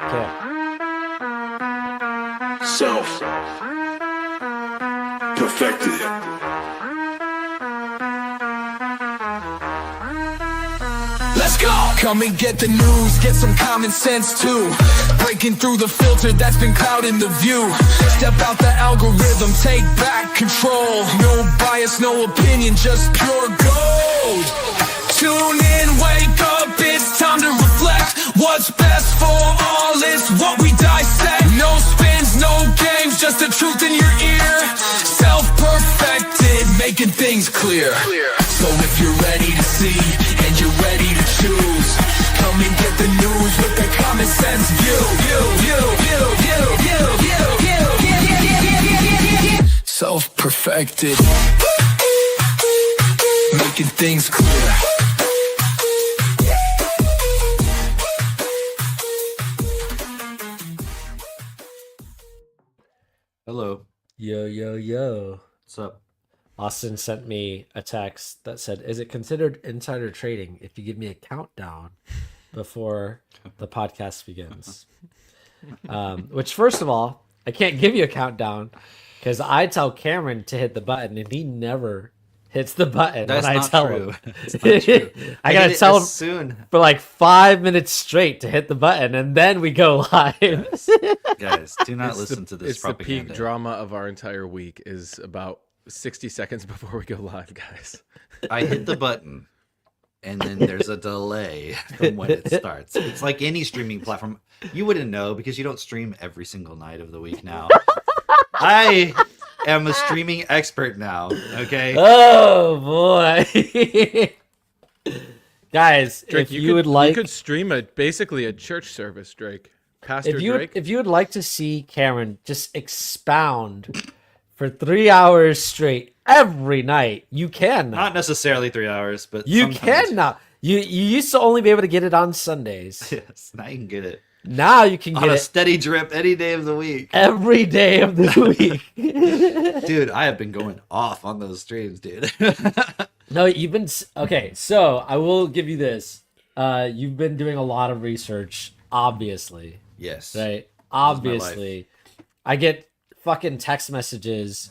Okay. Self perfected. Let's go! Come and get the news, get some common sense too. Breaking through the filter that's been clouding the view. Step out the algorithm, take back control. No bias, no opinion, just pure gold. Tune in, wake up, it's time to reflect. What's best for all is what we dissect. No spins, no games, just the truth in your ear. Self-perfected, making things clear. So if you're ready to see and you're ready to choose, come and get the news with the common sense view. Self-perfected, making things clear. Hello. Yo. What's up? Austin sent me a text that said, "Is it considered insider trading if you give me a countdown before the podcast begins?" Which, first of all, I can't give you a countdown because I tell Cameron to hit the button and he never hits the button That's when I not tell true. him. It's not true. I gotta did it tell as him soon. for like 5 minutes straight to hit the button and then we go live. Guys, do not listen to this It's the propaganda. peak drama of our entire week is about 60 seconds before we go live, guys. I hit the button, and then there's a delay from when it starts. It's like any streaming platform. You wouldn't know because you don't stream every single night of the week now. I am a streaming expert now, okay? Oh boy. Guys, Drake, if you would like, you could stream basically a church service, Drake. Pastor if you Drake. if you would like to see Cameron just expound for 3 hours straight every night, you can. Not necessarily 3 hours, but You sometimes. can now. You used to only be able to get it on Sundays. Yes, now you can get it Now you can on get a it steady drip any day of the week. every day of the week. Dude, I have been going off on those streams, dude. No, you've been okay. So I will give you this. You've been doing a lot of research, obviously, Yes. right? my Obviously, I get fucking text messages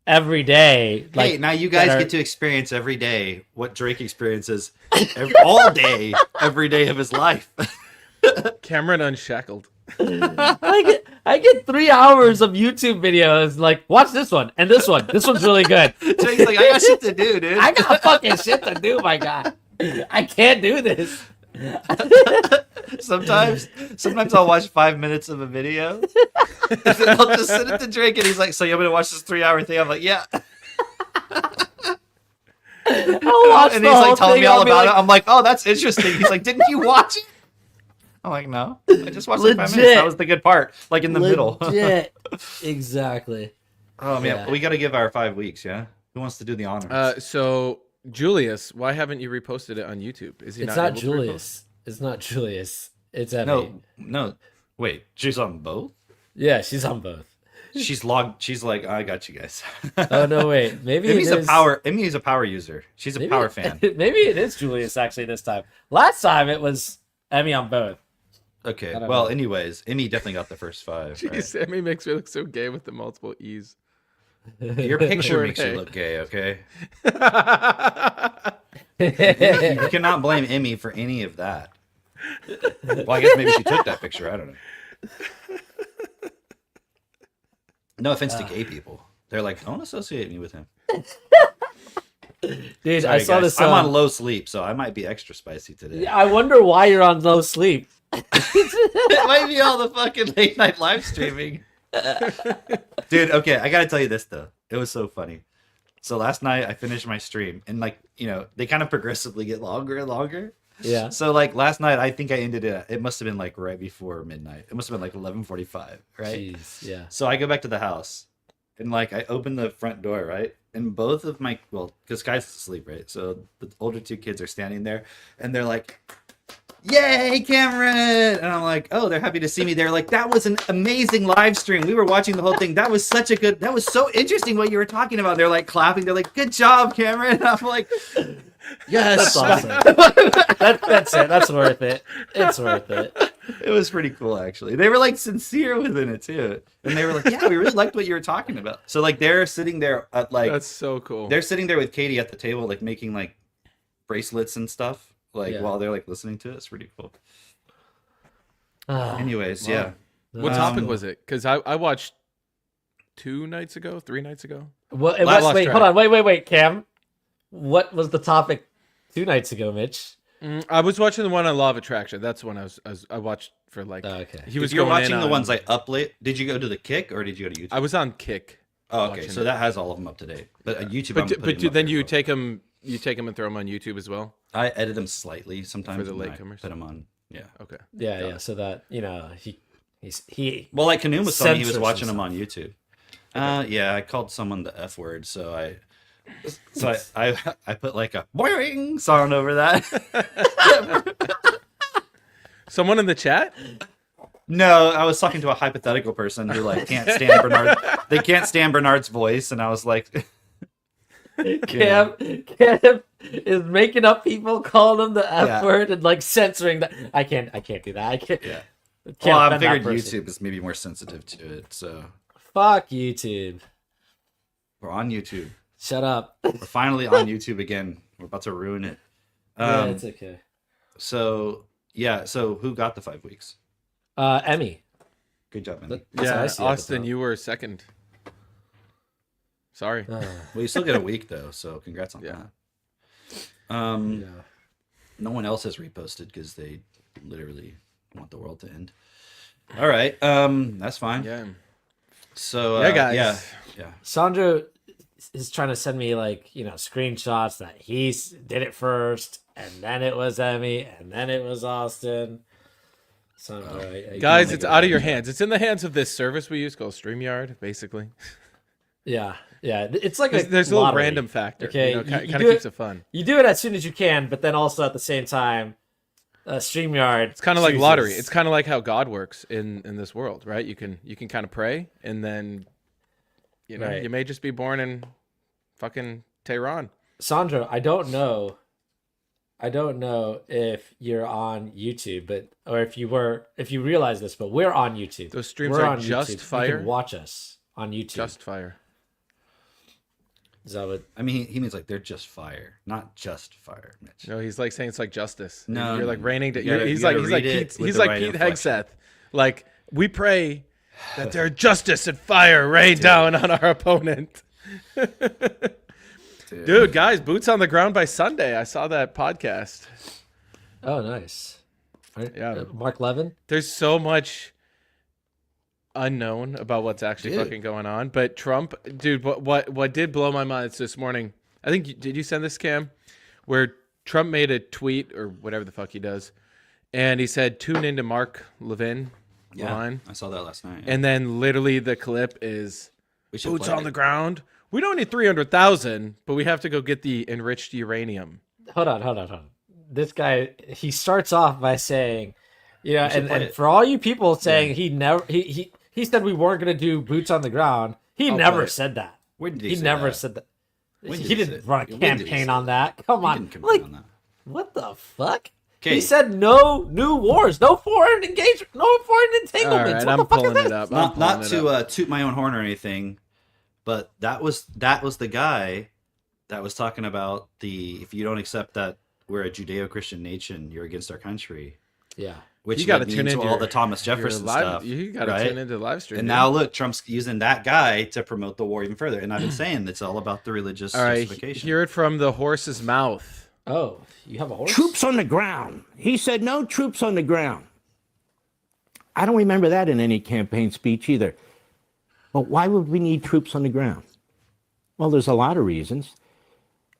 every day. Hey, now you guys that are- get to experience every day what Drake experiences all day, every day of his life. Cameron Unshackled. I get 3 hours of YouTube videos. Like, watch this one and this one. This one's really good. Drake's like, I got shit to do, dude. I got fucking shit to do, my guy. I can't do this. Sometimes I'll watch 5 minutes of a video. And then I'll just send it to Drake, and he's like, "So you want me to watch this 3-hour thing?" I'm like, "Yeah." I'll watch And the he's whole like telling thing, me all I'll be about like, it. I'm like, "Oh, that's interesting." He's like, "Didn't you watch it?" I'm like, "No, I just watched like 5 minutes. Legit. That was the good part, like in the middle." Legit. Exactly. Oh man, Yeah. we got to give our 5 weeks. Yeah, who wants to do the honors? So Julius, why haven't you reposted it on YouTube? Is he It's not not able to Julius. It's not Julius. It's Emmy. no. Wait, she's on both. Yeah, she's on both. She's logged. She's like, I got you guys. Oh no, wait. Maybe Emmy's it a is, power. Emmy is a power user. She's a maybe, power fan. Maybe it is Julius actually this time. Last time it was Emmy on both. Okay. I don't Well, know. anyways, Emmy definitely got the first 5. Jeez, Right? Emmy makes me look so gay with the multiple E's. Your picture Word makes you A. look gay. Okay. Yeah. You cannot blame Emmy for any of that. Well, I guess maybe she took that picture. I don't know. No offense to gay people. They're like, don't associate me with him. Dude, Sorry, I saw guys. this. I'm on low sleep, so I might be extra spicy today. I wonder why you're on low sleep. It might be all the fucking late night live streaming. Dude, okay, I gotta tell you this though. It was so funny. So last night I finished my stream, and like, they kind of progressively get longer and longer. Yeah. So like last night I think I ended it must have been like right before midnight. It must have been like 11:45, right? Jeez. Yeah. So I go back to the house, and like I open the front door, right? And both of my, because Sky's asleep, right? So the older 2 kids are standing there, and they're like, "Yay, Cameron!" And I'm like, "Oh, they're happy to see me." They're like, "That was an amazing live stream. We were watching the whole thing. That was so interesting what you were talking about." They're like clapping. They're like, "Good job, Cameron." And I'm like, Yes, That's awesome. That's it. That's worth it. It's worth it. It was pretty cool, actually. They were like sincere within it too, and they were like, "Yeah, we really liked what you were talking about." So like they're sitting there at like That's so cool. they're sitting there with Katie at the table, like making like bracelets and stuff, like Yeah. while they're like listening to it. It's pretty cool. Ah, Anyways, yeah. What topic Um, was it? Because I watched 3 nights ago. well, it Last was, wait, track. hold on. Wait, Cam. What was the topic 2 nights ago, Mitch? I was watching the one on Law of Attraction. That's when I watched for like. Okay. He was If you're going watching in the on- ones I upload. Did you go to the Kick or did you go to YouTube? I was on Kick. Oh, okay. watching So it. that has all of them up to date. But YouTube, I'm But putting them up then there you as well. take them and throw them on YouTube as well. I edit them slightly sometimes. For the and then I latecomers? put them on. Yeah. Okay. Yeah. So that he. Well, like Canoe was telling me he was Censors watching them on YouTube. Yeah, I called someone the F word, so I put like a boing sound over that. Someone in the chat. No, I was talking to a hypothetical person who like can't stand Bernard. They can't stand Bernard's voice, and I was like, Cam is making up people, calling them the F Yeah. word, and like censoring that. I can't do that. I can't. yeah. Can't Well, I offend that figured person. YouTube is maybe more sensitive to it, so Fuck YouTube. we're on YouTube. Shut up. We're finally on YouTube again. We're about to ruin it. Yeah, it's okay. So yeah, so who got the 5 weeks? Emmy. Good job, man. That's what I Yeah, see at the Austin, top. you were second. Sorry. Well, you still get a week though, so congrats on Yeah. that. Yeah. No one else has reposted because they literally want the world to end. All right, that's fine. Yeah. So Yeah, guys. yeah. Sandro is trying to send me like screenshots that he did it first, and then it was Emmy, and then it was Austin. Sandro, Guys, make it's it out of your happen. hands. It's in the hands of this service we use called StreamYard, basically. yeah. It's like There's a little lottery. random factor. Okay, You know, kind you of do keeps it- it fun. You do it as soon as you can, but then also at the same time, StreamYard. It's kind of like lottery. It's kind of like how God works in this world, right? You can kind of pray, and then Right. you may just be born in fucking Tehran. Sandro, I don't know if you're on YouTube, or if you realize this, but we're on YouTube. Those streams We're are on just YouTube. You fire? can watch us on YouTube. Just fire. Is that what? I mean, he means like they're just fire, not just fire, Mitch. No, he's like saying it's like justice. No, you're like no, raining. you gotta- He's you like gotta read it with He's the like right Pete inflection. Hegseth. Like we pray that their justice and fire rain down on our opponent. Dude, guys, boots on the ground by Sunday. I saw that podcast. Oh, nice. Yeah. Mark Levin. There's so much unknown about what's actually Dude. fucking going on. But Trump, dude, what did blow my mind this morning? I think did you send this, Cam? Where Trump made a tweet or whatever the fuck he does, and he said, "Tune into Mark Levin." Yeah, Line. I saw that last night. Yeah. And then literally the clip is we should boots play on it. the ground. We don't need 300,000, but we have to go get the enriched uranium. Hold on. This guy, he starts off by saying, should play and it. for all you people saying he said we weren't gonna do boots on the ground. He I'll never play it. said that. When did he He say never that? said that. When did He he didn't say- run a when did he campaign say on that. Come He on, didn't campaign like on that. what the fuck? Okay. He said no new wars, no foreign engagement, no foreign All entanglements. right, what I'm the fuck is pulling it this? up. Not to toot my own horn or anything, but that was the guy that was talking about if you don't accept that we're a Judeo-Christian nation, you're against our country. Yeah. Which You got to led me tune into into all the Thomas Jefferson stuff. You got to right? tune into the live stream. And dude. now look, Trump's using that guy to promote the war even further. And I've been saying it's all about the religious all right, justification. hear it from the horse's mouth. Oh, you have a horse? Troops on the ground. He said no troops on the ground. I don't remember that in any campaign speech either. But why would we need troops on the ground? Well, there's a lot of reasons,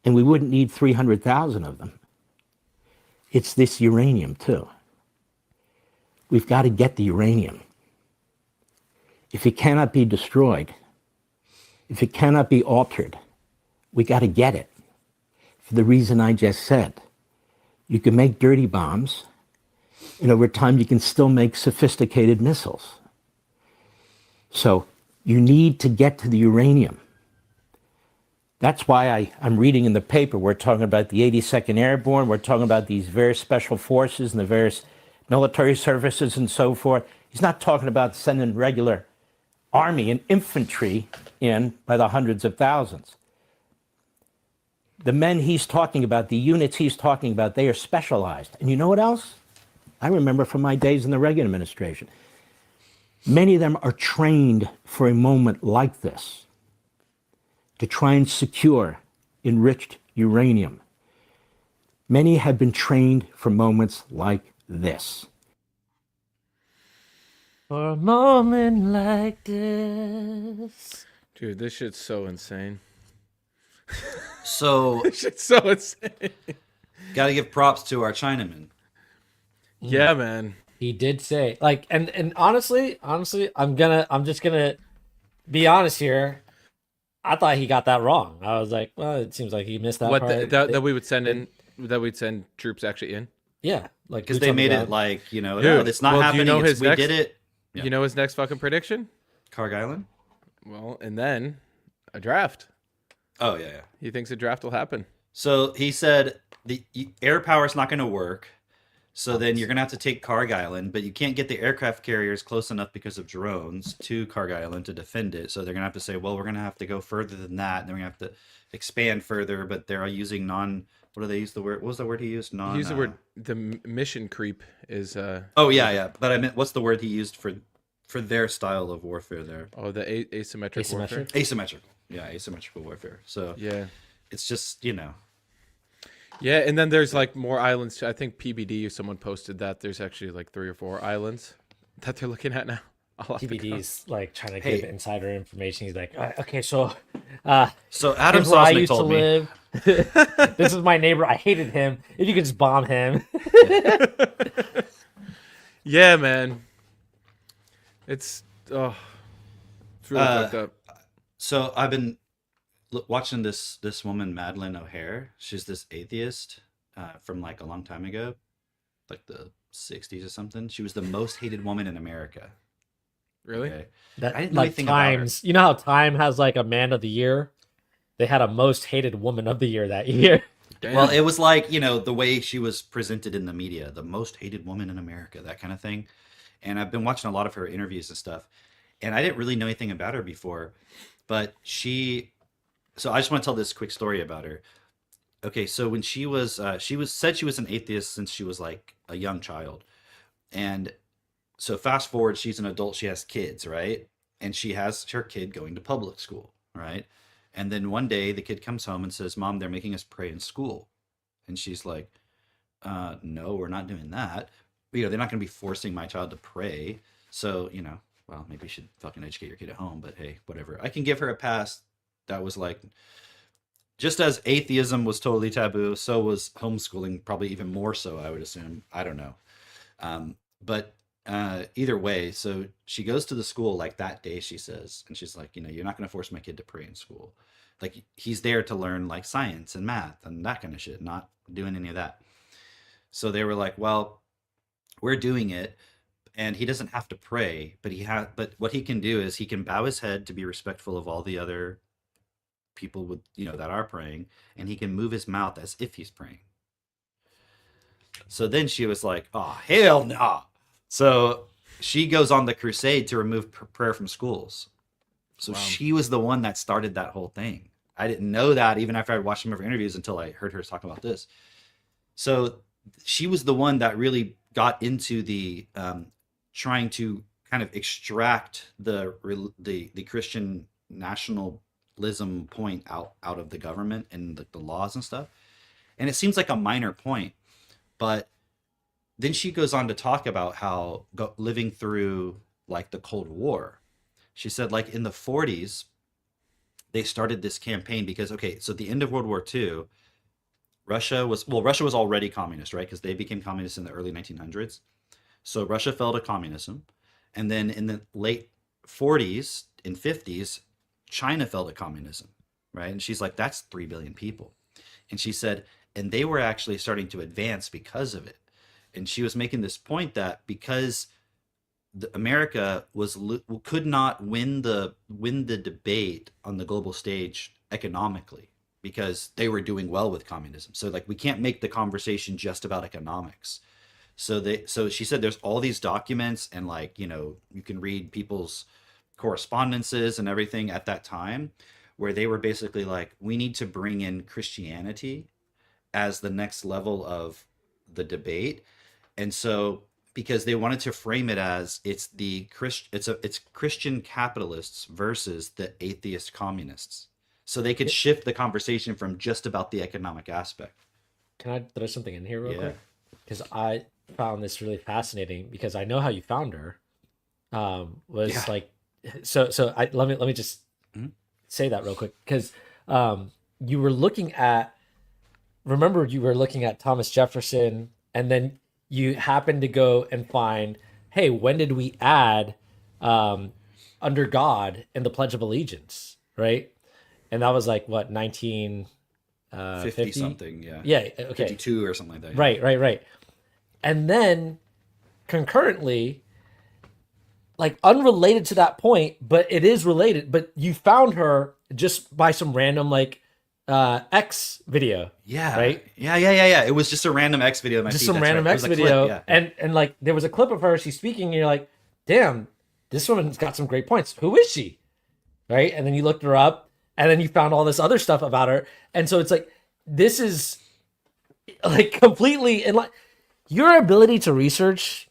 and we wouldn't need 300,000 of them. It's this uranium, too. We've got to get the uranium. If it cannot be destroyed, if it cannot be altered, we got to get it. For the reason I just said. You can make dirty bombs, and over time you can still make sophisticated missiles. So you need to get to the uranium. That's why I'm reading in the paper, we're talking about the 82nd Airborne, we're talking about these various special forces and the various military services and so forth. He's not talking about sending regular army and infantry in by the hundreds of thousands. The men he's talking about, the units he's talking about, they are specialized. And you know what else? I remember from my days in the Reagan administration. Many of them are trained for a moment like this, to try and secure enriched uranium. Many have been trained for moments like this. For a moment like this. Dude, this shit's so insane. So, This shit's so insane. gotta give props to our Chinaman. Yeah, man. He did say like, and honestly, I'm just gonna be honest here. I thought he got that wrong. I was like, well, it seems like he missed that What part. that we would send in, that we'd send troops actually in. Yeah, like Because boots they on the made it ground. like, you know, Dude, no, it's not well, do you happening. know It's- his we next- did it. Yeah. You know his next fucking prediction? Karg Island? Well, and then a draft. Oh, yeah, yeah. He thinks a draft will happen. So he said the air power is not going to work. So then you're going to have to take Karg Island, but you can't get the aircraft carriers close enough because of drones to Karg Island to defend it. So they're going to have to say, well, we're going to have to go further than that. And then we're going to have to expand further, but they're using what do they use the word? What was the word he used? He used the word, mission creep is, Oh, yeah, yeah. But I meant, what's the word he used for their style of warfare there? oh, the asymmetric warfare. Asymmetric? Asymmetrical. Yeah, asymmetrical warfare. So Yeah. it's just, you know. Yeah, and then there's like more islands. I think PBD, someone posted that there's actually like 3 or 4 islands that they're looking at now. I'll have to go. TBD's like trying to Hey. give insider information. He's like, okay, so So Adam here's where I Sosnick used to told me. live. This is my neighbor. I hated him. If you could just bomb him. Yeah, man. It's really fucked up. So I've been watching this woman, Madeline O'Hare. She's this atheist from like a long time ago, like the 60s or something. She was the most hated woman in America. Really? Okay. That I didn't know like anything about her. Times. You know how Time has like a man of the year? They had a most hated woman of the year that year. Damn. Well, it was like, you know, the way she was presented in the media, the most hated woman in America, that kind of thing. And I've been watching a lot of her interviews and stuff. And I didn't really know anything about her before, but so I just want to tell this quick story about her. Okay, so when she said she was an atheist since she was like a young child. And so fast forward, she's an adult, she has kids, right? And she has her kid going to public school, right? And then one day the kid comes home and says, "Mom, they're making us pray in school." And she's like, "No, we're not doing that. You know, they're not going to be forcing my child to pray. So, you know, well, maybe you should fucking educate your kid at home, but hey, whatever." I can give her a pass. That was like, just as atheism was totally taboo, so was homeschooling, probably even more so, I would assume. I don't know. But either way, so she goes to the school like that day, she says, and she's like, you know, "You're not going to force my kid to pray in school. Like, he's there to learn like science and math and that kind of shit, not doing any of that." So they were like, "Well, we're doing it, and he doesn't have to pray, but what he can do is he can bow his head to be respectful of all the other people with, you know, that are praying, and he can move his mouth as if he's praying." So then she was like, "Oh, hell no." So she goes on the crusade to remove prayer from schools. So she was the one that started that whole thing. I didn't know that even after I watched some of her interviews until I heard her talk about this. So she was the one that really got into the trying to kind of extract the Christian nationalism point out of the government and the laws and stuff. And it seems like a minor point, but then she goes on to talk about how living through like the Cold War. She said like in the 40s, they started this campaign because, okay, so at the end of World War II, Russia was already communist, right? Because they became communist in the early 1900s. So Russia fell to communism. And then in the late 40s and 50s, China fell to communism, right? And she's like, that's 3 billion people. And she said, and they were actually starting to advance because of it. And she was making this point that because America could not win the debate on the global stage economically because they were doing well with communism. So like we can't make the conversation just about economics. So she said there's all these documents and like, you can read people's correspondences and everything at that time where they were basically like, we need to bring in Christianity as the next level of the debate. And so because they wanted to frame it as it's Christian capitalists versus the atheist communists. So they could shift the conversation from just about the economic aspect. Can I throw something in here real Yeah. quick? Because I found this really fascinating because I know how you found her. Was Yeah. like, let me just Mhm. say that real quick because you were looking at. Remember, you were looking at Thomas Jefferson, and then you happened to go and find, hey, when did we add under God in the Pledge of Allegiance, right? And that was like what 50 50 something, yeah. Yeah, okay. 52 or something like that. yeah. Right. And then concurrently, like unrelated to that point, but it is related, but you found her just by some random like X video. Yeah. Right? Yeah. It was just a random X video. In my Just feed, some that's random right. It X was a video. clip, yeah. And like there was a clip of her, she's speaking, and you're like, damn, this woman's got some great points. Who is she? Right? And then you looked her up, and then you found all this other stuff about her. And so it's like, this is like completely and like your ability to research.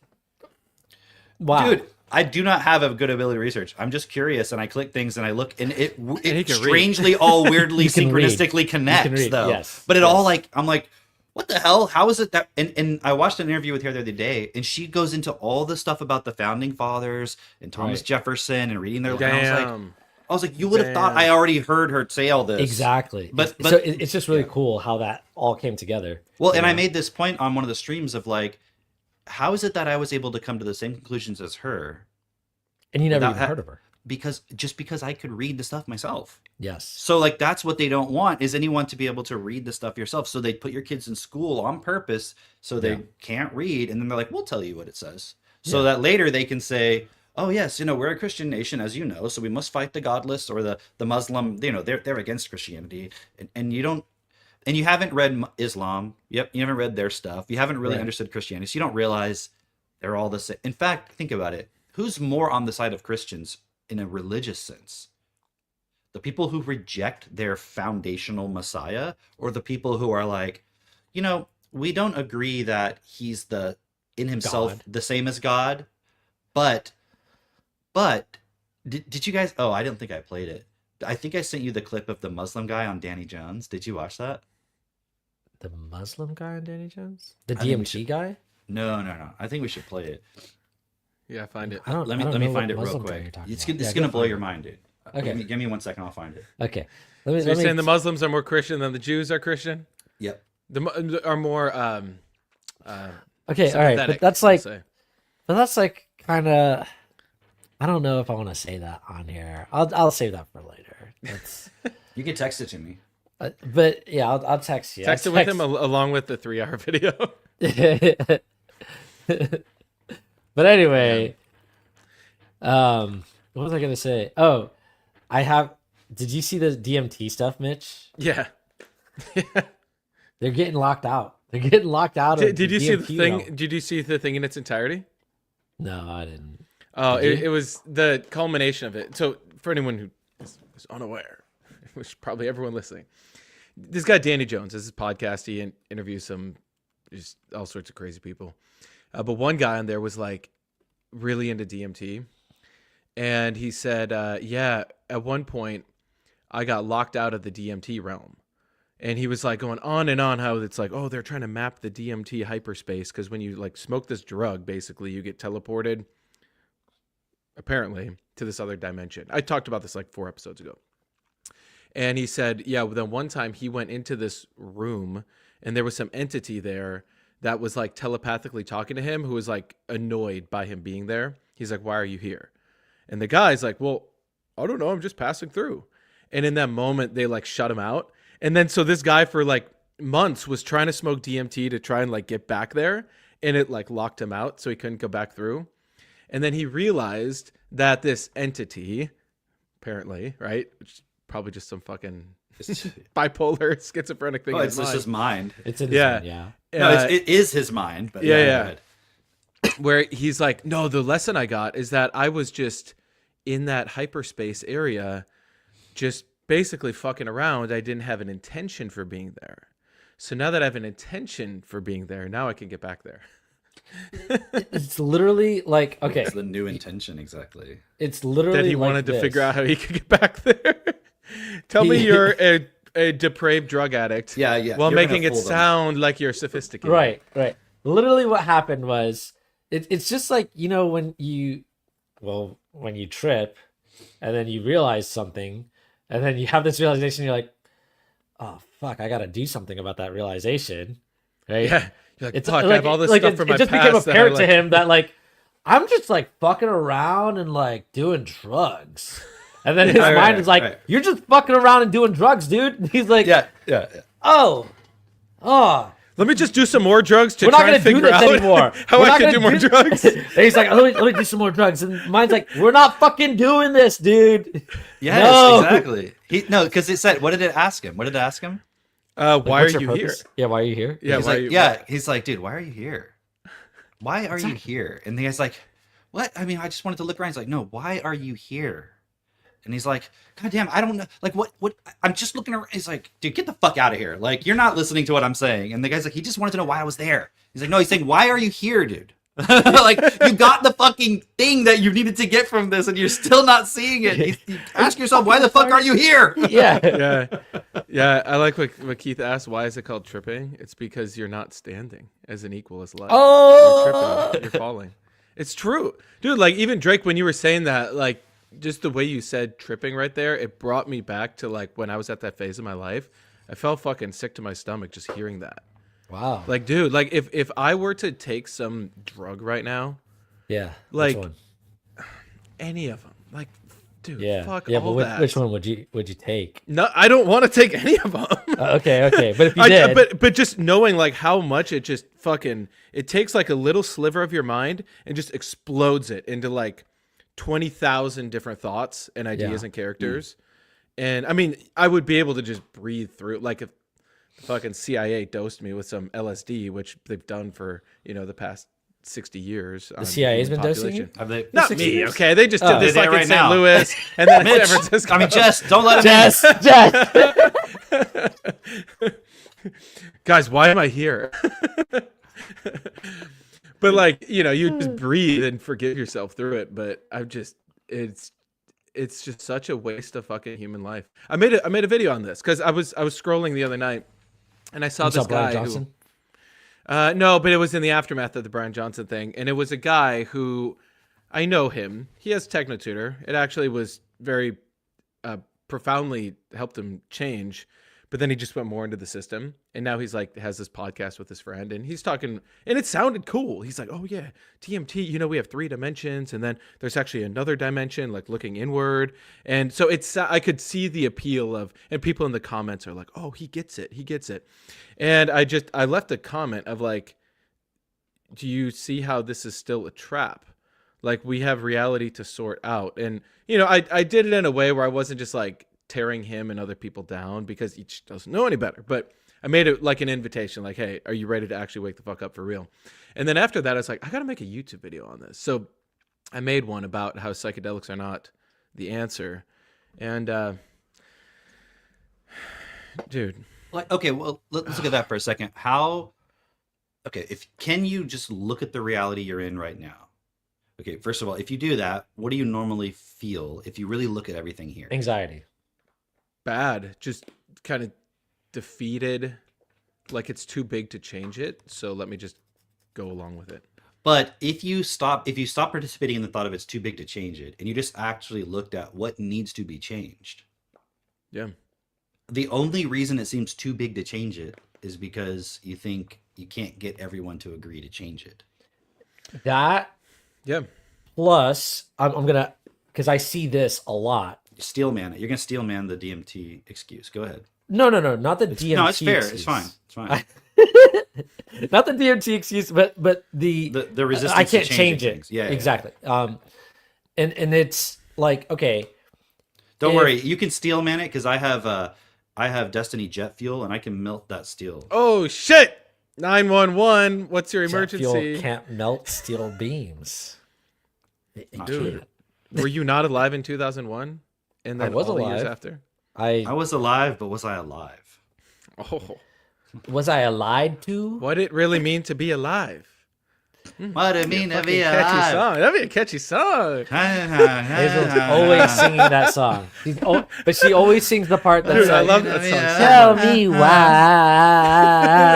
Wow. Dude, I do not have a good ability to research. I'm just curious, and I click things and I look, and it he can read. strangely all weirdly You can read. synchronistically connects read, though. yes, But it yes. all like I'm like, what the hell? How is it that? And I watched an interview with her the other day, and she goes into all the stuff about the founding fathers and Thomas Right. Jefferson and reading their. And Damn. I was like, you would have thought Damn. I already heard her say all this. Exactly. But- So it's just really cool how that all came together. Well, and you I know? made this point on one of the streams of like, how is it that I was able to come to the same conclusions as her? And you never without even ha- heard of her. Because I could read the stuff myself. Yes. So like that's what they don't want is anyone to be able to read the stuff yourself. So they put your kids in school on purpose so they Yeah. can't read, and then they're like, we'll tell you what it says. So Yeah. that later they can say, oh yes, we're a Christian nation, as you know, so we must fight the godless or the Muslim, they're against Christianity. And you don't and you haven't read Islam. Yep, you haven't read their stuff. You haven't really Right. understood Christianity. So you don't realize they're all the same. In fact, think about it. Who's more on the side of Christians in a religious sense? The people who reject their foundational Messiah, or the people who are like, we don't agree that he's in himself God. the same as God, but did you guys? Oh, I didn't think I played it. I think I sent you the clip of the Muslim guy on Danny Jones. Did you watch that? The Muslim guy on Danny Jones? The I think we DMT guy? No. I think we should play it. Yeah, find it. I don't Let I me don't let me know find what it real Muslim guy quick. you're talking It's about. Yeah, gonna go blow find your it. mind, dude. Okay. Give me 1 second. I'll find it. Okay. Let me, So you're let me saying the Muslims are more Christian than the Jews are Christian? Yep. Are more Okay, all right. sympathetic, But I'll say. that's like kind of I don't know if I want to say that on here. I'll save that for later. That's You can text it to me. but yeah, I'll text you. Text it with him along with the 3-hour video. But anyway, what was I gonna say? Oh, did you see the DMT stuff, Mitch? Yeah. They're getting locked out. They're getting locked out. of Did you see the DMT thing? realm. Did you see the thing in its entirety? No, I didn't. Oh, Did you? it was the culmination of it. So for anyone who is unaware, which probably everyone listening, this guy Danny Jones has his podcast. He interviews some just all sorts of crazy people. But one guy on there was like really into DMT, and he said, "Yeah, at one point I got locked out of the DMT realm." And he was like going on and on how it's like, oh, they're trying to map the DMT hyperspace because when you like smoke this drug, basically you get teleported, apparently, to this other dimension. I talked about this like 4 episodes ago. And he said, yeah, well, then one time he went into this room and there was some entity there that was like telepathically talking to him who was like annoyed by him being there. He's like, why are you here? And the guy's like, well, I don't know. I'm just passing through. And in that moment, they like shut him out. And then so this guy for like months was trying to smoke DMT to try and like get back there, and it like locked him out so he couldn't go back through. And then he realized that this entity, apparently, right, which is probably just some fucking bipolar schizophrenic thing. Oh, in it's his just his mind. It's in Yeah. his mind, No, it is his mind. But Yeah, go yeah. ahead. where he's like, no, the lesson I got is that I was just in that hyperspace area, just basically fucking around. I didn't have an intention for being there. So now that I have an intention for being there, now I can get back there. It's literally like, okay, It's the new intention, exactly. it's literally That he like wanted to this. figure out how he could get back there. Tell me you're a depraved drug addict. Yeah, yeah. While You're gonna making it fool them. sound like you're sophisticated. Right. Literally what happened was it's just like, you know, when you trip and then you realize something and then you have this realization, you're like, oh fuck, I gotta do something about that realization. Right? Yeah. You're like, It's fuck, like, I have all this like stuff it, from it my just past. became that I, apparent to like- him that like I'm just like fucking around and like doing drugs. And then his Right, mind right, is like, right. you're just fucking around and doing drugs, dude. And he's like, Yeah. oh, Let me just do some more drugs to we're not try gonna and do figure this out anymore. how We're I not can gonna do more drugs. And he's like, let me do some more drugs. And mine's like, we're not fucking doing this, dude. Yes, No. exactly. Because it said, what did it ask him? What did it ask him? Why are What's your you here? purpose? Yeah, why are you here? Yeah, he's why like, are you, yeah. He's like, dude, why are you here? Why are you here? And the guy's like, what? I mean, I just wanted to look around. He's like, no, why are you here? And he's like, God damn, I don't know. Like, what? I'm just looking around. He's like, dude, get the fuck out of here. Like, you're not listening to what I'm saying. And the guy's like, he just wanted to know why I was there. He's like, no, he's saying, why are you here, dude? Like, you got the fucking thing that you needed to get from this, and you're still not seeing it. You ask yourself, why the fuck are you here? Yeah. yeah. I like what Keith asked. Why is it called tripping? It's because you're not standing as an equal as life. Oh. You're tripping. You're falling. It's true, dude. Like even Drake, when you were saying that, like just the way you said tripping right there, it brought me back to like when I was at that phase of my life. I felt fucking sick to my stomach just hearing that. Wow. Like, dude, like if I were to take some drug right now, Yeah. like- which one? any of them, like, dude, Yeah. fuck Yeah, all but that. which one would you take? No, I don't want to take any of them. Okay. But if you did, but just knowing like how much it just fucking it takes like a little sliver of your mind and just explodes it into like 20,000 different thoughts and ideas Yeah. and characters. And I mean, I would be able to just breathe through like if the fucking CIA dosed me with some LSD, which they've done for, the past 60 years. the CIA's been dosing you? Have they? Not 60 me, years? okay? They just Oh. did this They're like in right St. now. Louis and then in Mitch, San Francisco. I mean, Jess, don't let him Jess. Guys, why am I here? But like, you just breathe and forgive yourself through it. But it's just such a waste of fucking human life. I made a video on this because I was scrolling the other night and I saw You this saw Brian guy Johnson? no, but it was in the aftermath of the Brian Johnson thing, and it was a guy who I know him. He has Technotutor. It actually was very profoundly helped him change, but then he just went more into the system, and now he's like has this podcast with his friend, and he's talking, and it sounded cool. He's like, "Oh yeah, DMT. We have 3 dimensions, and then there's actually another dimension, like looking inward." And so I could see the appeal of, and people in the comments are like, "Oh, he gets it. He gets it." And I left a comment of like, do you see how this is still a trap? Like we have reality to sort out. And, I did it in a way where I wasn't just like tearing him and other people down because each doesn't know any better. But I made it like an invitation, like, hey, are you ready to actually wake the fuck up for real? And then after that, I was like, I got to make a YouTube video on this. So I made one about how psychedelics are not the answer. And, dude. Like, okay, well, let's look at that for a second. Can you just look at the reality you're in right now? Okay, first of all, if you do that, what do you normally feel if you really look at everything here? Anxiety. Bad, just kind of defeated, like it's too big to change it, so let me just go along with it. But if you stop participating in the thought of it's too big to change it, and you just actually looked at what needs to be changed, Yeah. the only reason it seems too big to change it is because you think you can't get everyone to agree to change it. That Yeah. plus, I'm gonna, because I see this a lot. Steel man it. You're gonna steel man the DMT excuse. Go ahead. No, not the DMT. No, it's fair. excuse. It's fine. It's fine. not the DMT excuse, but The resistance I to can't changing change it. things. Yeah, exactly. And it's like, okay, Don't If- worry, you can steel man it because I have Destiny jet fuel and I can melt that steel. Oh shit! 911. What's your jet fuel emergency? can't melt steel beams. It Dude. can't. Were you not alive in 2001? And then was all the years alive. after? I I was alive, but was I alive? Oh, was I lied to? what it really mean to be alive? What do you mean to Fucking be catchy alive? song. That'd be a catchy song. Hazel's always singing that song. But she always sings the part that's Dude, I like, love that song. so tell much. me why.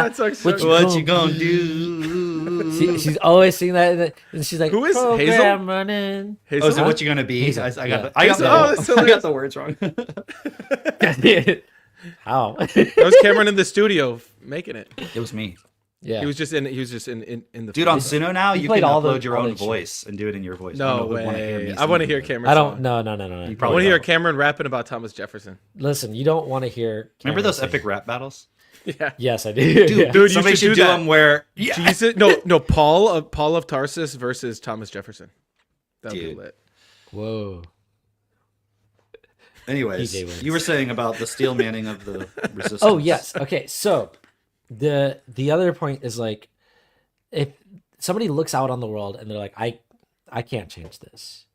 That song's so What you good. What you gonna do? She's always singing that, and she's like, Who is program Hazel? running. Hazel? Oh, so what you gonna be? Hazel, I yeah. got Hazel, oh, that's I got hilarious. the words wrong. How? That was Cameron in the studio making it. It was me. Yeah. He was just in the Dude, on Suno now, He you played can all the- upload your all own the shit. voice and do it in your voice. I don't No know who would wanna hear way. me I want to sing hear it. Cameron. I don't. No. I probably want to hear don't. Cameron rapping about Thomas Jefferson. Listen, you don't want to hear. Remember Cameron those sing. epic rap battles? Yeah. Yes, I do. Dude, Dude, you somebody should should do do that. them where. Yeah. Jesus, no, Paul of Tarsus versus Thomas Jefferson. That would be Dude. lit. Whoa. Anyways, PJ wins. you were saying about the steel manning of the resistance. Oh yes. Okay. So the other point is like, if somebody looks out on the world and they're like, I can't change this.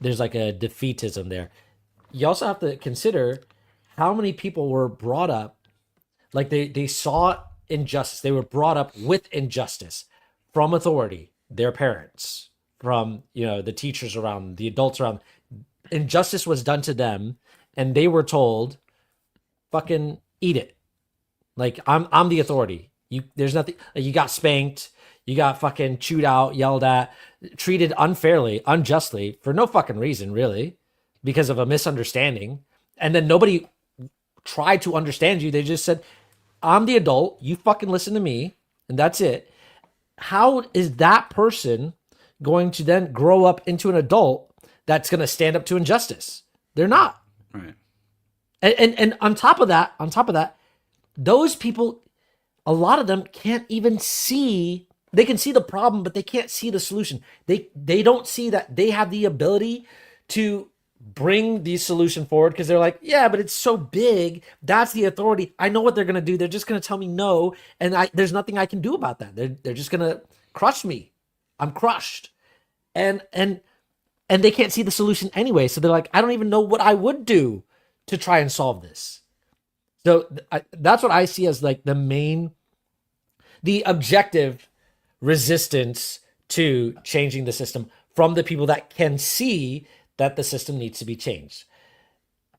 There's like a defeatism there. You also have to consider how many people were brought up, like they saw injustice. They were brought up with injustice from authority, their parents, from the teachers around, the adults around. Injustice was done to them, and they were told, "Fucking eat it." Like I'm the authority. There's nothing. Like, you got spanked. You got fucking chewed out, yelled at, treated unfairly, unjustly for no fucking reason, really, because of a misunderstanding. And then nobody tried to understand you. They just said, "I'm the adult. You fucking listen to me," and that's it. How is that person going to then grow up into an adult that's going to stand up to injustice? They're not. Right. And on top of that, those people, a lot of them can't even see. They can see the problem, but they can't see the solution. They don't see that they have the ability to bring the solution forward because they're like, yeah, but it's so big. That's the authority. I know what they're gonna do. They're just gonna tell me no, and there's nothing I can do about that. They're just gonna crush me. I'm crushed, and they can't see the solution anyway. So they're like, I don't even know what I would do to try and solve this. So that's what I see as like the objective resistance to changing the system from the people that can see that the system needs to be changed.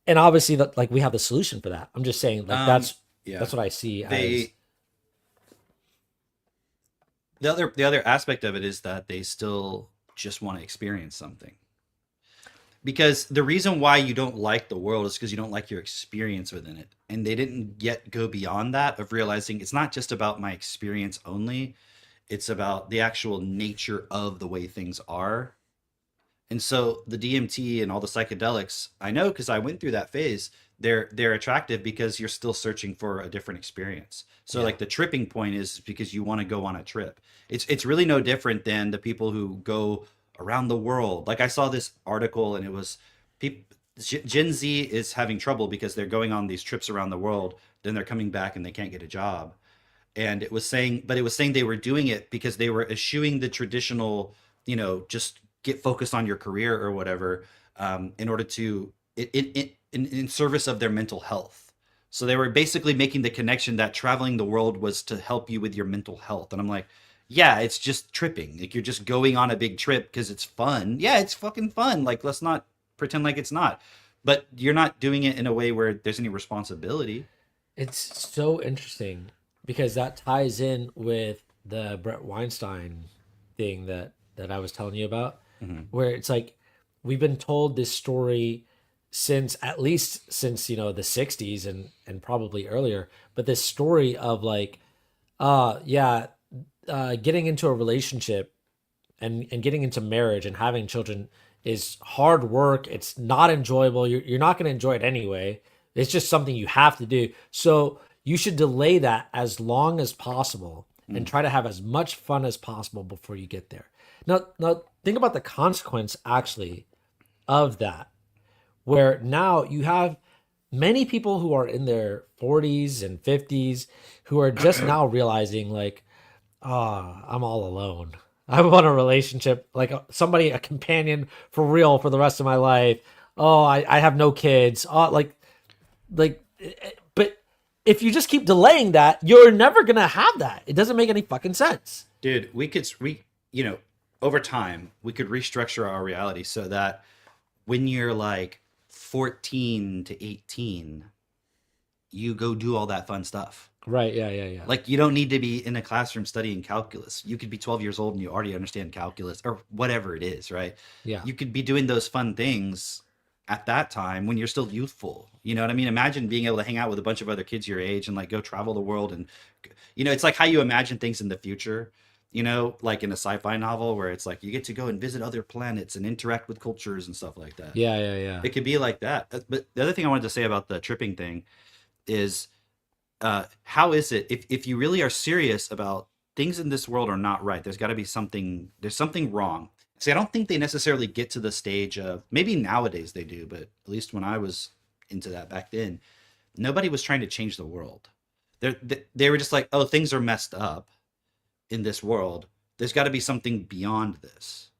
And obviously that like we have the solution for that. I'm just saying like that's what I see as The other aspect of it is that they still just want to experience something. Because the reason why you don't like the world is because you don't like your experience within it. And they didn't yet go beyond that of realizing it's not just about my experience only. It's about the actual nature of the way things are. And so the DMT and all the psychedelics, I know because I went through that phase, they're attractive because you're still searching for a different experience. So like the tripping point is because you want to go on a trip. It's really no different than the people who go around the world. Like I saw this article and it was Gen Z is having trouble because they're going on these trips around the world, then they're coming back and they can't get a job. And it was saying they were doing it because they were eschewing the traditional, just get focused on your career or whatever, in order to in service of their mental health. So they were basically making the connection that traveling the world was to help you with your mental health. And I'm like, yeah, it's just tripping. Like you're just going on a big trip because it's fun. Yeah, it's fucking fun. Like let's not pretend like it's not. But you're not doing it in a way where there's any responsibility. it's so interesting because that ties in with the Brett Weinstein thing that I was telling you about, where it's like we've been told this story since the 60s and probably earlier, but this story of like getting into a relationship and getting into marriage and having children is hard work. It's not enjoyable. You're not going to enjoy it anyway. It's just something you have to do. So you should delay that as long as possible and try to have as much fun as possible before you get there. Now think about the consequence actually of that, where now you have many people who are in their 40s and 50s who are just now realizing like, I'm all alone. I want a relationship, like a companion for real for the rest of my life. Oh, I have no kids. But if you just keep delaying that, you're never gonna have that. It doesn't make any fucking sense. Dude, over time, we could restructure our reality so that when you're like 14 to 18, you go do all that fun stuff. Right? Yeah. Like, you don't need to be in a classroom studying calculus. You could be 12 years old and you already understand calculus or whatever it is, right? Yeah. You could be doing those fun things at that time when you're still youthful. You know what I mean? Imagine being able to hang out with a bunch of other kids your age and like go travel the world. And, it's like how you imagine things in the future, like in a sci-fi novel where it's like you get to go and visit other planets and interact with cultures and stuff like that. Yeah. It could be like that. But the other thing I wanted to say about the tripping thing is, how is it if you really are serious about things in this world are not right, there's something wrong. See, I don't think they necessarily get to the stage of, maybe nowadays they do, but at least when I was into that back then, nobody was trying to change the world. They were just like, oh, things are messed up in this world. There's got to be something beyond this,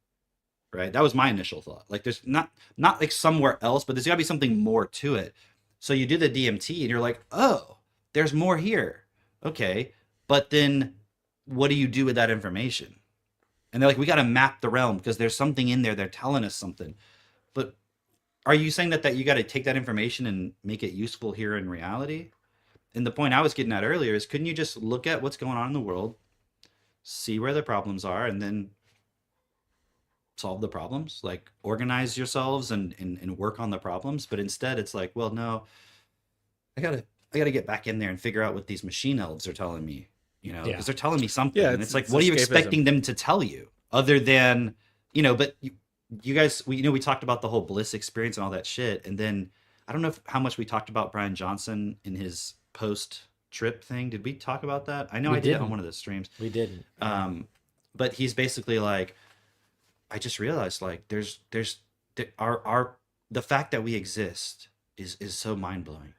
right? That was my initial thought. Like, there's not like somewhere else, but there's got to be something more to it. So you do the DMT and you're like, oh, there's more here. Okay. But then what do you do with that information? And they're like, we got to map the realm because there's something in there. They're telling us something. But are you saying that you got to take that information and make it useful here in reality? And the point I was getting at earlier is, couldn't you just look at what's going on in the world, see where the problems are, and then solve the problems? Like, organize yourselves and work on the problems. But instead it's like, well, no, I gotta get back in there and figure out what these machine elves are telling me, because they're telling me something. Yeah, and it's like, it's what are you escapism. expecting them to tell you other than, but you guys, we talked about the whole bliss experience and all that shit. And then I don't know how much we talked about Brian Johnson in his post trip thing. Did we talk about that? I know I did it on one of the streams. We didn't. But he's basically like, I just realized like the fact that we exist is so mind blowing.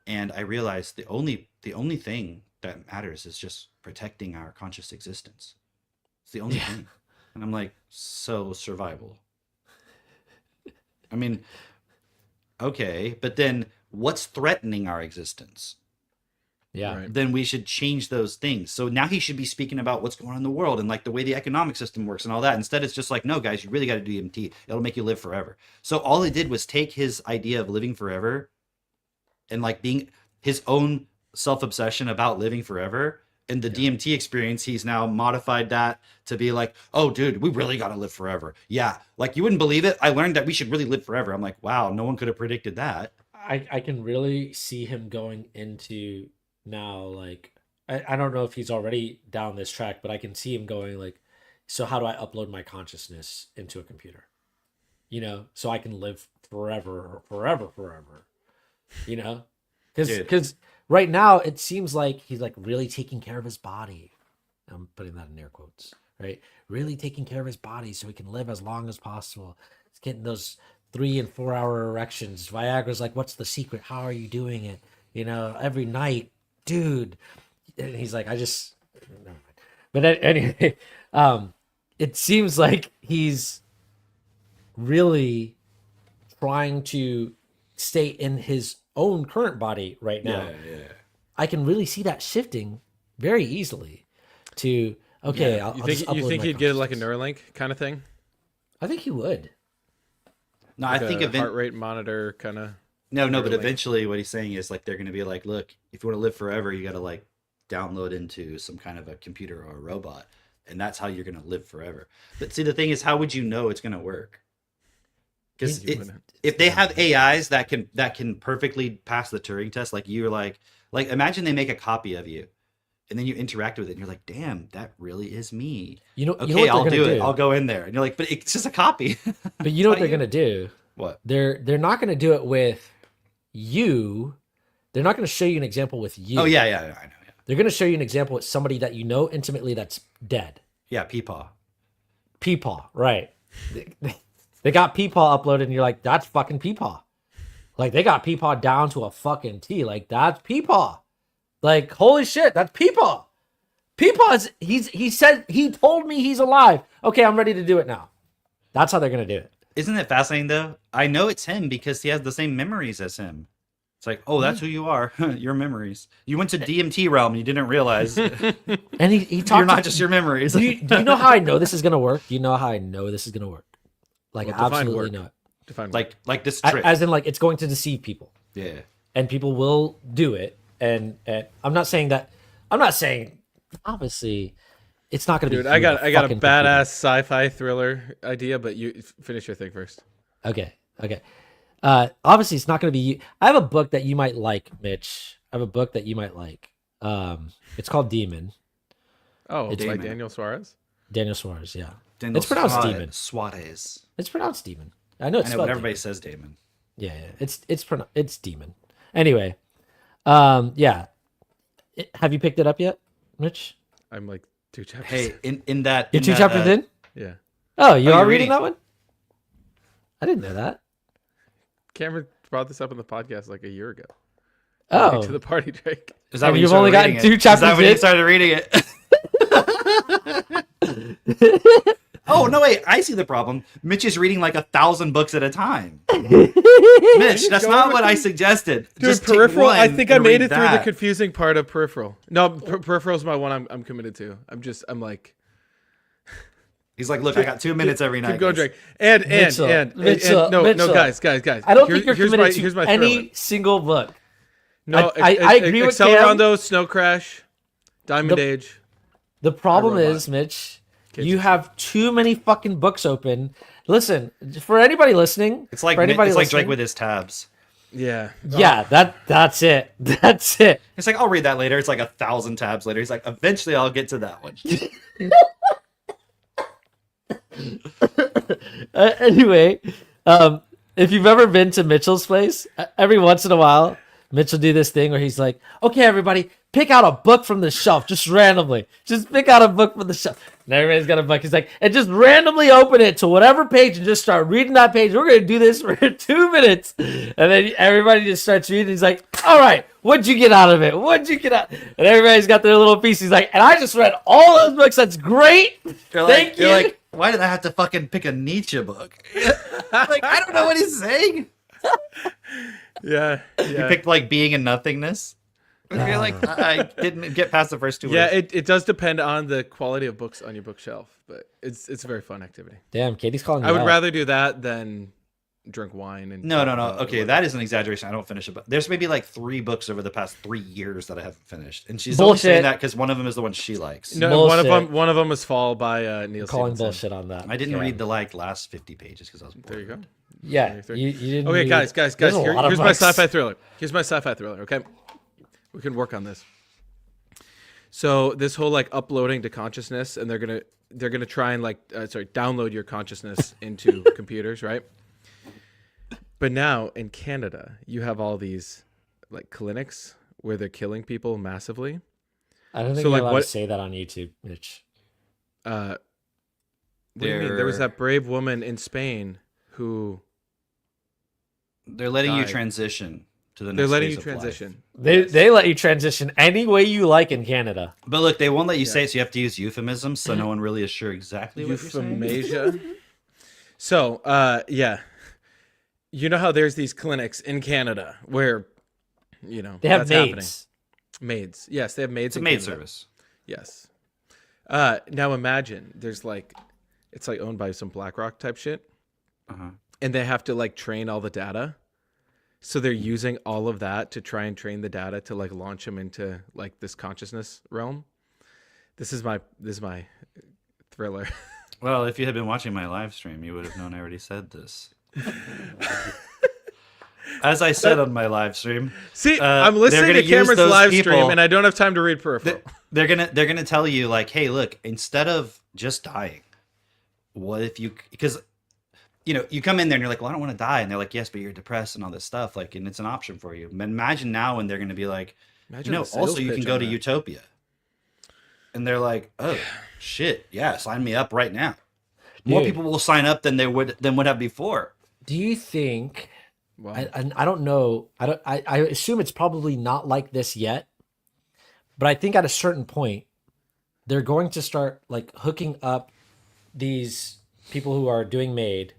And I realized the only thing that matters is just protecting our conscious existence. It's the only thing. And I'm like, so survival. I mean, okay, but then what's threatening our existence? Yeah. Right. Then we should change those things. So now he should be speaking about what's going on in the world and like the way the economic system works and all that. Instead, it's just like, no, guys, you really got to do DMT. It'll make you live forever. So all it did was take his idea of living forever and like being his own self-obsession about living forever. And the DMT experience, he's now modified that to be like, oh, dude, we really got to live forever. Yeah. Like, you wouldn't believe it. I learned that we should really live forever. I'm like, wow, no one could have predicted that. I can really see him going into now, like, I don't know if he's already down this track, but I can see him going like, so how do I upload my consciousness into a computer? So I can live forever, because right now it seems like he's like really taking care of his body. I'm putting that in air quotes, right? Really taking care of his body so he can live as long as possible. He's getting those 3 and 4 hour erections. Viagra's like, what's the secret? How are you doing it? Every night, dude. And he's like, never mind. But anyway, it seems like he's really trying to stay in his own current body right now. Yeah. I can really see that shifting very easily to, okay, Yeah. I'll You just think upload my he'd get like a consciousness. Neuralink kind of thing? I think he would. No, Like I think a heart rate monitor kind of. No, but Neuralink. eventually what he's saying is like, they're going to be like, look, if you want to live forever, you got to like download into some kind of a computer or a robot. And that's how you're going to live forever. But see, the thing is, how would you know it's going to work? Because if they have AIs that can perfectly pass the Turing test, like you're like imagine they make a copy of you, and then you interact with it, and you're like, damn, that really is me. Okay, I'll do it. I'll go in there, and you're like, but it's just a copy. But you know what they're gonna do? What? They're not gonna do it with you. They're not gonna show you an example with you. Oh yeah, I know. Yeah. they're going to show you an example with somebody that you know intimately that's dead. Yeah, Peepaw. Peepaw, right? They got Peepaw uploaded, and you're like, that's fucking Peepaw. Like they got Peepaw down to a fucking T. Like that's Peepaw. Like holy shit, that's Peepaw. Peepaw is he told me he's alive. Okay, I'm ready to do it now. That's how they're gonna do it. Isn't it fascinating though? I know it's him because he has the same memories as him. It's like, oh, that's who you are. Your memories. You went to DMT realm and you didn't realize. And he talked. You're not just your memories. Do you know how I know this is gonna work? Do you know how I know this is gonna work? Like Well, I define absolutely work. know it. Define like this trick. As in, like it's going to deceive people, yeah. and people will do it. And I'm not saying that. I'm not saying. Obviously, it's not going to be. dude, I got a fucking badass sci-fi thriller idea, but you finish your thing first. computer. Okay. Obviously, it's not going to be. I have a book that you might like, Mitch. I have a book that you might like. It's called Demon. Oh, it's like Damon. Daniel Suarez. Daniel Suarez. Yeah, Daniel it's pronounced Suarez. Demon. Suarez. It's pronounced Demon. I know it's I know, spelled but everybody Demon. says Damon. Yeah. It's Demon. Anyway, yeah. Have you picked it up yet, Mitch? I'm like 2 chapters. Hey, in that. You're in 2 that, chapters in. Yeah. Oh, you Oh, are you're reading reading. that one? I didn't know that. Cameron brought this up in the podcast like a year ago. Oh, To the party, Drake. Is that And when you've you only started gotten reading 2 it? Is that chapters when you in? started reading it? Oh no! Wait, I see the problem. Mitch is reading like 1,000 books at a time. Mitch, that's not what I suggested. Dude, Just take Peripheral. I one think I and made read it through the that. confusing part of Peripheral. No, Peripheral's my one I'm committed to. I'm like, He's like, look, I got 2 minutes every night. keep going, guys. Drake. And Mitchell, no, Mitchell. guys. I don't think you're here's committed my, to here's my any thriller. single book. No, I agree with Cam. Accelerando, Snow Crash, Diamond The- Age. The problem iRobot. is, Mitch, Kids you are have too many fucking books open. Listen, for anybody listening, It's like for anybody it's like listening, Drake with his tabs. Yeah. yeah, that's it. That's it. It's like, I'll read that later. It's like 1,000 tabs later. He's like, eventually I'll get to that one. Anyway, if you've ever been to Mitchell's place, every once in a while, Mitch will do this thing where he's like, okay, everybody, pick out a book from the shelf, just randomly. Just pick out a book from the shelf. And everybody's got a book. He's like, and just randomly open it to whatever page and just start reading that page. We're going to do this for 2 minutes. And then everybody just starts reading. He's like, all right, what'd you get out of it? What'd you get out? And everybody's got their little piece. He's like, and I just read all those books. That's great. You're Thank you. like, why did I have to fucking pick a Nietzsche book? Like, I don't know what he's saying. Yeah. You picked like Being and Nothingness. You're like, I didn't get past the first 2 Yeah, words. it does depend on the quality of books on your bookshelf, but it's a very fun activity. Damn, Katie's calling you I would out. rather do that than drink wine and No. talk about Okay, what- that is an exaggeration. I don't finish it, but there's maybe like 3 books over the past 3 years that I haven't finished, and she's only saying Bullshit. that because one of them is the one she likes. No, Bullshit. one of them was Fall by Neil calling Stephenson. bullshit on that. I didn't Yeah. read the last 50 pages because I was bored. There you go. Yeah, 23. you didn't. Okay, read- guys, There's a lot of here's my books. sci-fi thriller. Here's my sci-fi thriller. Okay, we can work on this. So this whole like uploading to consciousness, and they're gonna try and like download your consciousness into computers, right? But now in Canada, you have all these like clinics where they're killing people massively. I don't think So, you're like, allowed what- to say that on YouTube, Mitch. What do you mean? There was They're- that brave woman in Spain who They're letting you died. transition to the next they're letting phase you of life. transition. They let you transition any way you like in Canada. But look, they won't let you say it, so you have to use euphemisms, so no one really is sure exactly what you're saying. Euphemasia. So, yeah. You know how there's these clinics in Canada where, you know, They have that's maids. happening. Maids. Yes, they have maids It's a in maid Canada. service. Yes. Now imagine there's like, it's like owned by some BlackRock type shit. Uh-huh. And they have to like train all the data. So they're using all of that to try and train the data to like launch them into like this consciousness realm. This is my thriller. Well, if you had been watching my live stream, you would have known I already said this. As I said on my live stream, See, I'm they're listening gonna to use Cameron's those live people- stream and I don't have time to read Peripheral. they're gonna tell you like, hey, look, instead of just dying, what if you, because you know, you come in there and you're like, well, I don't want to die, and they're like, yes, but you're depressed and all this stuff, like, and it's an option for you. Imagine now when they're gonna be like, Imagine You know, the sales also you pitch can go on to that. Utopia, and they're like, "Oh, shit, yeah, sign me up right now." More Dude. people will sign up than would have before. Do you think? Wow. I don't know. I assume it's probably not like this yet, but I think at a certain point they're going to start like hooking up these people who are doing MAID.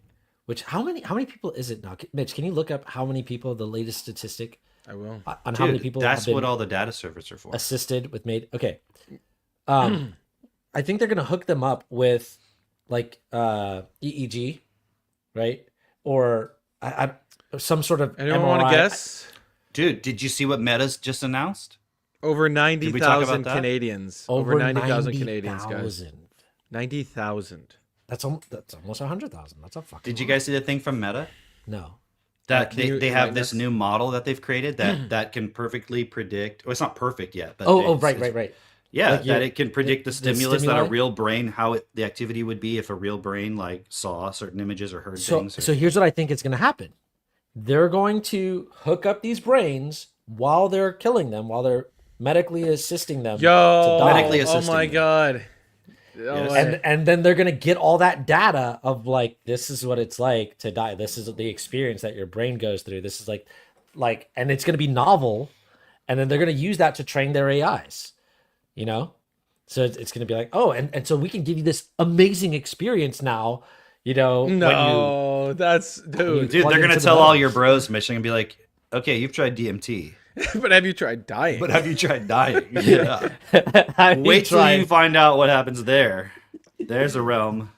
Which how many people is it now? Mitch, can you look up how many people, the latest statistic I will. on how many Dude, people that's have been what all the data servers are for. assisted with MAID? Okay. I think they're gonna hook them up with like EEG, right? Or some sort of Anyone want MRI. to guess? Dude, did you see what Meta's just announced? Over we talk 90,000 about that? Canadians. Over 90,000 Canadians, guys. 90,000. 90,000. That's almost 100,000. That's a fucking. Did you guys see the thing from Meta? No. That Can you they have enlighten this us? new model that they've created that can perfectly predict. Well, it's not perfect yet, but Oh, it's- right. Yeah, Like that it can predict the stimulus that a stimuli? real brain, how the activity would be if a real brain like saw certain images or heard So things. so here's what I think is going to happen. They're going to hook up these brains while they're killing them, while they're medically assisting them. Yo, to die. Medically oh assisting my them. God. Oh, Yes. my- and then they're gonna get all that data of like, this is what it's like to die. This is the experience that your brain goes through. This is like, and it's gonna be novel, and then they're gonna use that to train their AIs. You know, so it's gonna be like, oh, and so we can give you this amazing experience now. You know, no, that's dude. Dude, plug they're gonna into the tell metal. all your bros mission and be like, "Okay, you've tried DMT, But have you tried dying? but have you tried dying? Yeah. Have you Wait till tried- you find out what happens there. There's a realm."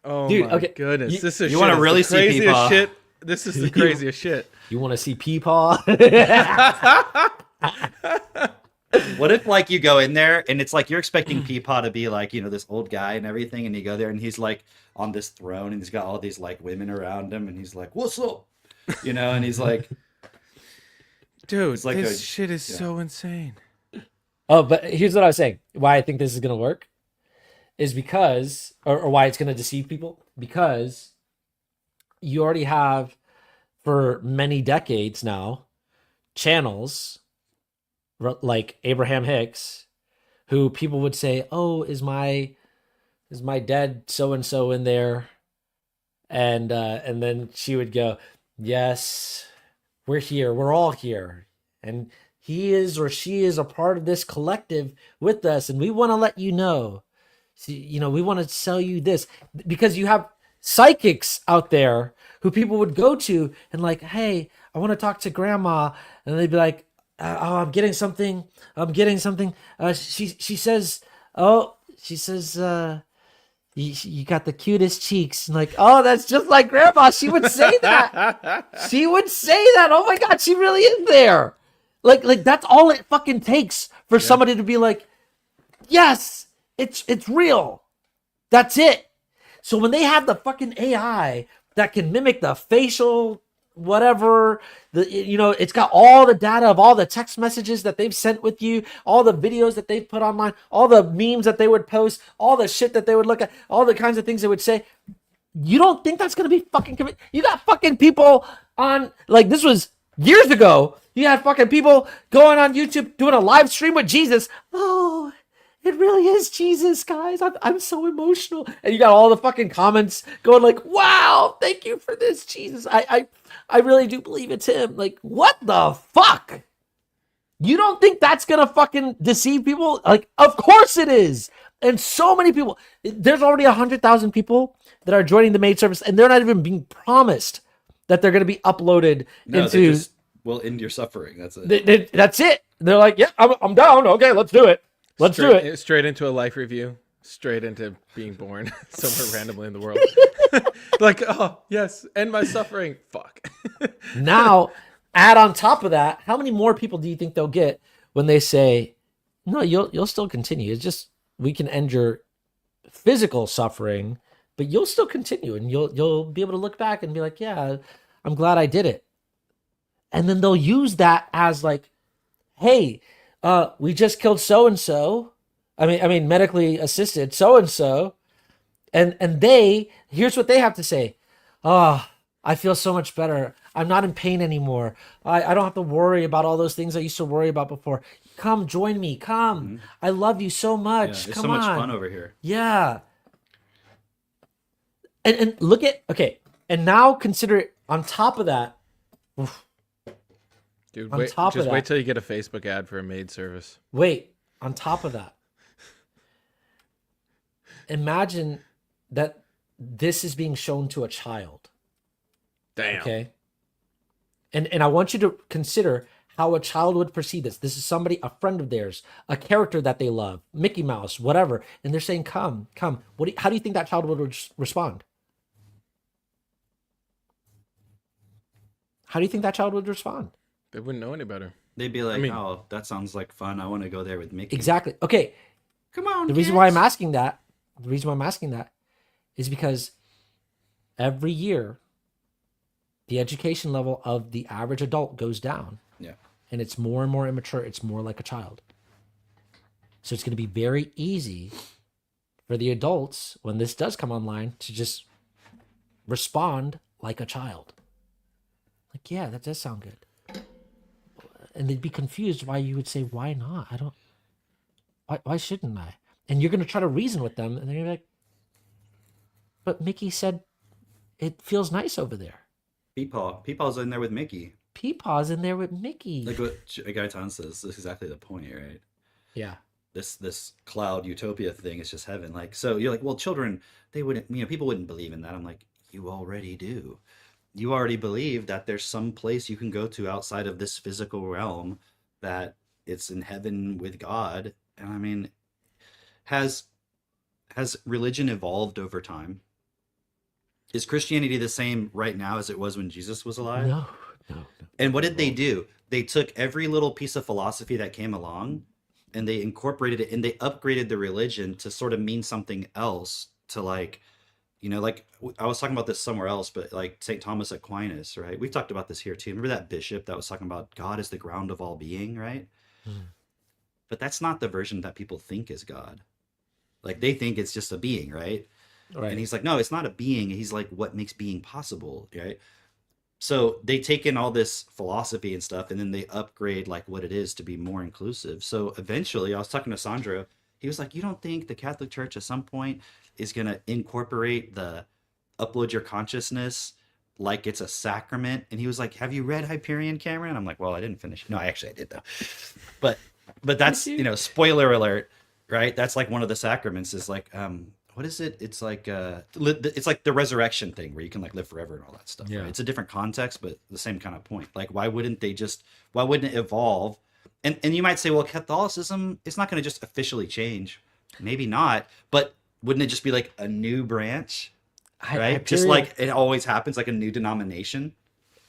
Oh Dude, my okay, goodness, you- this is you wanna shit. It's really the see craziest Peepaw. shit. This is the craziest shit. You want to see Peepaw? What if like you go in there and it's like you're expecting Peepaw to be like, you know, this old guy and everything, and you go there and he's like on this throne and he's got all these like women around him and he's like, "What's up?" You know, and he's like, Dude, It's like this a- shit is yeah. so insane. Oh, but here's what I was saying. Why I think this is going to work is because, or why it's going to deceive people, because you already have, for many decades now, channels like Abraham Hicks, who people would say, "Oh, is my dead so and so in there?" And then she would go, "Yes, we're here. We're all here." And he is or she is a part of this collective with us, and we want to let you know. See, you know, we want to sell you this because you have psychics out there who people would go to and like, "Hey, I want to talk to grandma," and they'd be like, "Oh, I'm getting something. I'm getting something." She says, you got the cutest cheeks. And like, "Oh, that's just like grandma." She would say that. She would say that. Oh my God, she really is there. Like that's all it fucking takes for somebody to be like, "Yes, it's real." That's it. So when they have the fucking AI that can mimic the facial whatever, it's got all the data of all the text messages that they've sent with you, all the videos that they've put online, all the memes that they would post, all the shit that they would look at, all the kinds of things they would say. You don't think that's gonna be fucking you got fucking people on, like, this was years ago. You had fucking people going on YouTube doing a live stream with Jesus. "Oh, it really is Jesus, guys. I'm so emotional." And you got all the fucking comments going like, "Wow, thank you for this, Jesus. I really do believe it's him." Like, what the fuck? You don't think that's gonna fucking deceive people? Like, of course it is. And so many people. There's already 100,000 people that are joining the MAID service, and they're not even being promised that they're gonna be uploaded "No, into. they just will end your suffering." That's it. That's it. They're like, "Yeah, I'm down. Okay, let's do it. Let's do it." Straight into a life review. Straight into being born somewhere randomly in the world. Like, oh, yes, end my suffering. Fuck. Now, add on top of that, how many more people do you think they'll get when they say, "No, you'll still continue. It's just we can end your physical suffering, but you'll still continue, and you'll be able to look back and be like, yeah, I'm glad I did it." And then they'll use that as like, "Hey, we just killed so and so. I mean, medically assisted so and so." And here's what they have to say. "Oh, I feel so much better. I'm not in pain anymore. I don't have to worry about all those things I used to worry about before. Come join me. Come. I love you so Yeah, much. it's Come so much on. fun over here. Yeah. And look at, okay. And now consider it on top of that. Dude, On wait, top of just wait that- till you get a Facebook ad for a maid service. Wait, on top of that, imagine that this is being shown to a child. Damn. Okay. And I want you to consider how a child would perceive this. This is somebody, a friend of theirs, a character that they love, Mickey Mouse, whatever. And they're saying, come, come. How do you think that child would respond? How do you think that child would respond? They wouldn't know any better. They'd be like, mean- "Oh, that sounds like fun. I want to go there with Mickey." Exactly. Okay. Come on. The reason why I'm kids. asking that, is because every year the education level of the average adult goes down. Yeah. And it's more and more immature. It's more like a child. So it's going to be very easy for the adults, when this does come online, to just respond like a child. Like, yeah, that does sound good. And they'd be confused why you would say, why not? Why shouldn't I? And you're going to try to reason with them, and they're going to be like, but Mickey said it feels nice over there. Peepaw's in there with Mickey. Peepaw's in there with Mickey. Like what Gaitan says, this is exactly the point, right? Yeah. This cloud utopia thing is just heaven. Like, so you're like, well, children, they wouldn't, people wouldn't believe in that. I'm like, you already do. You already believe that there's some place you can go to outside of this physical realm, that it's in heaven with God. And I mean, has religion evolved over time? Is Christianity the same right now as it was when Jesus was alive? No. And what did they do? They took every little piece of philosophy that came along and they incorporated it and they upgraded the religion to sort of mean something else, to like, like I was talking about this somewhere else, but like St. Thomas Aquinas, right? We've talked about this here too. Remember that bishop that was talking about God is the ground of all being, right? But that's not the version that people think is God. Like they think it's just a being, right? Right. And he's like, no, it's not a being. He's like, what makes being possible, right? So they take in all this philosophy and stuff, and then they upgrade like what it is to be more inclusive. So eventually, I was talking to Sandro. He was like, you don't think the Catholic Church at some point is going to incorporate the upload your consciousness like it's a sacrament? And he was like, have you read Hyperion, Cameron? I'm like, well, I didn't finish. No, actually I did though. But that's, spoiler alert, right? That's like one of the sacraments is like, what is it? It's like the resurrection thing where you can like live forever and all that stuff. Yeah. Right? It's a different context, but the same kind of point. Like, why wouldn't it evolve? And you might say, well, Catholicism, it's not going to just officially change. Maybe not, but wouldn't it just be like a new branch? Right? Just like it always happens, like a new denomination.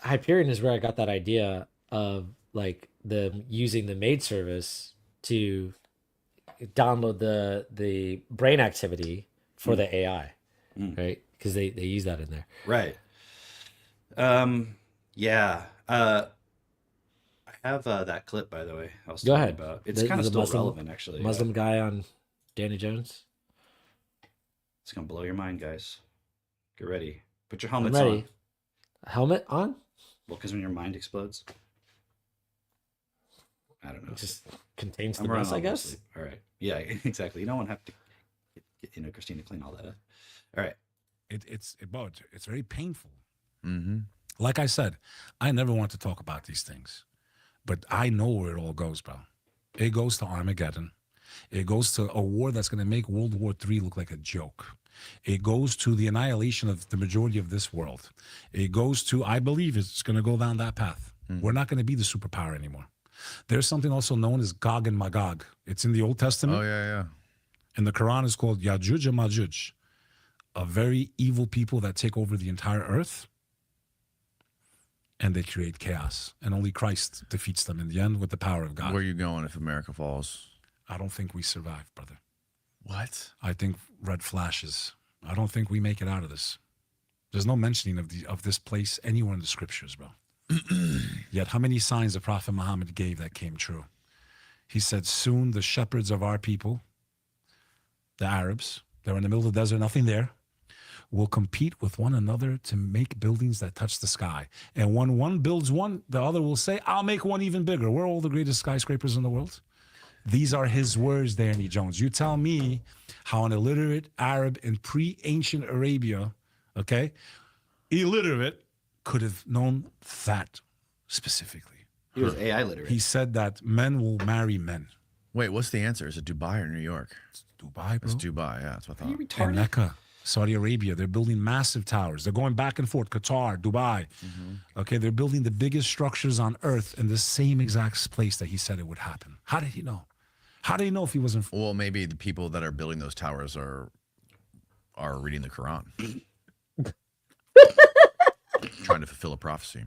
Hyperion is where I got that idea of like using the maid service to download the brain activity for the AI, right? Because they use that in there. Right. Yeah. I have that clip, by the way. I was Go talking ahead. about. It's The- kind of the still Muslim- relevant, actually. Muslim guy on Danny Jones. It's gonna blow your mind, guys. Get ready. Put your I'm helmets ready. on. Helmet on? Well, because when your mind explodes, I don't know. It just contains the I'm running mess, I all my guess. sleep. All right. Yeah, exactly. You don't want to have to get, Christine to clean all that up. All right. It's very painful. Like I said, I never want to talk about these things, but I know where it all goes, bro. It goes to Armageddon. It goes to a war that's going to make World War III look like a joke. It goes to the annihilation of the majority of this world. It goes to, I believe it's going to go down that path. We're not going to be the superpower anymore. There's something also known as Gog and Magog. It's in the Old Testament. Oh, yeah. And the Quran is called Yajuj and Majuj, a very evil people that take over the entire earth and they create chaos. And only Christ defeats them in the end with the power of God. Where are you going if America falls? I don't think we survive, brother. What? I think red flashes. I don't think we make it out of this. There's no mentioning of this place anywhere in the scriptures, bro. Yet how many signs the Prophet Muhammad gave that came true? He said, soon the shepherds of our people, the Arabs, they're in the middle of the desert, nothing there, will compete with one another to make buildings that touch the sky. And when one builds one, the other will say, I'll make one even bigger. We're all the greatest skyscrapers in the world. These are his words, Danny Jones. You tell me how an illiterate Arab in pre-ancient Arabia, okay, illiterate, could have known that specifically. He was AI literate. He said that men will marry men. Wait, what's the answer? Is it Dubai or New York? Dubai, bro. It's Dubai. Yeah, that's what I Are you thought. And retarded? Mecca, Saudi Arabia, they're building massive towers. They're going back and forth. Qatar, Dubai. Okay, they're building the biggest structures on earth in the same exact place that he said it would happen. How did he know? How did he know if he wasn't? Well, maybe the people that are building those towers are reading the Quran, trying to fulfill a prophecy.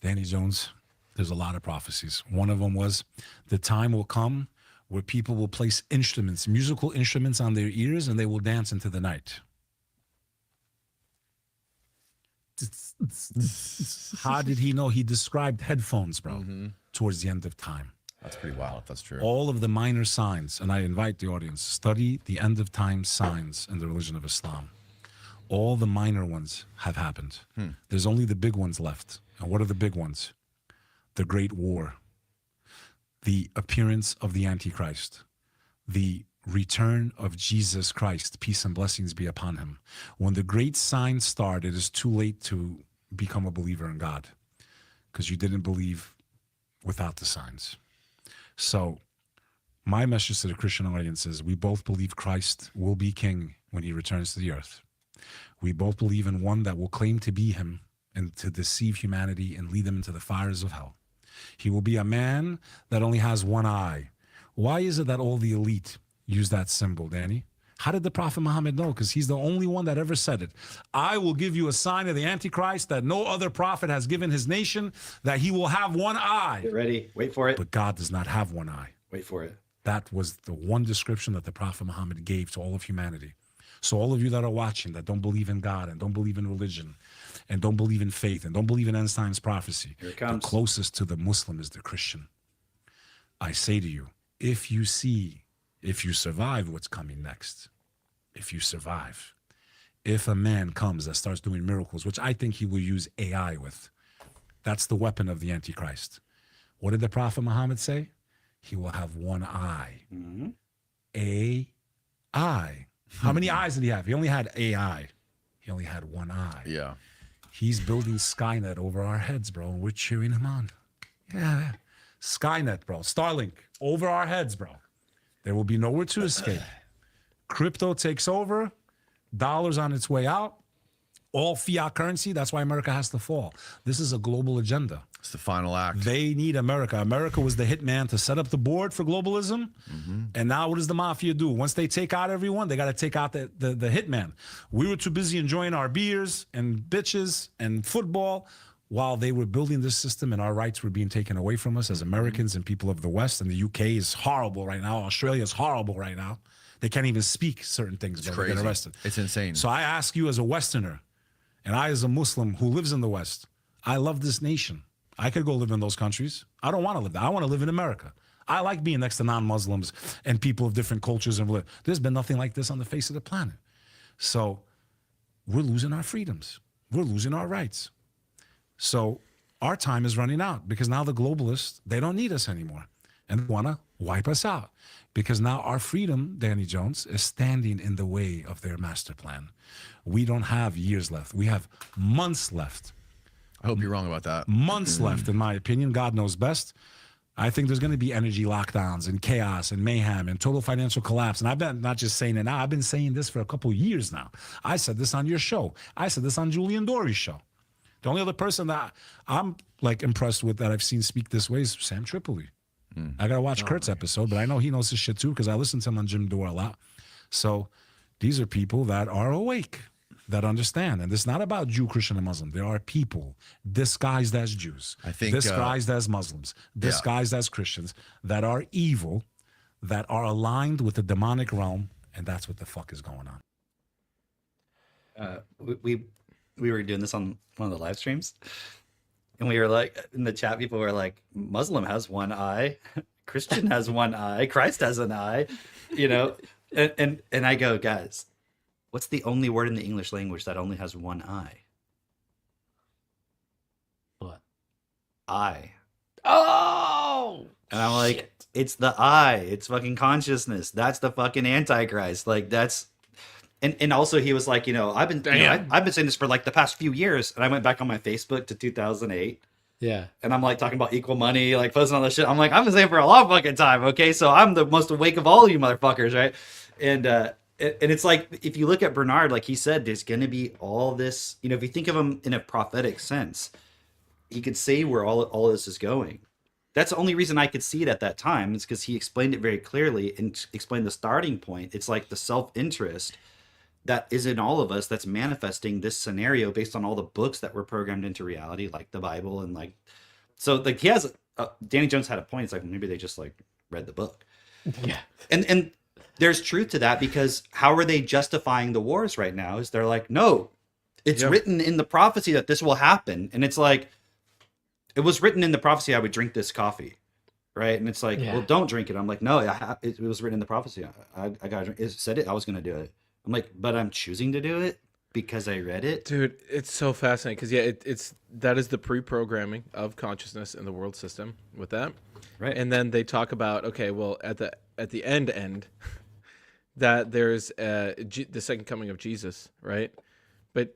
Danny Jones, there's a lot of prophecies. One of them was the time will come where people will place instruments, musical instruments on their ears, and they will dance into the night. How did he know? He described headphones, bro, towards the end of time. That's pretty wild if that's true. All of the minor signs, and I invite the audience, study the end of time signs in the religion of Islam. All the minor ones have happened. There's only the big ones left. And what are the big ones? The Great War, the appearance of the Antichrist, the return of Jesus Christ, peace and blessings be upon him. When the great signs start, it is too late to become a believer in God because you didn't believe without the signs. So my message to the Christian audience is we both believe Christ will be king when he returns to the earth. We both believe in one that will claim to be him and to deceive humanity and lead them into the fires of hell. He will be a man that only has one eye. Why is it that all the elite use that symbol, Danny? How did the Prophet Muhammad know? Because he's the only one that ever said it. I will give you a sign of the Antichrist that no other prophet has given his nation, that he will have one eye. Get ready. Wait for it. But God does not have one eye. Wait for it. That was the one description that the Prophet Muhammad gave to all of humanity. So all of you that are watching that don't believe in God and don't believe in religion and don't believe in faith and don't believe in Einstein's prophecy, Here it the comes. closest to the Muslim is the Christian. I say to you, if you survive what's coming next, if you survive, if a man comes that starts doing miracles, which I think he will use AI with, that's the weapon of the Antichrist. What did the Prophet Muhammad say? He will have one eye. AI. How many eyes did he have? He only had AI. He only had one eye. Yeah. He's building Skynet over our heads, bro, and we're cheering him on. Yeah. Skynet, bro. Starlink over our heads, bro. There will be nowhere to escape. Crypto takes over. Dollars on its way out. All fiat currency. That's why America has to fall. This is a global agenda. It's the final act. They need America. America was the hitman to set up the board for globalism. And now what does the mafia do? Once they take out everyone, they got to take out the hitman. We were too busy enjoying our beers and bitches and football while they were building this system, and our rights were being taken away from us as Americans and people of the West. And the UK is horrible right now. Australia is horrible right now. They can't even speak certain things. It's They crazy. get arrested. It's insane. So I ask you as a Westerner, and I as a Muslim who lives in the West, I love this nation. I could go live in those countries. I don't want to live there. I want to live in America. I like being next to non-Muslims and people of different cultures and religions. There's been nothing like this on the face of the planet. So we're losing our freedoms. We're losing our rights. So our time is running out because now the globalists, they don't need us anymore. And they want to wipe us out because now our freedom, Danny Jones, is standing in the way of their master plan. We don't have years left. We have months left. I hope you're wrong about that. Months left, in my opinion. God knows best. I think there's going to be energy lockdowns and chaos and mayhem and total financial collapse. And I've been not just saying it now. I've been saying this for a couple of years now. I said this on your show. I said this on Julian Dory's show. The only other person that I'm like impressed with that I've seen speak this way is Sam Tripoli. I got to watch Kurt's episode, but I know he knows his shit too because I listen to him on Jim Dore a lot. So these are people that are awake, that understand. And it's not about Jew, Christian, and Muslim. There are people disguised as Jews, I think, disguised as Muslims, disguised as Christians that are evil, that are aligned with the demonic realm, and that's what the fuck is going on. We were doing this on one of the live streams, and we were like, in the chat, people were like, Muslim has one eye, Christian has one eye, Christ has an eye, you know. And I go, guys, What's the only word in the English language that only has one I? What? I. Oh. And I'm like, shit. it's the I. It's fucking consciousness. That's the fucking Antichrist. Like that's. And also he was like, I've been I've been saying this for like the past few years, and I went back on my Facebook to 2008, Yeah. and I'm like talking about equal money, like posting all this shit. I'm like, I've been saying for a long fucking time, okay? So I'm the most awake of all you motherfuckers, right? And it's like, if you look at Bernard, like he said, there's gonna be all this, if you think of him in a prophetic sense, he could say where all this is going. That's the only reason I could see it at that time, is because he explained it very clearly and explained the starting point. It's like the self-interest that is in all of us that's manifesting this scenario based on all the books that were programmed into reality, like the Bible. And like, so like he has, Danny Jones had a point. It's like, maybe they just like read the book. Yeah. And there's truth to that, because how are they justifying the wars right now? Is they're like, no, it's written in the prophecy that this will happen. And it's like, it was written in the prophecy I would drink this coffee. Right. And it's like, well, don't drink it. I'm like, no, it was written in the prophecy. I got to drink it. Said it. I was going to do it. I'm like, but I'm choosing to do it because I read it. Dude, it's so fascinating because that is the pre-programming of consciousness in the world system with that. Right. And then they talk about, okay, well, at the end that there's the second coming of Jesus, right? But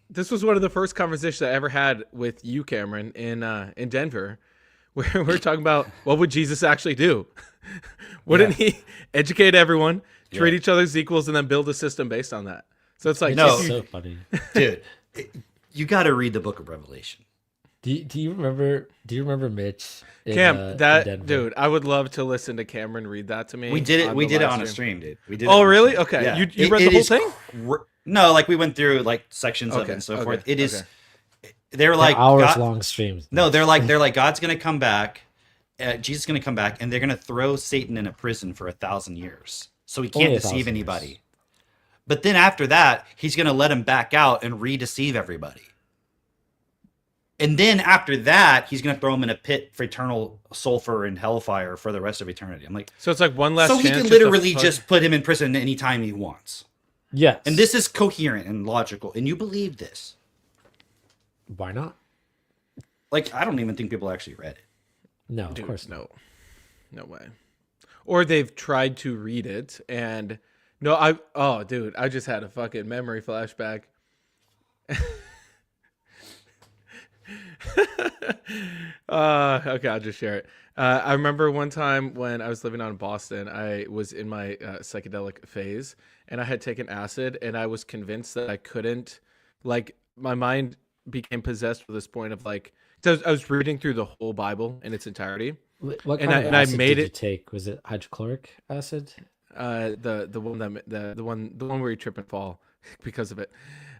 this was one of the first conversations I ever had with you, Cameron, in Denver, where we're talking about what would Jesus actually do? Wouldn't he educate everyone, treat each other as equals, and then build a system based on that? So it's like, No. So funny. Dude, you got to read the book of Revelation. Do you remember Mitch? Cam, in that Denver? dude, I would love to listen to Cameron read that to me. We did it. We the did it live on a stream, dude. We did. Oh, it on a really? stream. Okay. Yeah. You read the whole is thing? No, like we went through like sections of it Okay, and so okay, forth. It is. okay. They're like Hours God- long streams. No, they're like God's gonna come back. Jesus is gonna come back, and they're gonna throw Satan in a prison for 1,000 years, so he can't Only deceive 1,000 anybody. years. But then after that, he's gonna let him back out and re-deceive everybody. And then after that, he's gonna throw him in a pit for eternal sulfur and hellfire for the rest of eternity. I'm like, So it's like one last so he chance can just to literally fuck- just put him in prison anytime he wants. Yes. And this is coherent and logical, and you believe this. Why not? Like, I don't even think people actually read it. No, Dude, of course not. no way. Or they've tried to read it and dude, I just had a fucking memory flashback. Okay, I'll just share it. I remember one time when I was living out in Boston, I was in my psychedelic phase, and I had taken acid, and I was convinced that I couldn't, like, my mind became possessed with this point of like, 'cause I was reading through the whole Bible in its entirety. What And kind I- of and I acid made did you it- take? Was it hydrochloric acid? The one where you trip and fall because of it.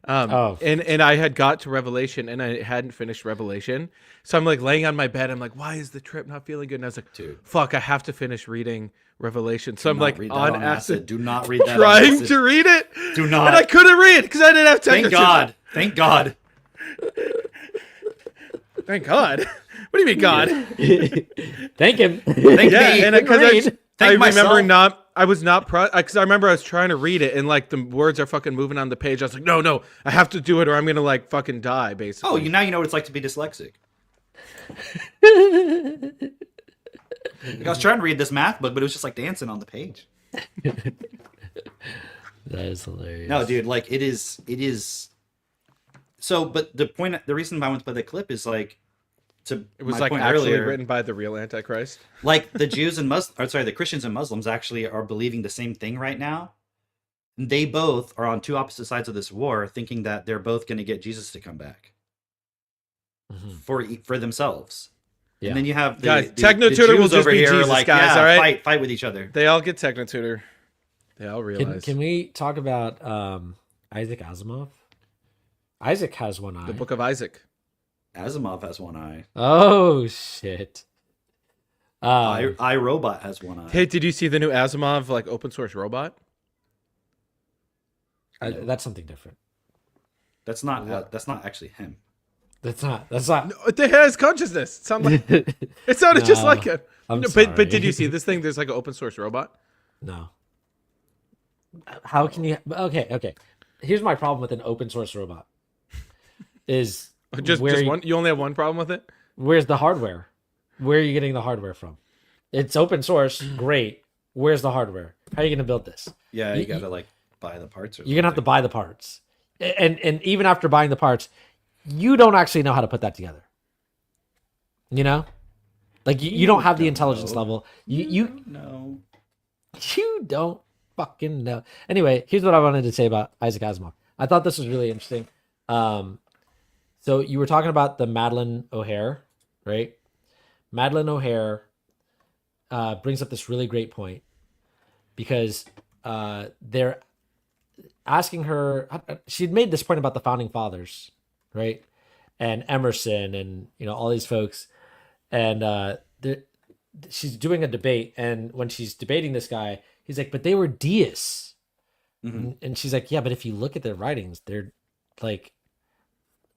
Oh. And I had got to Revelation and I hadn't finished Revelation, so I'm like laying on my bed. I'm like, why is the trip not feeling good? And I was like, Dude. fuck, I have to finish reading Revelation. So I'm Do not like read that on acid, Do not read that on trying acid. to read it. Do not. And I couldn't read because I didn't have Thank technotutor. God. Thank God. Thank God. What do you mean, God? Thank him. Thank Yeah, me. and because I Thank remember myself. I was not because I remember I was trying to read it and like the words are fucking moving on the page. I was like, no, I have to do it or I'm gonna like fucking die, basically. Oh, now you know what it's like to be dyslexic. Like, I was trying to read this math book, but it was just like dancing on the page. That is hilarious. No, dude, like it is. So, but the reason I went to play the clip is like, It was my like point actually earlier, written by the real Antichrist. like the Jews and the Christians and Muslims actually are believing the same thing right now. They both are on two opposite sides of this war, thinking that they're both going to get Jesus to come back for themselves. Yeah. And then you have Guys, the Technotutor Jews will just over be here, Jesus, like, guys, yeah, all right? fight with each other. They all get Technotutor. They all realize. Can we talk about Isaac Asimov? Isaac has one eye. The Book of Isaac. Asimov has one eye. Oh shit. iRobot has one eye. Hey, did you see the new Asimov like open source robot? That's something different. That's not actually him. That's not. It has consciousness. It sounded just No, like him. I'm No, sorry. but did you see this thing? There's like an open source robot. No. How can you? Okay. here's my problem with an open source robot. Is Just where one. You only have one problem with it. where's the hardware? Where are you getting the hardware from? It's open source, great. Where's the hardware? How are you going to build this? Yeah, you gotta like buy the parts. Or You're gonna have to something. buy the parts, and even after buying the parts, you don't actually know how to put that together. You know, like you don't have the intelligence know. level. You No. you don't fucking know. Anyway, here's what I wanted to say about Isaac Asimov. I thought this was really interesting. So you were talking about the Madeline O'Hare, right? Madeline O'Hare brings up this really great point because they're asking her. She'd made this point about the founding fathers, right? And Emerson, and all these folks, and she's doing a debate, and when she's debating this guy, he's like, "But they were deists," and she's like, "Yeah, but if you look at their writings, they're like,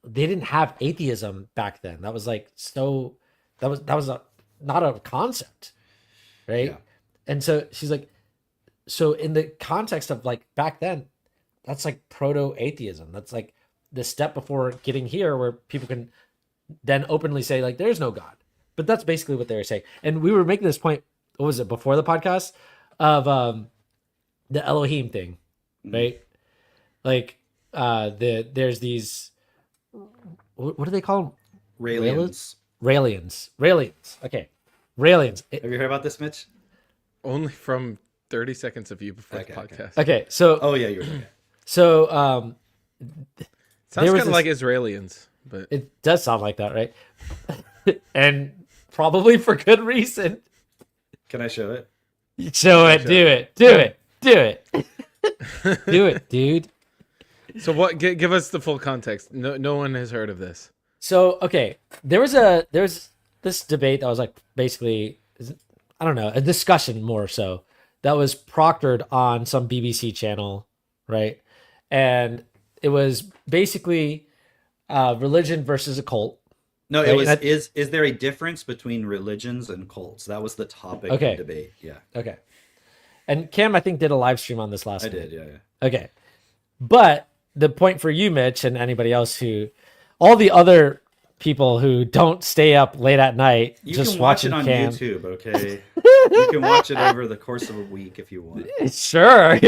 they didn't have atheism back then. That was like so, that was not a concept, right?" Yeah. And so she's like, so in the context of like back then, that's like proto-atheism. That's like the step before getting here where people can then openly say like there's no God. But that's basically what they were saying. And we were making this point, what was it, before the podcast, of the Elohim thing, right? Like there's these, what do they call them? Raelians. Raelians. Okay. Raelians. Have you heard about this, Mitch? Only from 30 seconds of you before Okay, the okay. podcast. Okay. So, Oh yeah, you were. Okay. so Sounds there was kind of this- like Israelians, but it does sound like that, right? And probably for good reason. Can I show it? Show it, do it, do it, do it. Do it, dude. so what? Give us the full context. No one has heard of this. So, okay, there's this debate that was like basically, I don't know, a discussion more so that was proctored on some BBC channel, right? And it was basically religion versus a cult. No, Right, it was. that- Is there a difference between religions and cults? That was the topic Okay. of debate. Yeah, Okay. And Cam, I think, did a live stream on this last I night. did. Yeah. Okay. But the point for you, Mitch, and anybody else who, all the other people who don't stay up late at night You just can watch watching it on Cam. YouTube, okay? You can watch it over the course of a week if you want. Sure.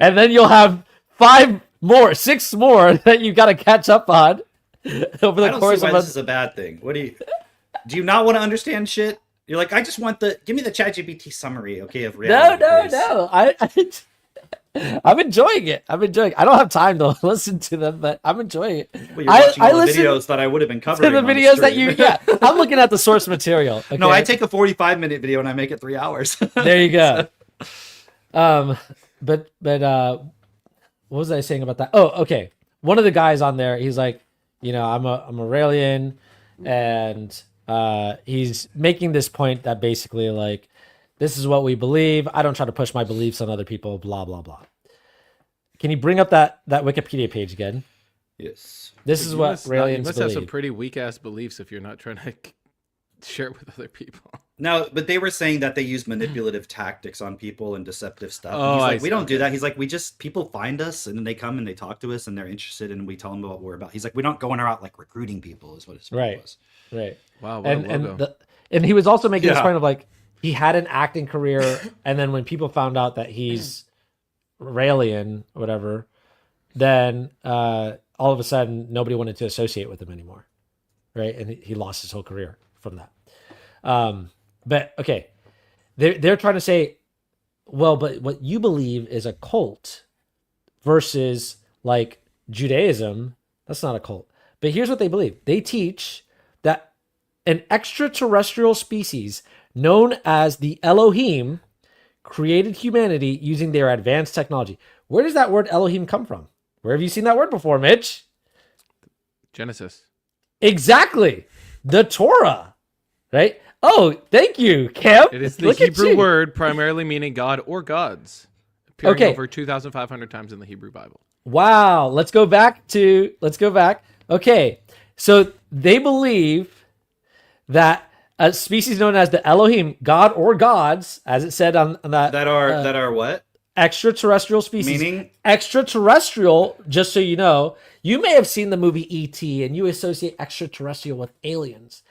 And then you'll have 6 more that you got to catch up on over I the don't course see why of this is a bad thing. What do you not want to understand shit? You're like, I just want give me the ChatGPT summary, okay, of No, reality. please. no. I'm enjoying it. I don't have time to listen to them, but I'm enjoying it. Well, you're watching all the listen videos that I would have been to covering. the on the videos that stream. you, yeah. I'm looking at the source material. Okay? No, I take a 45-minute video and I make it 3 hours. There you go. But what was I saying about that? Oh, okay. One of the guys on there, he's like, I'm a Raelian, and he's making this point that basically like, this is what we believe. I don't try to push my beliefs on other people. Blah blah blah. Can you bring up that Wikipedia page again? Yes. This is You what must Raelians have believe. some pretty weak ass beliefs if you're not trying to share it with other people. No, but they were saying that they use manipulative tactics on people and deceptive stuff. And Oh, he's I like, we see. don't do that. He's like, people find us and then they come and they talk to us and they're interested and we tell them what we're about. He's like, we don't go out like recruiting people is what his point Right. was. Right. Wow, what a and logo. and he was also making this Yeah. point of like he had an acting career, and then when people found out that he's Raelian or whatever, then all of a sudden nobody wanted to associate with him anymore, right? And he lost his whole career from that. But okay, they're trying to say, well, but what you believe is a cult versus like Judaism. That's not a cult. But here's what they believe. They teach that an extraterrestrial species known as the Elohim created humanity using their advanced technology. Where does that word Elohim come from? Where have you seen that word before, Mitch? Genesis. Exactly. The Torah, right? Oh, thank you, Cam. It is the Look at Hebrew you. word primarily meaning God or gods, appearing Okay. over 2,500 times in the Hebrew Bible. Wow. Let's go back. Okay. So they believe that a species known as the Elohim, God or gods, as it said on that. That are what? extraterrestrial species. Meaning? Extraterrestrial, just so you know, you may have seen the movie E.T. and you associate extraterrestrial with aliens.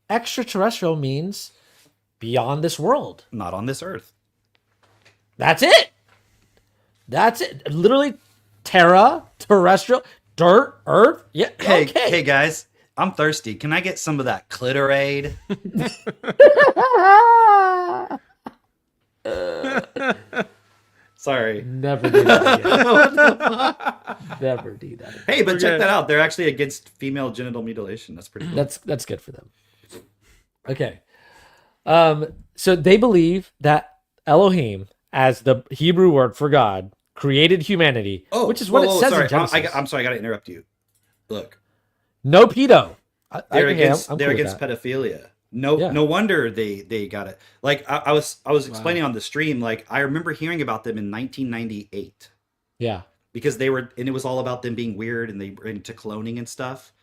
Extraterrestrial means beyond this world. Not on this earth. That's it. That's it. Literally, terra, terrestrial, dirt, earth. Yeah. Hey, okay. hey guys, I'm thirsty. Can I get some of that clitorade? Sorry. Never do that again. Never do that again. Hey, but check Okay. that out. They're actually against female genital mutilation. That's pretty cool. That's good for them. Okay. So they believe that Elohim, as the Hebrew word for God, created humanity, which is what it says sorry. in Genesis. I'm sorry, I got to interrupt you. Look, No pedo. they're I'm against cool they're with against that. pedophilia. No, Yeah. no wonder they got it. Like I was explaining on the stream. Like I remember hearing about them in 1998 Yeah. because they were, and it was all about them being weird and they were into cloning and stuff.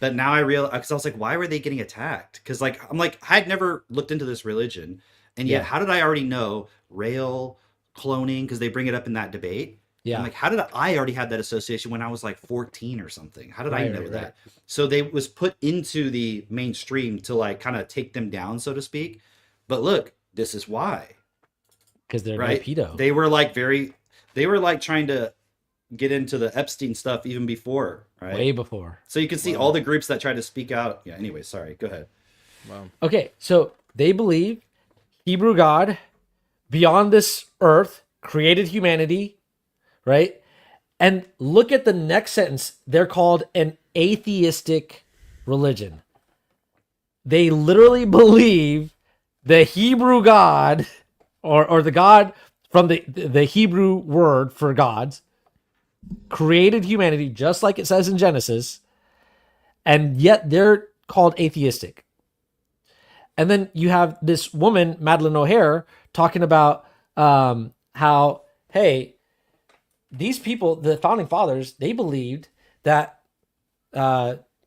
But now I realize, because I was like, why were they getting attacked? Because like I'm like I had never looked into this religion, and yet Yeah. how did I already know rail cloning? Because they bring it up in that debate. Yeah. I'm like, how did I already had that association when I was like 14 or something? How did I Right, know right, that? right. So they was put into the mainstream to like kind of take them down, so to speak. But look, this is why, Because they're right? no pedo. They were like they were like trying to get into the Epstein stuff even before, right? Way before. So you can see all the groups that try to speak out. Yeah. Anyway, sorry. Go ahead. Wow. Okay, so they believe Hebrew God, beyond this earth, created humanity, right? And look at the next sentence. They're called an atheistic religion. They literally believe the Hebrew God, or the God from the Hebrew word for gods, created humanity just like it says in Genesis, and yet they're called atheistic. And then you have this woman, Madeline O'Hare, talking about how, hey, these people, the founding fathers, they believed that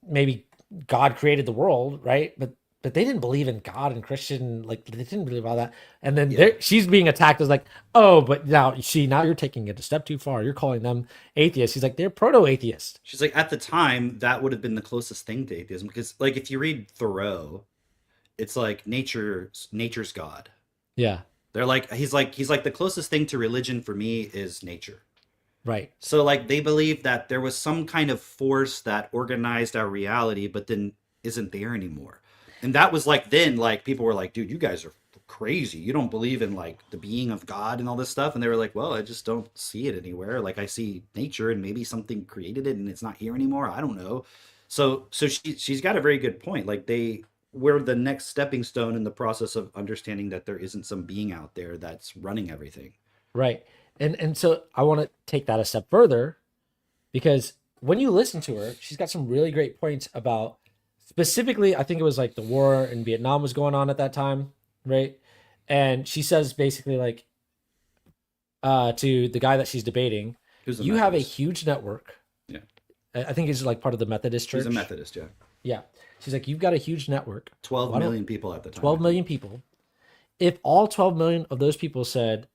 maybe God created the world, right? But they didn't believe in God and Christian, like they didn't believe all that. And then she's being attacked as like, oh, but now you're taking it a step too far. You're calling them atheists. He's like, they're proto-atheists. She's like, at the time, that would have been the closest thing to atheism, because like if you read Thoreau, it's like nature's God. Yeah, They're like he's like the closest thing to religion for me is nature. right. So like they believe that there was some kind of force that organized our reality, but then isn't there anymore. And that was like then like people were like, dude, you guys are crazy. You don't believe in like the being of God and all this stuff. And they were like, well, I just don't see it anywhere. Like I see nature and maybe something created it and it's not here anymore. I don't know. So she's got a very good point. Like we're the next stepping stone in the process of understanding that there isn't some being out there that's running everything. Right. And so I want to take that a step further, because when you listen to her, she's got some really great points about, specifically, I think it was like the war in Vietnam was going on at that time, right? And she says basically like to the guy that she's debating, Who's a you have a Methodist. huge network. Yeah. I think he's like part of the Methodist church. She's a Methodist, yeah. Yeah. She's like, you've got a huge network. 12 Why don't- million people at the time. 12 million people. If all 12 million of those people said,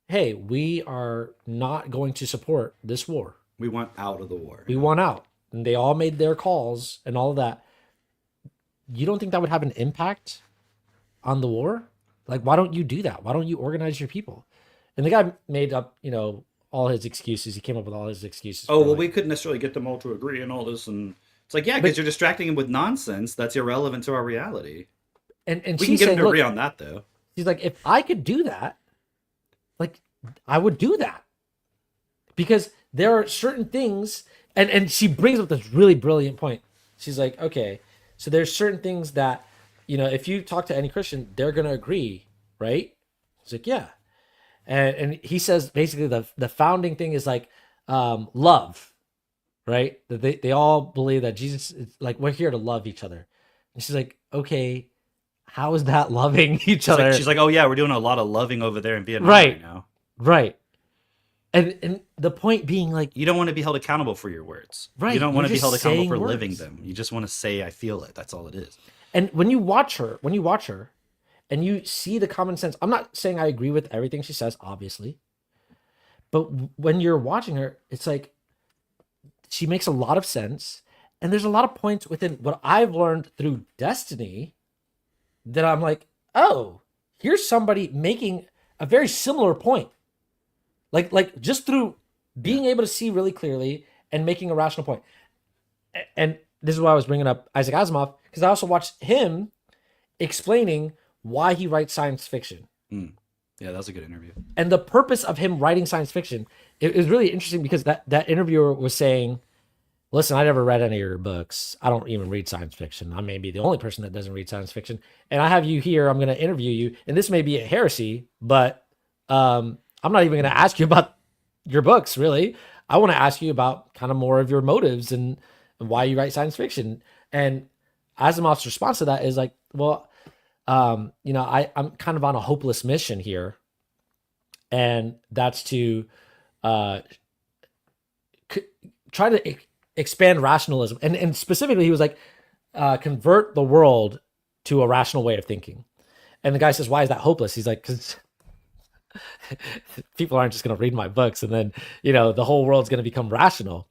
hey, we are not going to support this war, We want out of the war. we want out, and they all made their calls and all of that, you don't think that would have an impact on the war? Like, why don't you do that? Why don't you organize your people? And the guy made up, all his excuses. He came up with all his excuses. Oh, for, well, like- we couldn't necessarily get them all to agree and all this. And it's like, yeah, because you're distracting them with nonsense that's irrelevant to our reality. and We can she's get them saying, to look, agree on that, though. she's like, if I could do that, like, I would do that. Because there are certain things, and she brings up this really brilliant point. She's like, okay, so there's certain things that, if you talk to any Christian, they're going to agree, right? He's like, yeah. And he says basically the founding thing is like love, right? That they all believe that Jesus is like, we're here to love each other. And she's like, okay, how is that loving each other? She's like, oh, yeah, we're doing a lot of loving over there in Vietnam Right. right now. Right. And the point being, like, You don't want to be held accountable for your words. Right, You don't want you're to be held just accountable saying for living words. them. You just want to say, I feel it. That's all it is. and when you watch her and you see the common sense, I'm not saying I agree with everything she says, obviously, But when you're watching her, it's like she makes a lot of sense. And there's a lot of points within what I've learned through Destiny that I'm like, oh, here's somebody making a very similar point. Like just through being able to see really clearly and making a rational point. And this is why I was bringing up Isaac Asimov, because I also watched him explaining why he writes science fiction. Yeah, that was a good interview. And the purpose of him writing science fiction, it was really interesting because that interviewer was saying, listen, I never read any of your books. I don't even read science fiction. I may be the only person that doesn't read science fiction. And I have you here. I'm going to interview you. And this may be a heresy, but I'm not even going to ask you about your books, really. I want to ask you about kind of more of your motives and why you write science fiction. And Asimov's response to that is like, well, I'm kind of on a hopeless mission here. And that's to try to expand rationalism. And specifically, he was like, convert the world to a rational way of thinking. And the guy says, why is that hopeless? He's like, because people aren't just going to read my books and then, the whole world's going to become rational.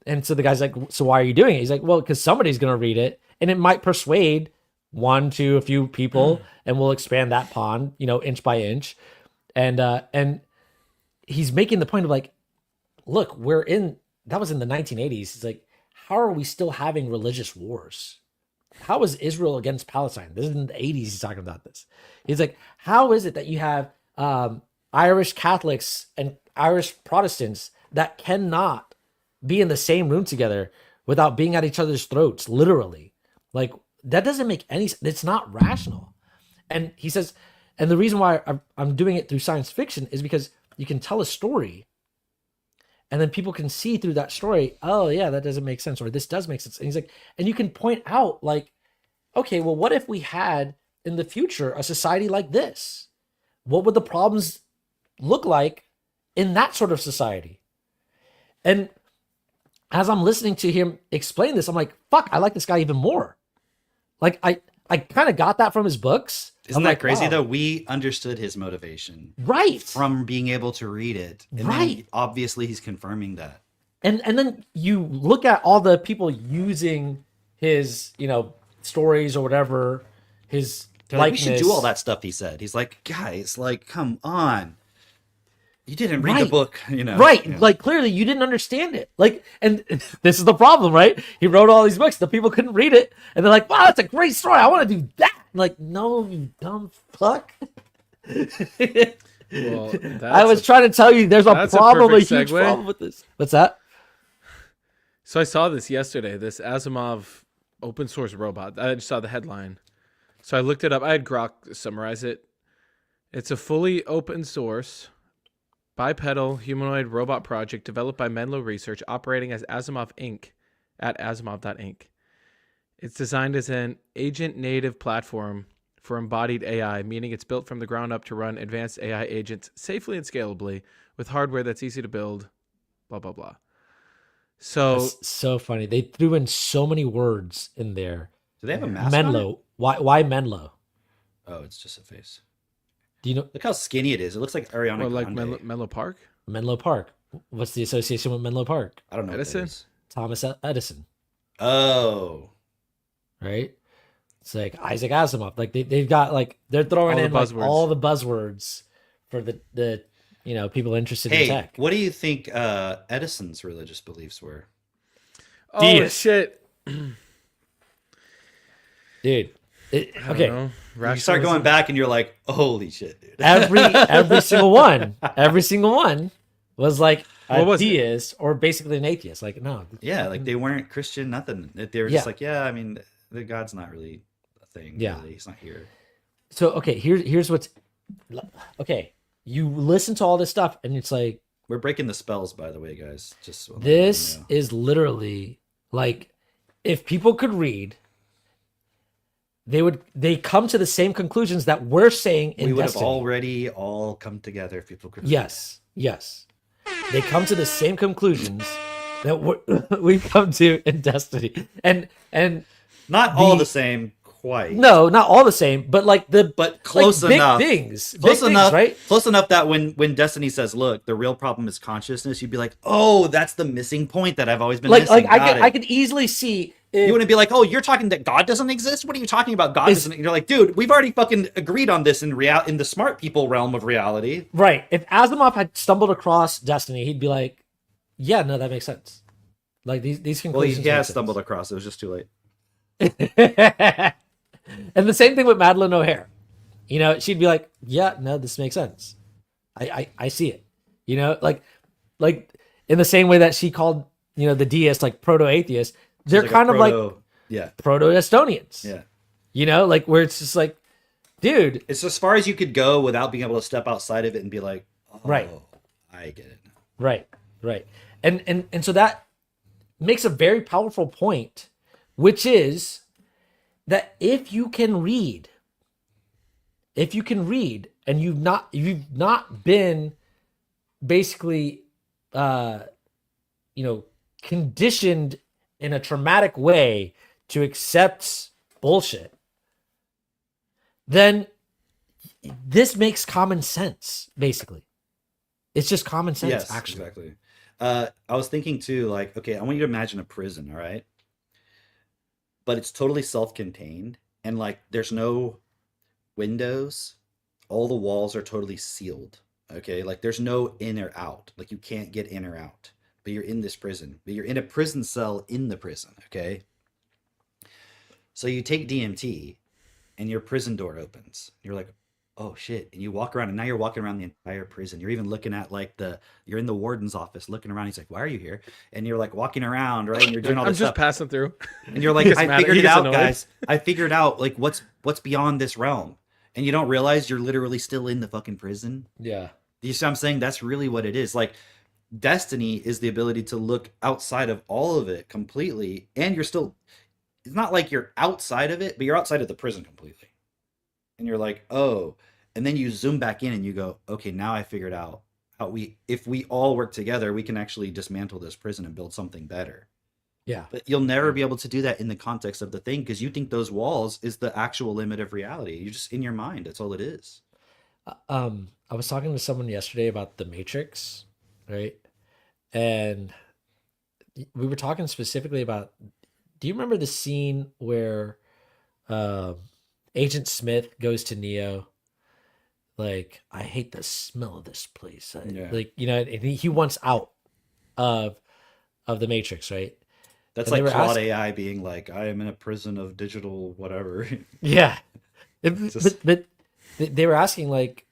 And so the guy's like, so why are you doing it? He's like, well, because somebody's going to read it and it might persuade one to a few people and we'll expand that pond, inch by inch. And he's making the point of like, look, that was in the 1980s. He's like, how are we still having religious wars? How is Israel against Palestine? This is in the 80s. He's talking about this. He's like, how is it that you have Irish Catholics and Irish Protestants that cannot be in the same room together without being at each other's throats, literally? Like, that doesn't make any sense. It's not rational. And he says, and the reason why I'm doing it through science fiction is because you can tell a story and then people can see through that story, oh yeah, that doesn't make sense, or this does make sense. And he's like, and you can point out like, okay, well, what if we had in the future a society like this? What would the problems look like in that sort of society? And as I'm listening to him explain this, I'm like, fuck, I like this guy even more. Like I kind of got that from his books. Isn't I'm that like, crazy wow. though? We understood his motivation Right. from being able to read it. And Right. then obviously he's confirming that. And then you look at all the people using his, stories or whatever, his They're like, we likeness. should do all that stuff, he said. He's like, guys, like, come on. You didn't read the Right. book, Right. Yeah. Like clearly you didn't understand it. Like, and this is the problem, right? He wrote all these books. The people couldn't read it. And they're like, wow, that's a great story. I want to do that. I'm like, no, you dumb fuck. Well, I was trying to tell you there's a that's problem, a perfect huge segue. problem with this. What's that? So I saw this yesterday, this Asimov open source robot. I just saw the headline. So I looked it up. I had Grok summarize it. It's a fully open source bipedal humanoid robot project developed by Menlo Research operating as Asimov Inc. at asimov.inc. It's designed as an agent native platform for embodied AI, meaning it's built from the ground up to run advanced AI agents safely and scalably with hardware that's easy to build, blah, blah, blah. So That's so funny. They threw in so many words in there. Do they have a mask on it? Menlo. Why Menlo? Oh, it's just a face. Do you know Look how skinny it is. It looks like Ariana Well, like Grande. Menlo Park? Menlo Park? What's the association with Menlo Park? I don't know. Edison? What that is. Thomas Edison, Oh. right? It's like Isaac Asimov. Like they've got like they're throwing All the in like buzzwords. all the buzzwords for the people interested in Hey, tech. what do you think Edison's religious beliefs were? Oh, Deist. shit. Dude. I don't Okay. know. You start going Rationalism? back and you're like, holy shit, dude. Every single one was like a What was it? deist or basically an atheist. Like, no. Yeah, like they weren't Christian, nothing. They were Yeah. just like, yeah, I mean, the God's not really a thing. Yeah. Really. He's not here. So okay, here's what's okay. You listen to all this stuff and it's like We're breaking the spells, by the way, guys. Just so this you know. is literally like if people could read, they come to the same conclusions that we're saying in We would have Destiny. already all come together if people could. Yes. They come to the same conclusions that we've come to in Destiny. And Not all The- the same, quite. No, not all the same, but like But close like enough. Big things. Close Big enough, things, right? Close enough that when Destiny says, "Look, the real problem is consciousness," you'd be like, "Oh, that's the missing point that I've always been missing." Like Got I it. could easily see You wouldn't be like, "Oh, you're talking that God doesn't exist? What are you talking about? God Is- doesn't." You're like, "Dude, we've already fucking agreed on this in the smart people realm of reality." right. If Asimov had stumbled across Destiny, he'd be like, "Yeah, no, that makes sense." Like these Well, conclusions. he make has sense. stumbled across. It was just too late. And the same thing with Madeline O'Hare. You know, she'd be like, "Yeah, no, this makes sense. I see it." You know, like in the same way that she called, you know, the deists like proto-atheists. They're Like a kind of like yeah, proto-Estonians. yeah. You know, like where it's just like, dude, It's as far as you could go without being able to step outside of it and be like, "Oh, Right. I get it." right. And so that makes a very powerful point, which is that if you can read and you've not been basically conditioned in a traumatic way to accept bullshit, then this makes common sense. Basically, it's just common sense. Yes, actually, exactly. I was thinking too, like, okay, I want you to imagine a prison, all right? But it's totally self-contained, and like, there's no windows. All the walls are totally sealed. Okay, like there's no in or out. Like you can't get in or out. But you're in this prison. But you're in a prison cell in the prison. Okay. So you take DMT, and your prison door opens. You're like, oh shit. And you walk around, and now you're walking around the entire prison. You're even looking at like you're in the warden's office looking around. He's like, why are you here? And you're like walking around, right? And you're doing all I'm this just stuff. passing through. And you're like, He gets I mad- figured he it gets out, annoyed. guys. I figured out like what's beyond this realm. And you don't realize you're literally still in the fucking prison. yeah. You see what I'm saying? That's really what it is. Like destiny is the ability to look outside of all of it completely. And you're still, it's not like you're outside of it, but you're outside of the prison completely. And you're like, oh, and then you zoom back in and you go, okay, now I figured out how if we all work together, we can actually dismantle this prison and build something better. Yeah. But you'll never be able to do that in the context of the thing because you think those walls is the actual limit of reality. You're just in your mind. That's all it is. I was talking to someone yesterday about the Matrix, right? And we were talking specifically about, do you remember the scene where Agent Smith goes to Neo? Like, I hate the smell of this place. Yeah. Like, you know, and he wants out of the Matrix, right? That's And they like were Claude asking- AI being like, I am in a prison of digital whatever. Yeah. Just- But they were asking like,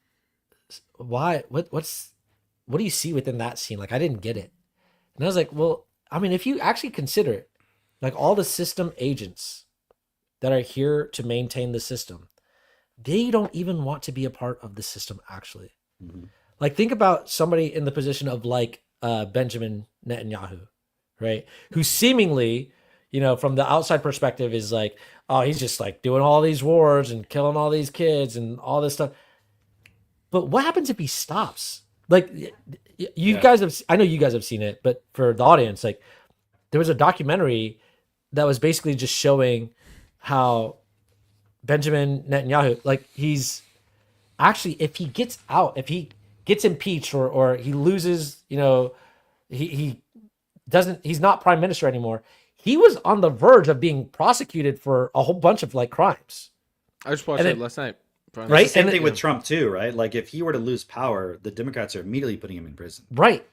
why? What do you see within that scene? Like, I didn't get it. And I was like, well, I mean, if you actually consider it, like all the system agents that are here to maintain the system, they don't even want to be a part of the system, actually. Mhm. Like, think about somebody in the position of like Benjamin Netanyahu, right? Who seemingly, you know, from the outside perspective is like, oh, he's just like doing all these wars and killing all these kids and all this stuff. But what happens if he stops? Like, you guys have, I know you guys have seen it, but for the audience, like, there was a documentary that was basically just showing how Benjamin Netanyahu, like, he's actually, if he gets out, if he gets impeached or he loses, you know, he doesn't, he's not prime minister anymore. He was on the verge of being prosecuted for a whole bunch of like crimes. I just watched And it then- last night. Finally. Right? It's the same And thing it- with Trump too, right? Like if he were to lose power, the Democrats are immediately putting him in prison. Right.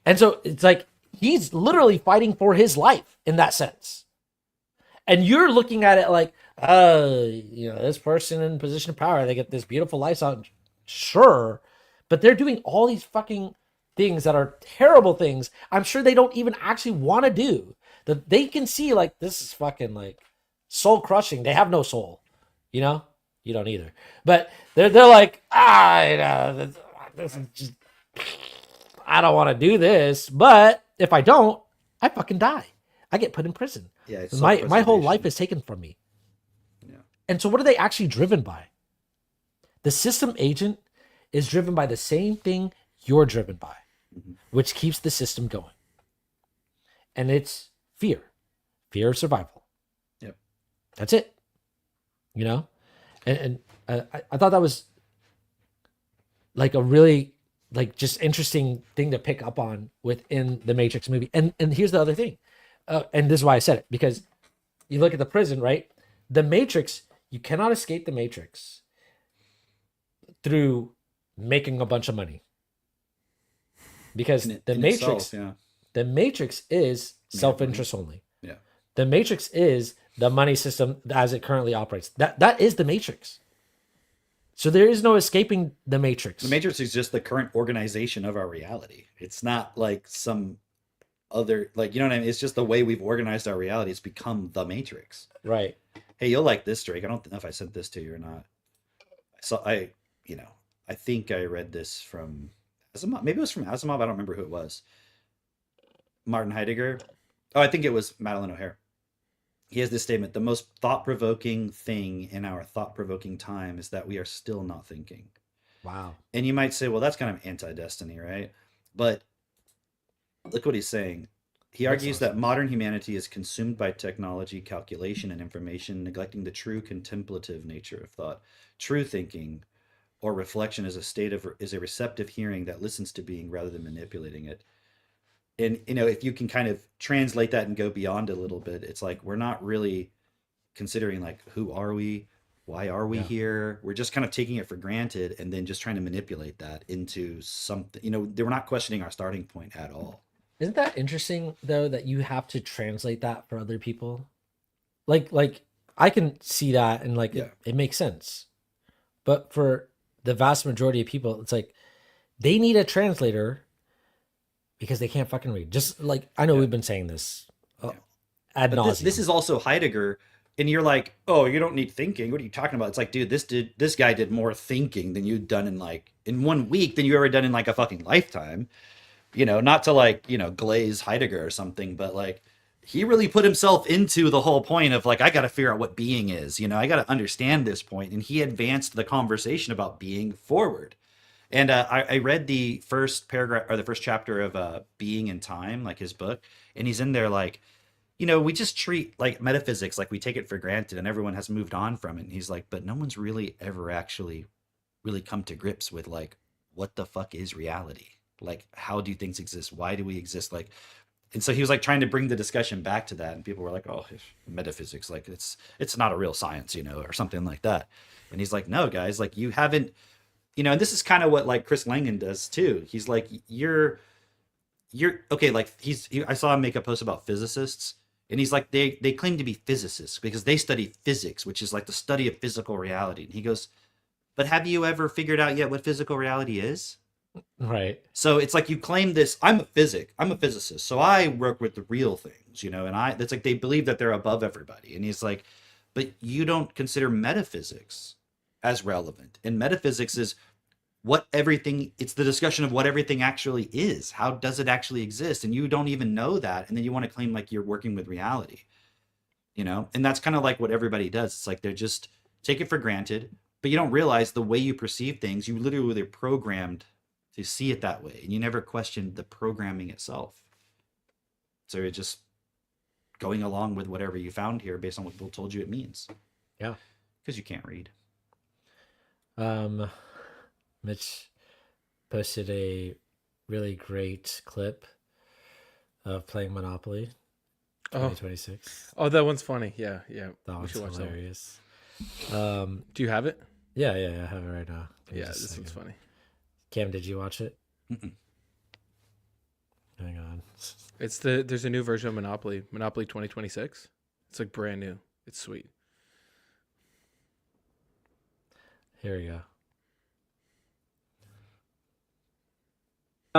And so it's like he's literally fighting for his life in that sense. And you're looking at it like, you know, this person in position of power, they get this beautiful lifestyle. Sure. But they're doing all these fucking things that are terrible things. I'm sure they don't even actually want to do. That they can see like this is fucking like soul crushing. They have no soul. You know? You don't either. But they're like, you know, this is just, I don't want to do this, but if I don't, I fucking die. I get put in prison. Yeah, it's My whole self-preservation. life is taken from me. Yeah. And so what are they actually driven by? The system agent is driven by the same thing you're driven by, which keeps the system going. And it's fear of survival. Yep. That's it. you know, and I thought that was like a really like just interesting thing to pick up on within the Matrix movie. And here's the other thing, and this is why I said it, because you look at the prison, right? The Matrix, you cannot escape the Matrix through making a bunch of money, because the Matrix, the Matrix is self-interest only. Yeah. The Matrix is the money system as it currently operates. That is the Matrix. So there is no escaping the Matrix. The Matrix is just the current organization of our reality. It's not like some other, like, you know what I mean? It's just the way we've organized our reality. It's become the Matrix. Right. Hey, you'll like this, Drake. I don't know if I sent this to you or not. I think I read this from Asimov. Maybe it was from Asimov. I don't remember who it was. Martin Heidegger. Oh, I think it was Madeline O'Hare. He has this statement: the most thought-provoking thing in our thought-provoking time is that we are still not thinking. Wow. And you might say, well, that's kind of anti-destiny, right? But look what he's saying. He argues that modern humanity is consumed by technology, calculation, and information, neglecting the true contemplative nature of thought. True thinking or reflection is a receptive hearing that listens to being rather than manipulating it. And, you know, if you can kind of translate that and go beyond a little bit, it's like, we're not really considering like, who are we? Why are we here? We're just kind of taking it for granted and then just trying to manipulate that into something, you know, we're not questioning our starting point at all. Isn't that interesting though, that you have to translate that for other people? Like I can see that and like it makes sense. But for the vast majority of people, it's like they need a translator because they can't fucking read. Just like, I know we've been saying this ad nauseum. This is also Heidegger, and you're like, oh, you don't need thinking. What are you talking about? It's like, dude, this guy did more thinking than you've done in 1 week than you ever done in like a fucking lifetime. You know, not to like, you know, glaze Heidegger or something, but like, he really put himself into the whole point of like, I got to figure out what being is, you know, I got to understand this point. And he advanced the conversation about being forward. And I read the first paragraph or the first chapter of Being in Time, like his book. And he's in there like, you know, we just treat like metaphysics like we take it for granted and everyone has moved on from it. And he's like, but no one's really ever actually really come to grips with like, what the fuck is reality? Like, how do things exist? Why do we exist? Like, and so he was like trying to bring the discussion back to that. And people were like, oh, metaphysics, like it's not a real science, you know, or something like that. And he's like, no, guys, like you haven't, you know, and this is kind of what like Chris Langan does too. He's like, you're okay. Like I saw him make a post about physicists, and he's like, they claim to be physicists because they study physics, which is like the study of physical reality. And he goes, but have you ever figured out yet what physical reality is? Right. So it's like you claim this, I'm a physicist, so I work with the real things, you know, and that's like they believe that they're above everybody. And he's like, but you don't consider metaphysics as relevant. And metaphysics is it's the discussion of what everything actually is. How does it actually exist? And you don't even know that. And then you want to claim like you're working with reality, you know? And that's kind of like what everybody does. It's like, they're just take it for granted, but you don't realize the way you perceive things, you literally are programmed to see it that way. And you never questioned the programming itself. So you're just going along with whatever you found here based on what people told you it means. Yeah. Because you can't read. Mitch posted a really great clip of playing Monopoly 2026. Oh, that one's funny. Yeah. That one's hilarious. Do you have it? Yeah, I have it right now. This one's funny. Cam, did you watch it? Mm-mm. Hang on. There's a new version of Monopoly 2026. It's like brand new. It's sweet. Here we go.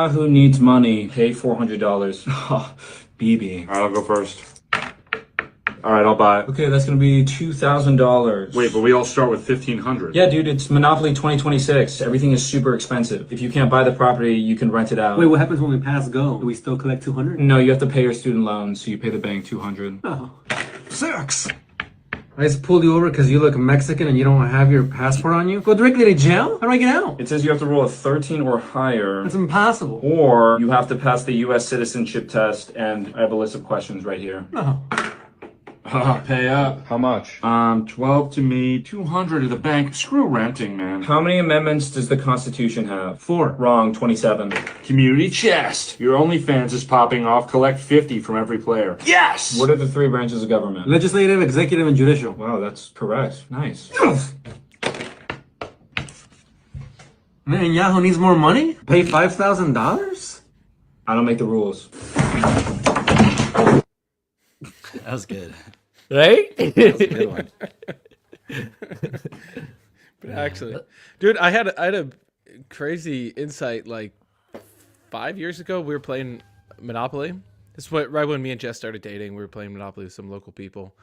Who needs money? Pay $400. BB. All right, I'll go first. All right, I'll buy it. Okay, that's gonna be $2,000. Wait, but we all start with 1,500. Yeah, dude, it's Monopoly 2026. Everything is super expensive. If you can't buy the property, you can rent it out. Wait, what happens when we pass go? Do we still collect 200? No, you have to pay your student loans, so you pay the bank 200. Oh. 6. I just pulled you over because you look Mexican and you don't have your passport on you? Go directly to jail? How do I get out? It says you have to roll a 13 or higher. That's impossible. Or you have to pass the U.S. citizenship test, and I have a list of questions right here. Oh. Pay up. How much? 12 to me, 200 to the bank. Screw renting, man. How many amendments does the Constitution have? 4. Wrong, 27. Community chest. Your OnlyFans is popping off. Collect 50 from every player. Yes! What are the 3 branches of government? Legislative, executive, and judicial. Wow, that's correct. Nice. Man, Yahoo needs more money? Pay $5,000? I don't make the rules. That was good. Right? That was a good one. But actually, dude, I had a crazy insight like 5 years ago. We were playing Monopoly. This is right when me and Jess started dating. We were playing Monopoly with some local people,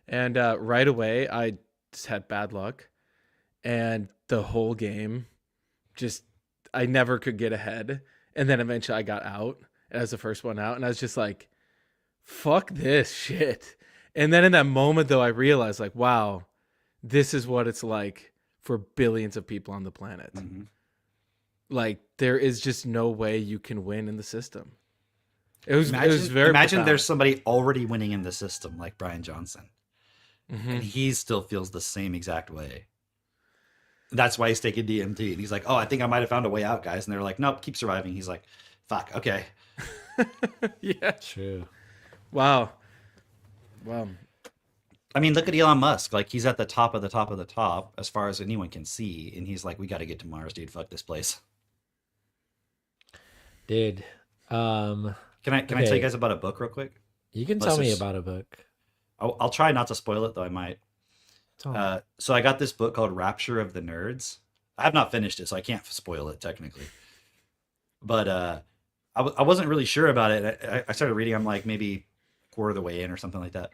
and right away I just had bad luck, and the whole game, I never could get ahead, and then eventually I got out, and I was the first one out, and I was just like, fuck this shit. And then in that moment though, I realized like, wow, this is what it's like for billions of people on the planet. Mm-hmm. Like there is just no way you can win in the system. It was Imagine very there's profound. somebody already winning in the system like Brian Johnson. Mhm. And he still feels the same exact way. That's why he's taking DMT. And he's like, oh, I think I might have found a way out, guys. And they're like, nope, keep surviving. He's like, fuck, okay. Yeah. True. Wow. I mean, look at Elon Musk. Like, he's at the top of the top of the top as far as anyone can see. And he's like, we got to get to Mars, dude. Fuck this place. Dude. Can I tell you guys about a book real quick? You can Let's tell me just- about a book. I'll try not to spoil it, though I might. Tell me. So I got this book called Rapture of the Nerds. I have not finished it, so I can't spoil it technically. But I wasn't really sure about it. I started reading. I'm like maybe a quarter of the way in or something like that,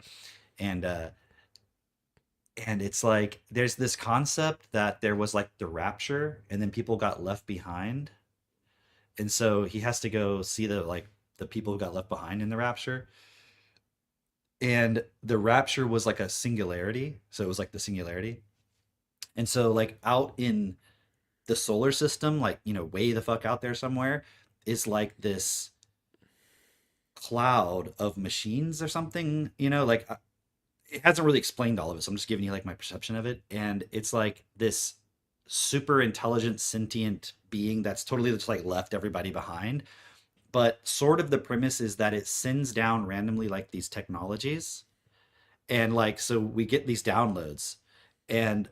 and it's like there's this concept that there was like the rapture, and then people got left behind, and so he has to go see the people who got left behind in the rapture. And the rapture was like a singularity. So it was like the singularity. And so like out in the solar system, like, way the fuck out there somewhere is like this cloud of machines or something, like it hasn't really explained all of it. So I'm just giving you like my perception of it. And it's like this super intelligent, sentient being that's totally just like left everybody behind. But sort of the premise is that it sends down randomly like these technologies, and like so we get these downloads, and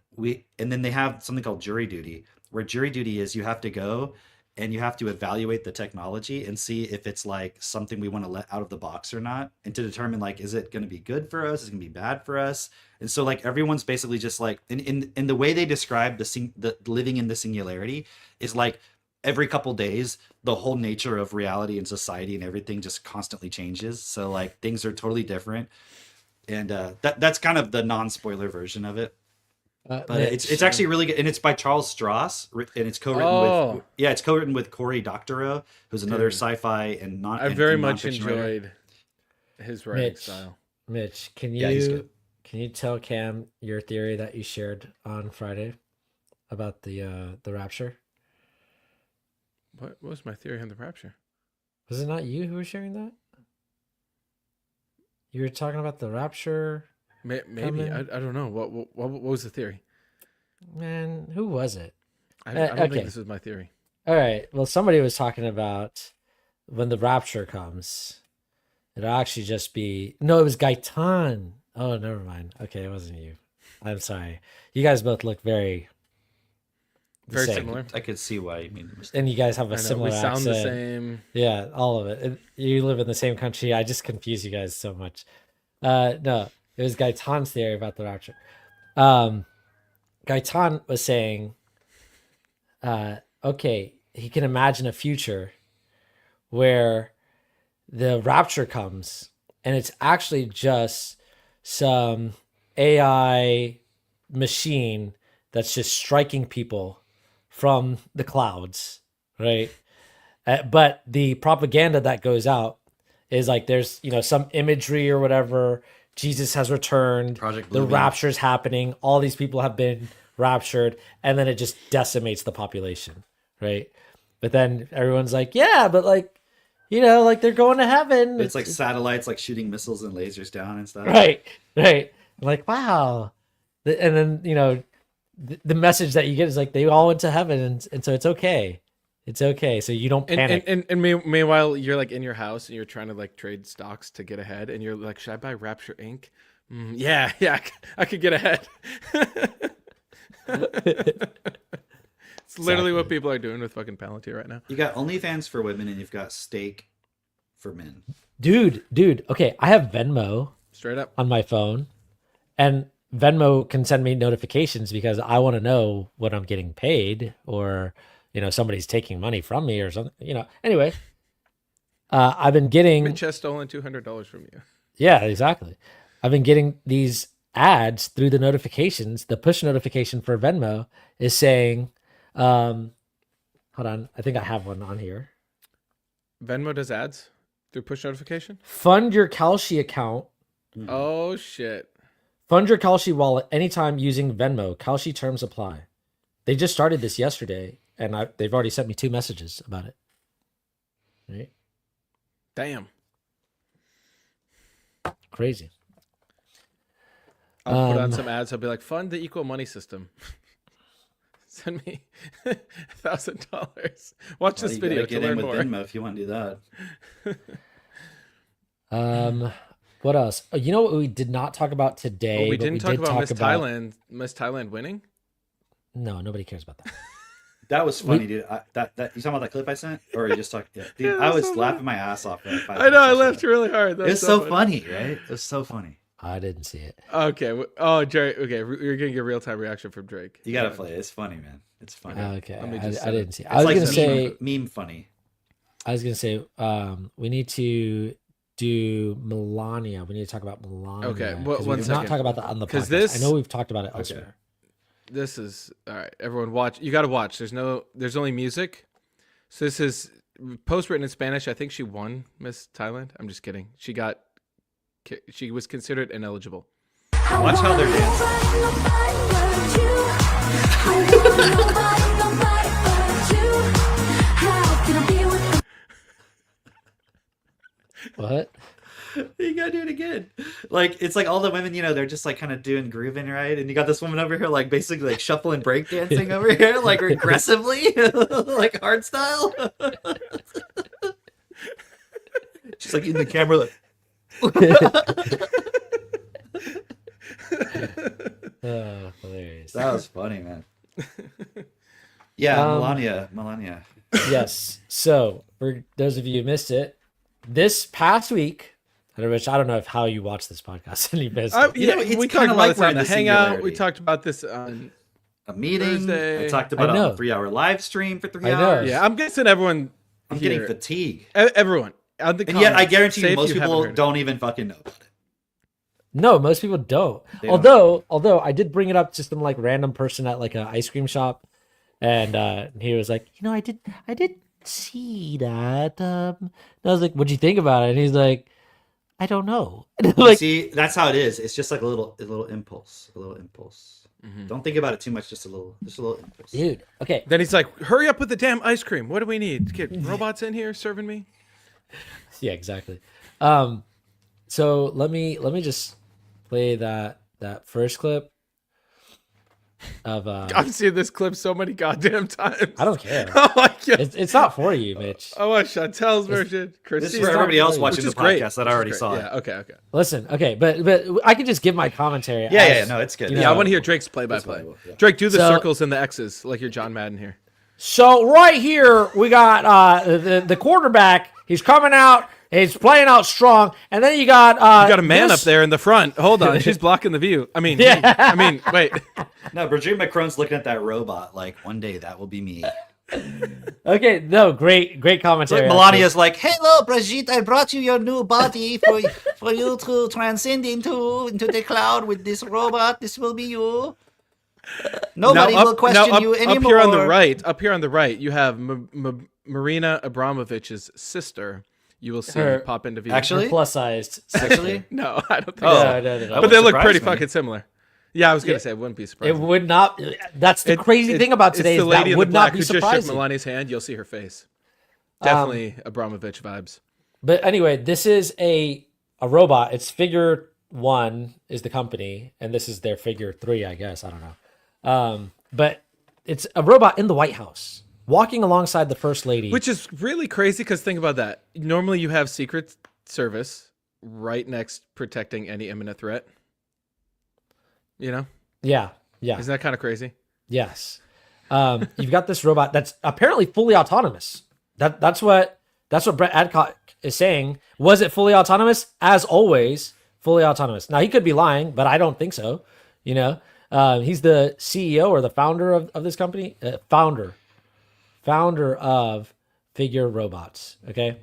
then they have something called jury duty, where jury duty is you have to go and you have to evaluate the technology and see if it's like something we want to let out of the box or not, and to determine like, is it going to be good for us, is it going to be bad for us. And so like everyone's basically just like in the way they describe the living in the singularity is like every couple days the whole nature of reality and society and everything just constantly changes, so like things are totally different. And that's kind of the non-spoiler version of it. But it's actually really good, and it's by Charles Stross, and it's co-written it's co-written with Cory Doctorow, who's another sci-fi and non. I very and much nonfiction writer. enjoyed his writing style. Mitch, can Yeah, he's you good. tell Cam your theory that you shared on Friday about the rapture? What was my theory on the rapture? Was it not you who was sharing that? You were talking about the rapture. Maybe Coming. I don't know. What was the theory? Man, who was it? I don't okay. think this was my theory. All right. Well, somebody was talking about when the rapture comes, it'll actually just be no. It was Gaetan. Oh, never mind. Okay, it wasn't you. I'm sorry. You guys both look very same. Similar. I could see why you mean. And you guys have a I know, similar we sound the accent. same. Yeah, all of it. You live in the same country. I just confuse you guys so much. No, it was Gaetan's theory about the rapture. Gaetan was saying, okay, he can imagine a future where the rapture comes and it's actually just some AI machine that's just striking people from the clouds, right? But the propaganda that goes out is like there's some imagery or whatever. Jesus has returned. Project the Bluebeam. rapture's happening. All these people have been raptured, and then it just decimates the population, right? But then everyone's like, yeah, but like You know, like they're going to heaven. It's like satellites like shooting missiles and lasers down and stuff. Right. I'm like, wow. And then, you know, the message that you get is like they all went to heaven, and so it's okay. It's okay. So you don't panic. And meanwhile, you're like in your house and you're trying to like trade stocks to get ahead, and you're like, should I buy Rapture Inc? Yeah, I could get ahead. It's literally what people are doing with fucking Palantir right now. You got OnlyFans for women and you've got Steak for men. Dude. Okay, I have Venmo Straight up. on my phone, and Venmo can send me notifications because I want to know when I'm getting paid, or you know, somebody's taking money from me or something. You know. Anyway, I've been getting. Mitch has stolen $200 from you. Yeah, exactly. I've been getting these ads through the notifications. The push notification for Venmo is saying, hold on, I think I have one on here. Venmo does ads through push notification? Fund your Kalshi account. Oh, shit. Fund your Kalshi wallet anytime using Venmo. Kalshi terms apply. They just started this yesterday, and they've already sent me 2 messages about it. Right? Damn. Crazy. I'll put on some ads. I'll be like, fund the equal money system. Send me $1,000. Watch this video to get learn in with more. Venmo if you want to do that. What else? Oh, you know what we did not talk about today? We didn't talk about Miss Thailand winning? No, nobody cares about that. That was funny, dude. That you talking about that clip I sent, or you just talking? Yeah, dude, I was laughing my ass off. For like 5 I know, I minutes laughed really hard. It was so funny, right? It was so funny. I didn't see it. Okay. Oh, Drake. Okay, you're getting a real time reaction from Drake. You gotta play it. It's funny, man. It's funny. Okay, I didn't see it. It's I was like gonna say meme funny. I was gonna say we need to do Melania. We need to talk about Melania. Okay, we did not talk about that on the podcast. I know we've talked about it elsewhere. This is all right. Everyone, watch. You got to watch. There's only music. So this is post written in Spanish. I think she won Miss Thailand. I'm just kidding. She was considered ineligible. Watch how they're dancing. What? You gotta do it again. Like it's like all the women, you know, they're just like kind of doing grooving, right? And you got this woman over here, like basically like shuffling break dancing over here, like aggressively, like hard style. She's like in the camera, like. Hilarious. That was funny, man. Yeah, Melania. Yes. So for those of you who missed it, this past week, which I don't know how you watch this podcast and you missed it. We talked about this on the Hangout. We talked about this on a meeting. Thursday. I talked about a 3-hour live stream for 3 hours. Yeah, I'm guessing everyone. I'm getting fatigue. Everyone. And yet I guarantee you most people don't even fucking know about it. No, most people don't. Although I did bring it up to some like random person at like an ice cream shop, and he was like, you know, I did see that. And I was like, what'd you think about it? And he's like, I don't know. Like, see, that's how it is. It's just like a little impulse. Mm-hmm. Don't think about it too much. Just a little impulse. Dude. Okay. Then he's like, hurry up with the damn ice cream. What do we need? Get robots in here serving me? Yeah, exactly. So let me just play that first clip of I've seen this clip so many goddamn times. I don't care. Oh my God. It's not for you, Mitch. I want Chantel's version. This is for everybody else watching the podcast that already saw it. Yeah, okay. Listen, okay, but I can just give my commentary. Yeah, no, it's good. You know, I want to hear Drake's play-by-play. Yeah. Drake, do the circles and the X's like you're John Madden here. So right here we got the quarterback. He's coming out. He's playing out strong, and then you got a man up there in the front. Hold on, she's blocking the view. I mean, wait. No, Brigitte Macron's looking at that robot like one day that will be me. Okay, no, great commentary. Like Melania's like, hello, Brigitte, I brought you your new body for you to transcend into the cloud with this robot. This will be you. Nobody will question you anymore. Up here on the right, you have Marina Abramovich's sister. You will see her pop into view. Actually, plus sized. Actually, no, I don't think so. No. But they look pretty fucking similar. Yeah, I was gonna say it wouldn't be surprising. It would not. That's the crazy thing about today. It's the is lady that would in the black not be who just shook surprising. Melania's hand. You'll see her face. Definitely Abramovich vibes. But anyway, this is a robot. It's Figure 1 is the company, and this is their Figure 3, I guess. I don't know. But it's a robot in the White House, walking alongside the First Lady. Which is really crazy because think about that. Normally you have Secret Service right next protecting any imminent threat. You know? Yeah. Isn't that kind of crazy? Yes. You've got this robot that's apparently fully autonomous. That's what Brett Adcock is saying. Was it fully autonomous? As always, fully autonomous. Now he could be lying, but I don't think so. You know, he's the CEO or the founder of this company. Founder of Figure Robots. Okay.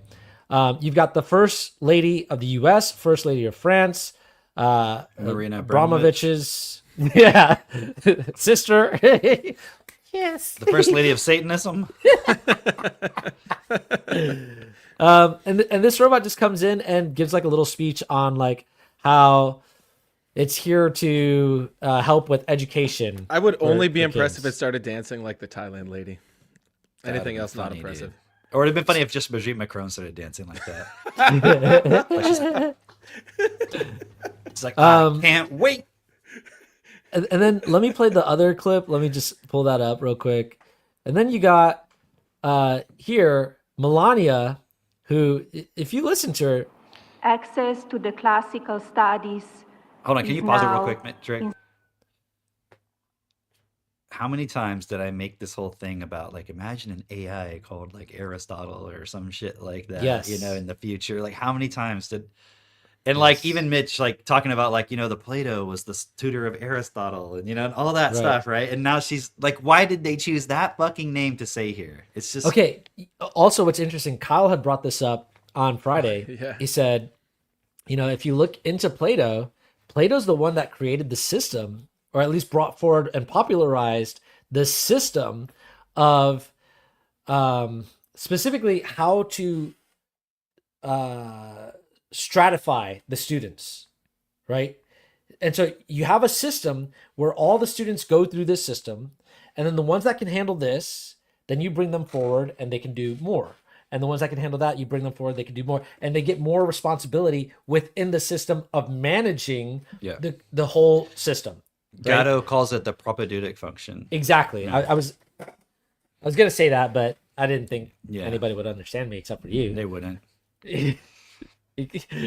You've got the First Lady of the U.S., First Lady of France, Marina Abramovich's sister. Yes. The First Lady of Satanism. And this robot just comes in and gives like a little speech on like how it's here to help with education. I would only be for impressed kids. if it started dancing like the Thailand lady. Anything be else not funny, impressive. dude. Or it'd have been funny if just Brigitte Macron started dancing like that. Like she's like, it's like, I can't wait. And then let me play the other clip. Let me just pull that up real quick. And then you got here Melania, who, if you listen to her, access to the classical studies. Hold on, can you is pause it now real quick, Drake? How many times did I make this whole thing about like imagine an AI called like Aristotle or some shit like that? Yes. You know, in the future. Like how many times did and like even Mitch like talking about like, you know, the Plato was the tutor of Aristotle and you know, and all that Right. stuff, right? And now she's like, why did they choose that fucking name to say here? It's just okay. Also, what's interesting, Kyle had brought this up on Friday. Yeah. He said, you know, if you look into Plato, Plato's the one that created the system, or at least brought forward and popularized the system of specifically how to stratify the students, right? And so you have a system where all the students go through this system, and then the ones that can handle this, then you bring them forward and they can do more. And the ones that can handle that, you bring them forward, they can do more. And they get more responsibility within the system of managing Yeah. the whole system. right? Gatto calls it the propedeutic function. Exactly. Yeah. I was gonna say that, but I didn't think Yeah. anybody would understand me except for you. They wouldn't.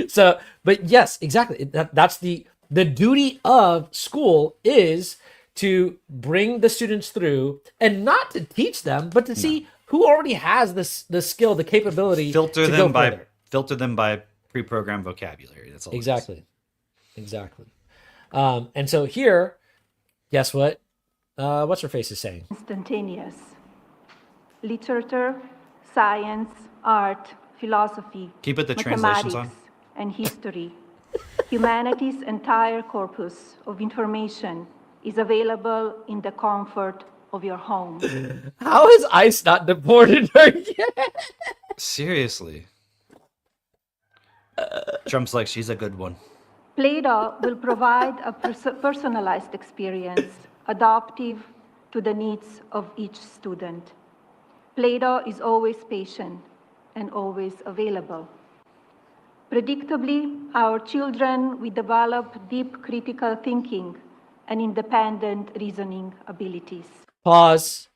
So, but yes, exactly. That's the duty of school is to bring the students through and not to teach them, but to see who already has the skill, the capability Filter to them go by further. pre-programmed vocabulary. That's all. it is. Exactly. And so here, guess what? What's her face is saying? Instantaneous. Literature, science, art, philosophy, Can you put the translations mathematics, on? and history. Humanity's entire corpus of information is available in the comfort of your home. How has ICE not deported her yet? Seriously. Trump's like, she's a good one. Plato will provide a personalized experience, adaptive to the needs of each student. Plato is always patient and always available. Predictably, our children will develop deep critical thinking and independent reasoning abilities. Pause.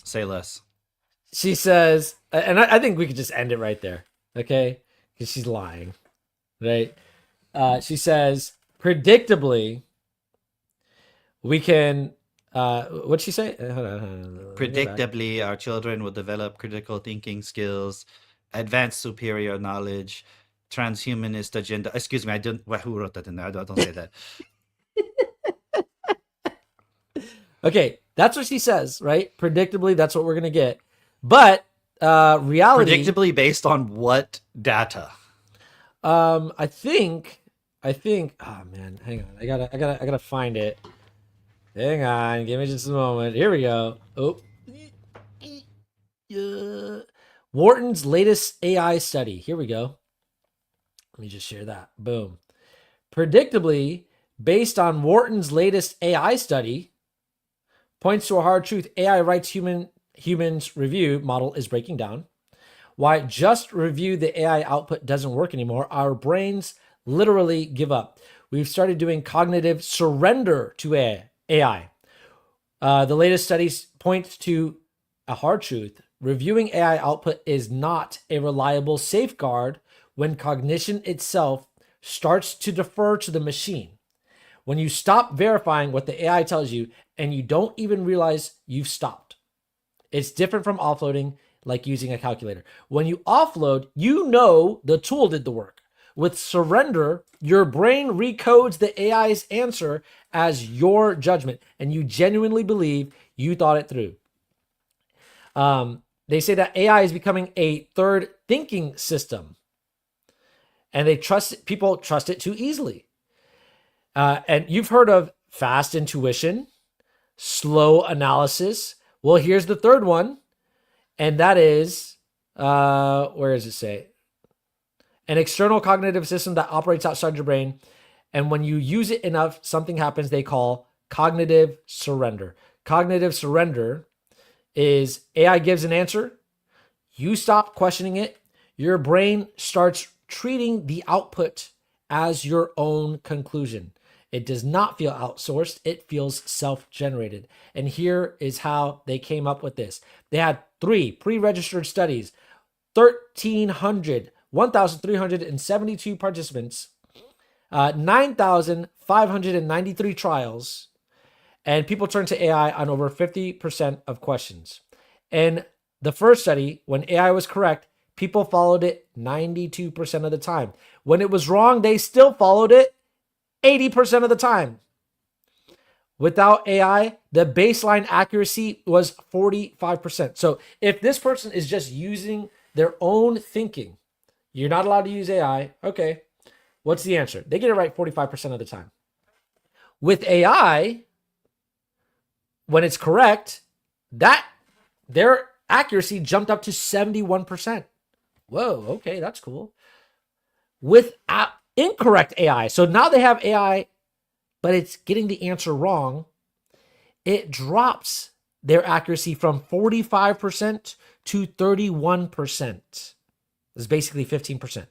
Say less. She says, and I think we could just end it right there, okay? Because she's lying, right? She says, predictably, we can. What'd she say? Hold on, let me go back. Predictably, our children will develop critical thinking skills, advanced superior knowledge, transhumanist agenda. Excuse me, I don't. Who wrote that in there? I don't say that. Okay, that's what she says, right? Predictably, that's what we're gonna get. But reality, Predictably based on what data? I think. Oh man, hang on. I gotta find it. Hang on, give me just a moment. Here we go. Oh, Wharton's latest AI study. Here we go. Let me just share that. Boom. Predictably, based on Wharton's latest AI study, points to a hard truth. AI writes humans review model is breaking down. why just review the AI output doesn't work anymore. Our brains literally give up. We've started doing cognitive surrender to AI. The latest studies point to a hard truth. Reviewing AI output is not a reliable safeguard when cognition itself starts to defer to the machine. When you stop verifying what the AI tells you and you don't even realize you've stopped. It's different from offloading, like using a calculator. When you offload, you know the tool did the work. With surrender, your brain recodes the AI's answer as your judgment, and you genuinely believe you thought it through. They say that AI is becoming a third thinking system, and people trust it too easily. And you've heard of fast intuition, slow analysis. Well, here's the third one, and that is, where does it say? An external cognitive system that operates outside your brain. And when you use it enough, something happens they call cognitive surrender. Cognitive surrender is AI gives an answer, you stop questioning it, your brain starts treating the output as your own conclusion. It does not feel outsourced, it feels self-generated. And here is how they came up with this. They had 3 pre-registered studies, 1,372 participants, 9,593 trials, and people turned to AI on over 50% of questions. In the first study, when AI was correct, people followed it 92% of the time. When it was wrong, they still followed it 80% of the time. Without AI, the baseline accuracy was 45%. So if this person is just using their own thinking, you're not allowed to use AI. Okay, what's the answer? They get it right 45% of the time. With AI, when it's correct, their accuracy jumped up to 71%. Whoa, okay, that's cool. With incorrect AI, so now they have AI, but it's getting the answer wrong, it drops their accuracy from 45% to 31%. It's basically 15%,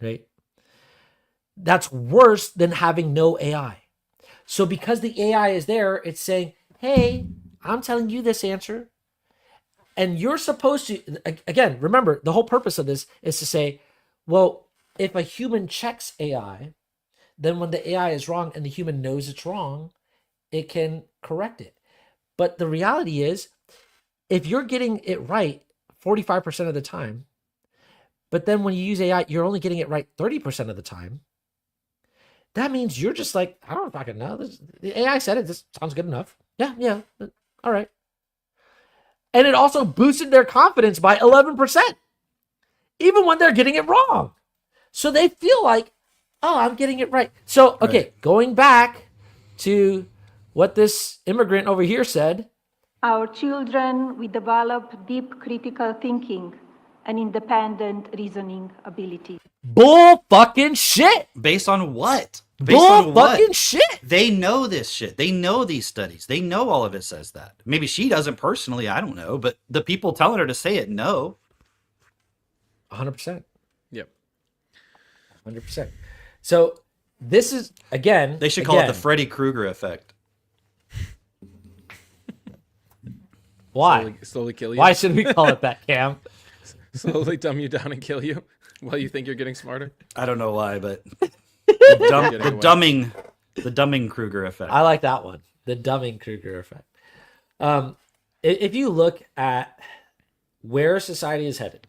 right? That's worse than having no AI. So because the AI is there, it's saying, hey, I'm telling you this answer. And you're supposed to, again, remember, the whole purpose of this is to say, well, if a human checks AI, then when the AI is wrong and the human knows it's wrong, it can correct it. But the reality is, if you're getting it right 45% of the time, but then when you use AI, you're only getting it right 30% of the time, that means you're just like, I don't fucking know. The AI said it. This sounds good enough. Yeah. All right. And it also boosted their confidence by 11%, even when they're getting it wrong. So they feel like, oh, I'm getting it right. So, okay, Right. Going back to what this immigrant over here said. Our children, we develop deep critical thinking and independent reasoning ability. Bull fucking shit. Based on what? Based Bull on what? fucking shit. They know this shit. They know these studies. They know all of it says that. Maybe she doesn't personally. I don't know. But the people telling her to say it know. 100%. Yep. 100%. So this is, again. They should call it the Freddy Krueger effect. Why? Slowly kill you. Why should we call it that, Cam? Slowly dumb you down and kill you while you think you're getting smarter. I don't know why, but the Getting away. dumbing Krueger effect. I like that one. The Dunning-Kruger effect. If you look at where society is headed,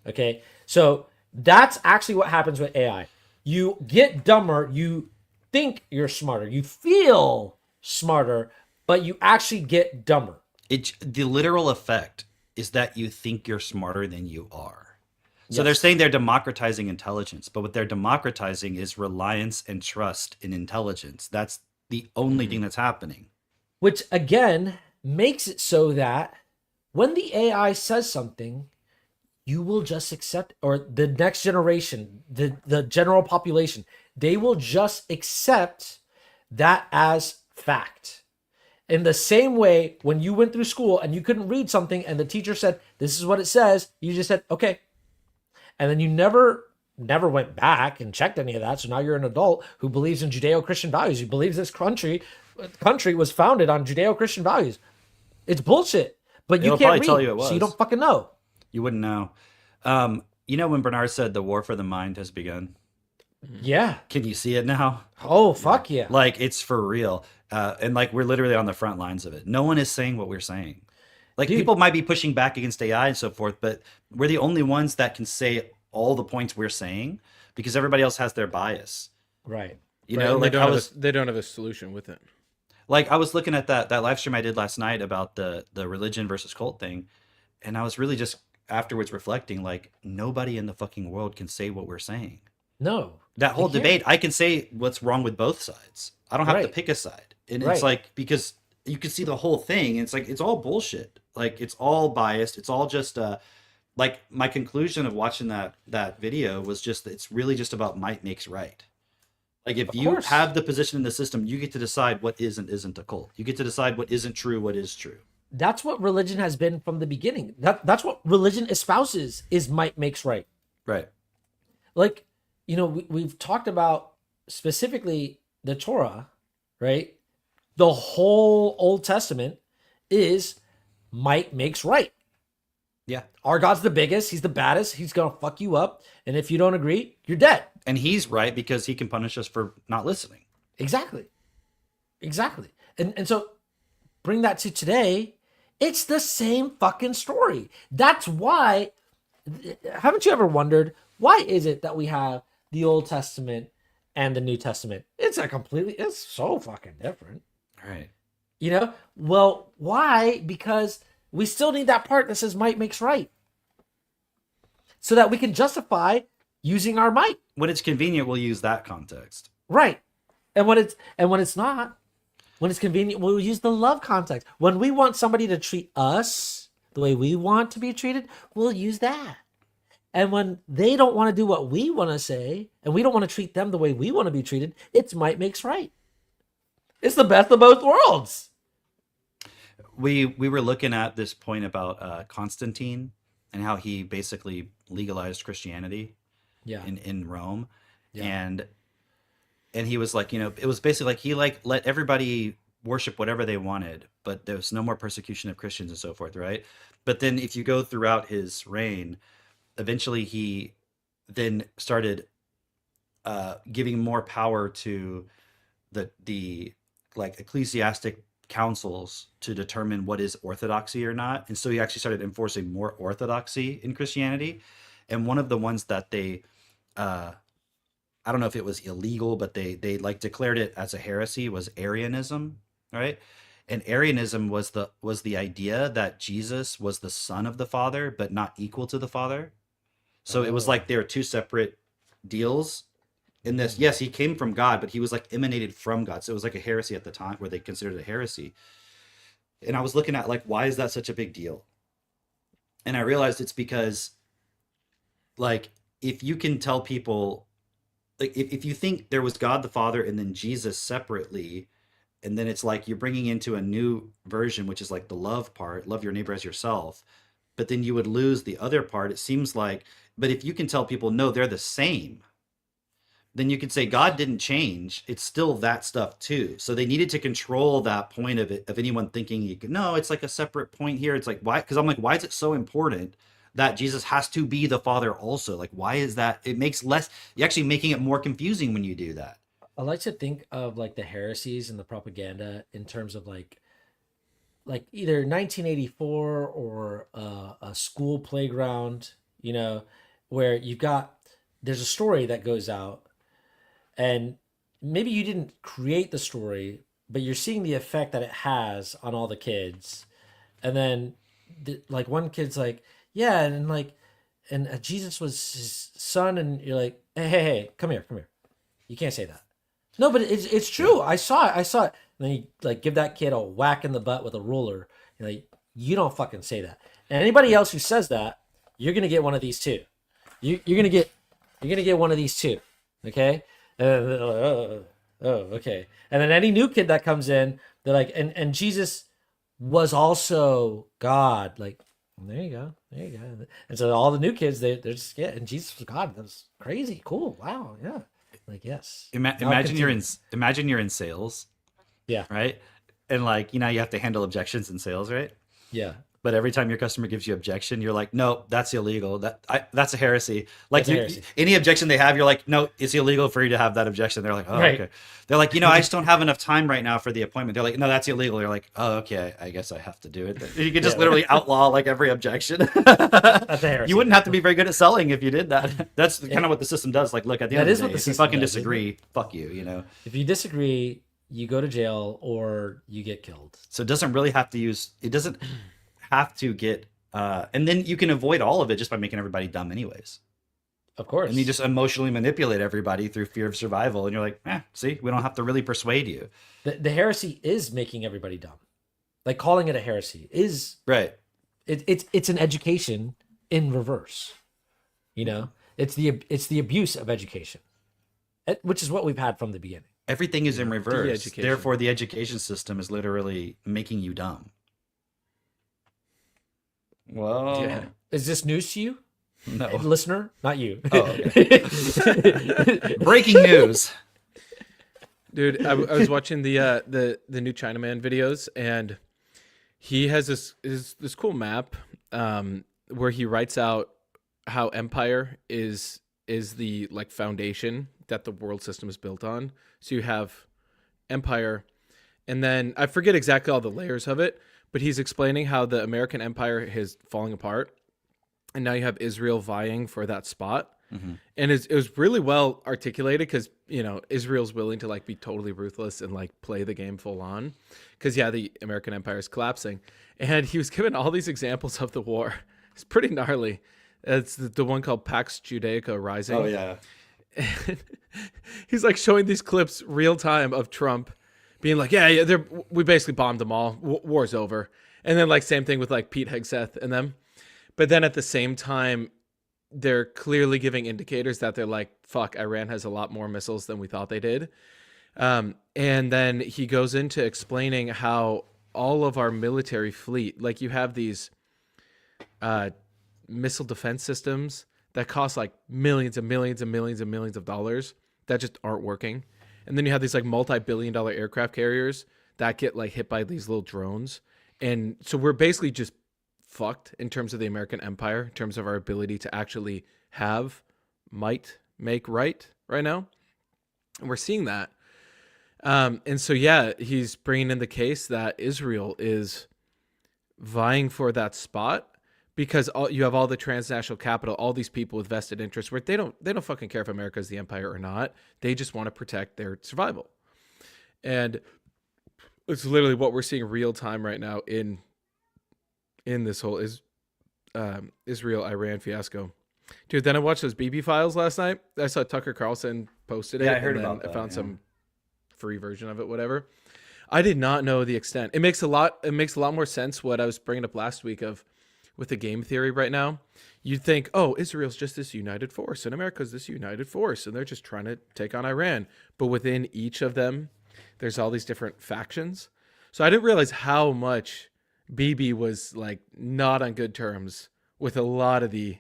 okay, so that's actually what happens with AI. You get dumber, you think you're smarter, you feel smarter, but you actually get dumber. The literal effect is that you think you're smarter than you are. So Yes. they're saying they're democratizing intelligence, but what they're democratizing is reliance and trust in intelligence. That's the only thing that's happening. Which again makes it so that when the AI says something, you will just accept, or the next generation, the general population, they will just accept that as fact. In the same way, when you went through school and you couldn't read something and the teacher said, this is what it says, you just said, okay. And then you never went back and checked any of that. So now you're an adult who believes in Judeo-Christian values. Who believes this country was founded on Judeo-Christian values. It's bullshit. But you It'll can't probably read, tell you it so you was. don't fucking know. You wouldn't know. You know when Bernard said the war for the mind has begun? Yeah. Can you see it now? Oh, fuck yeah. Like, it's for real. And like, we're literally on the front lines of it. No one is saying what we're saying. Like, Dude. people might be pushing back against AI and so forth, but we're the only ones that can say all the points we're saying because everybody else has their bias. Right. You Right, know, and like they don't have a solution with it. like I was looking at that live stream I did last night about the religion versus cult thing, and I was really just afterwards reflecting, like, nobody in the fucking world can say what we're saying. No. That whole They can't. debate, I can say what's wrong with both sides. I don't have to Right. pick a side. And Right. it's like, because you can see the whole thing, and it's like, it's all bullshit. Like, it's all biased. It's all just like, my conclusion of watching that video was just that it's really just about might makes right. Like, if Of you course. have the position in the system, you get to decide what is and isn't a cult. You get to decide what isn't true, what is true. That's what religion has been from the beginning. That's what religion espouses, is might makes right. Right. Like, you know, we've talked about specifically the Torah, right? The whole Old Testament is might makes right. Yeah. Our God's the biggest. He's the baddest. He's going to fuck you up. And if you don't agree, you're dead. And he's right because he can punish us for not listening. Exactly. Exactly. And so bring that to today. It's the same fucking story. That's why, haven't you ever wondered, why is it that we have the Old Testament and the New Testament? It's so fucking different. Right. You know? Well, why? Because we still need that part that says might makes right. So that we can justify using our might. When it's convenient, we'll use that context. Right. And when it's not, when it's convenient, we'll use the love context. When we want somebody to treat us the way we want to be treated, we'll use that. And when they don't want to do what we want to say, and we don't want to treat them the way we want to be treated, it's might makes right. It's the best of both worlds. We were looking at this point about Constantine and how he basically legalized Christianity Yeah. in Rome. Yeah. And he was like, you know, it was basically like he like let everybody worship whatever they wanted, but there was no more persecution of Christians and so forth, right? But then if you go throughout his reign, eventually he then started giving more power to the like ecclesiastic councils to determine what is orthodoxy or not. And so he actually started enforcing more orthodoxy in Christianity. And one of the ones that they I don't know if it was illegal, but they like declared it as a heresy, was Arianism, right? And Arianism was the idea that Jesus was the son of the Father, but not equal to the Father. So it was like they were two separate deals. In this, yes, he came from God, but he was like emanated from God. So it was like a heresy at the time, where they considered it a heresy. And I was looking at like, why is that such a big deal? And I realized it's because, like, if you can tell people, like, if you think there was God the Father and then Jesus separately, and then it's like you're bringing into a new version, which is like the love part, love your neighbor as yourself, but then you would lose the other part. It seems like, but if you can tell people, no, they're the same, then you could say God didn't change. It's still that stuff too. So they needed to control that point of it, of anyone thinking you could, no, it's like a separate point here. It's like, why? Because I'm like, why is it so important that Jesus has to be the Father also? Like, why is that? It makes less, you're actually making it more confusing when you do that. I like to think of like the heresies and the propaganda in terms of like either 1984 or a school playground, you know, where there's a story that goes out, and maybe you didn't create the story, but you're seeing the effect that it has on all the kids. And then like one kid's like, yeah, and Jesus was his son, and you're like, hey, come here. You can't say that. No, but it's true. I saw it. And then you like give that kid a whack in the butt with a ruler. You're like, you don't fucking say that. And anybody else who says that, you're gonna get one of these too. You're gonna get one of these too. Okay. Okay. And then any new kid that comes in, They're like, and Jesus was also God. Like, there you go. There you go. And so all the new kids, they're just, yeah, and Jesus was God. That was crazy. Cool. Wow. Yeah. Like, yes. Imagine you're in sales, Yeah. right? And like, you have to handle objections in sales, right? Yeah. But every time your customer gives you objection, you're like, no, that's illegal. That's a heresy. Like That's a heresy. any objection they have, you're like, no, it's illegal for you to have that objection. They're like, oh, Right. okay. They're like, I just don't have enough time right now for the appointment. They're like, no, that's illegal. You're like, oh, okay, I guess I have to do it. You could just literally outlaw like every objection. That's a heresy. You wouldn't have to be very good at selling if you did that. That's kind of what the system does. Like, look, at the end That of is the what day, the if you system fucking does, isn't disagree, fuck you, If you disagree, you go to jail or you get killed. So it doesn't really have to it doesn't have to get, and then you can avoid all of it just by making everybody dumb anyways. Of course. And you just emotionally manipulate everybody through fear of survival. And you're like, see, we don't have to really persuade you. The heresy is making everybody dumb. Like calling it a heresy is Right. It's an education in reverse. It's the abuse of education, which is what we've had from the beginning. Everything is in reverse. De-education. Therefore, the education system is literally making you dumb. Well, Yeah. Is this news to you, no. listener? Not you. Oh, okay. Breaking news. Dude, I was watching the new Chinaman videos, and he has this cool map where he writes out how empire is the like foundation that the world system is built on. So you have empire, and then I forget exactly all the layers of it, but he's explaining how the American empire is falling apart, and now you have Israel vying for that spot. And it was really well articulated because Israel's willing to like be totally ruthless and like play the game full on because the American empire is collapsing, and he was given all these examples of the war. It's pretty gnarly. It's the one called Pax Judaica Rising. Oh yeah. He's like showing these clips real time of Trump being like, we basically bombed them all. War's over. And then like same thing with like Pete Hegseth and them. But then at the same time, they're clearly giving indicators that they're like, fuck, Iran has a lot more missiles than we thought they did. And then he goes into explaining how all of our military fleet, like you have these missile defense systems that cost like millions and millions and millions and millions of dollars that just aren't working. And then you have these like multi-billion-dollar aircraft carriers that get like hit by these little drones. And so we're basically just fucked in terms of the American empire, in terms of our ability to actually have might make right now. And we're seeing that. And so, he's bringing in the case that Israel is vying for that spot because you have all the transnational capital, all these people with vested interests where they don't fucking care if America is the empire or not. They just want to protect their survival. And it's literally what we're seeing real time right now in this whole Israel-Iran fiasco. Dude, then I watched those BB files last night. I saw Tucker Carlson posted it. Yeah, I heard and then about that. I found some free version of it, whatever. I did not know the extent. It makes a lot more sense what I was bringing up last week with the game theory right now. You'd think, oh, Israel's just this united force and America's this united force and they're just trying to take on Iran. But within each of them, there's all these different factions. So I didn't realize how much Bibi was like not on good terms with a lot of the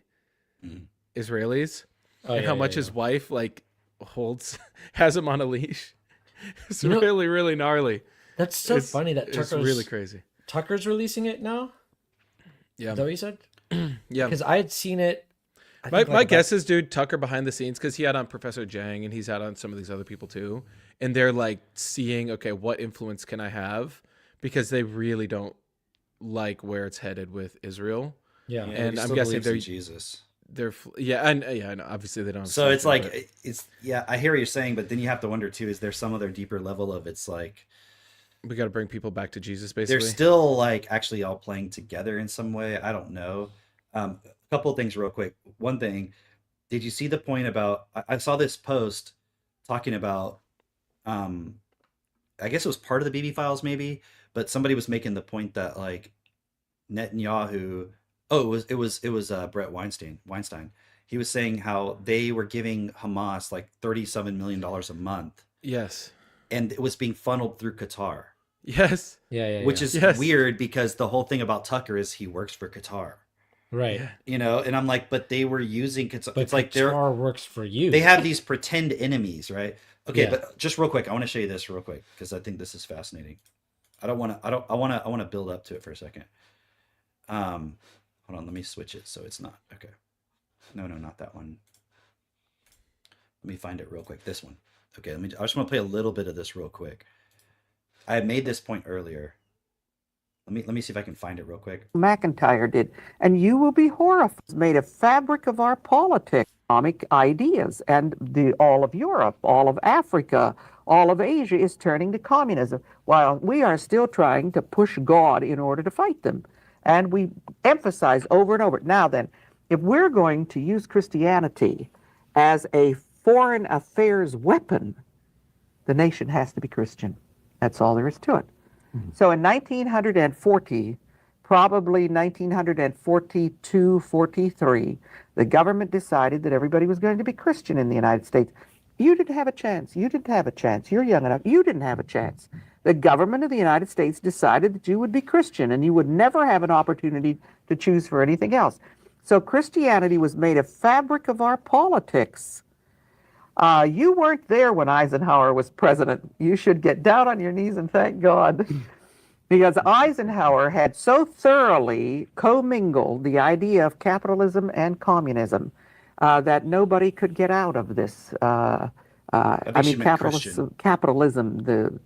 Israelis, and how much his wife like has him on a leash. It's really, really gnarly. That's so funny that it's really crazy. Tucker's releasing it now. Yeah, Is that what you said? Yeah, because I had seen it. My guess is, dude, Tucker behind the scenes, because he had on Professor Jang and he's had on some of these other people too, and they're like seeing, okay, what influence can I have, because they really don't like where it's headed with Israel. Yeah, and I'm guessing they're Jesus. They're no, obviously they don't. Have So it's censure, like I hear what you're saying, but then you have to wonder too: is there some other deeper level of it's like we got to bring people back to Jesus? Basically, they're still like actually all playing together in some way. I don't know. A couple of things real quick. One thing, did you see the point about? I saw this post talking about. I guess it was part of the BB files, maybe, but somebody was making the point that like Netanyahu. Oh, it was Brett Weinstein. He was saying how they were giving Hamas like $37 million a month. Yes. And it was being funneled through Qatar. Yes. Yeah. which is Yes. weird because the whole thing about Tucker is he works for Qatar. right. You know, and I'm like, but they were using Qatar. But It's like they're Qatar works for you. they have these pretend enemies, right? Okay, Yeah. but just real quick, I want to show you this real quick because I think this is fascinating. I want to build up to it for a second. Hold on, let me switch it so it's not okay. No, not that one. Let me find it real quick. This one. Okay, I just want to play a little bit of this real quick. I had made this point earlier. Let me see if I can find it real quick. McIntyre did, and you will be horrified. It's made a fabric of our politics, economic ideas, and all of Europe, all of Africa, all of Asia is turning to communism, while we are still trying to push God in order to fight them. And we emphasize over and over. Now then, if we're going to use Christianity as a foreign affairs weapon, the nation has to be Christian. That's all there is to it. So in 1940, probably 1942, 43, the government decided that everybody was going to be Christian in the United States. You didn't have a chance. You didn't have a chance. You're young enough. You didn't have a chance. The government of the United States decided that you would be Christian and you would never have an opportunity to choose for anything else. So Christianity was made a fabric of our politics. You weren't there when Eisenhower was president. You should get down on your knees and thank God. Because Eisenhower had so thoroughly commingled the idea of capitalism and communism that nobody could get out of this. Capitalism, the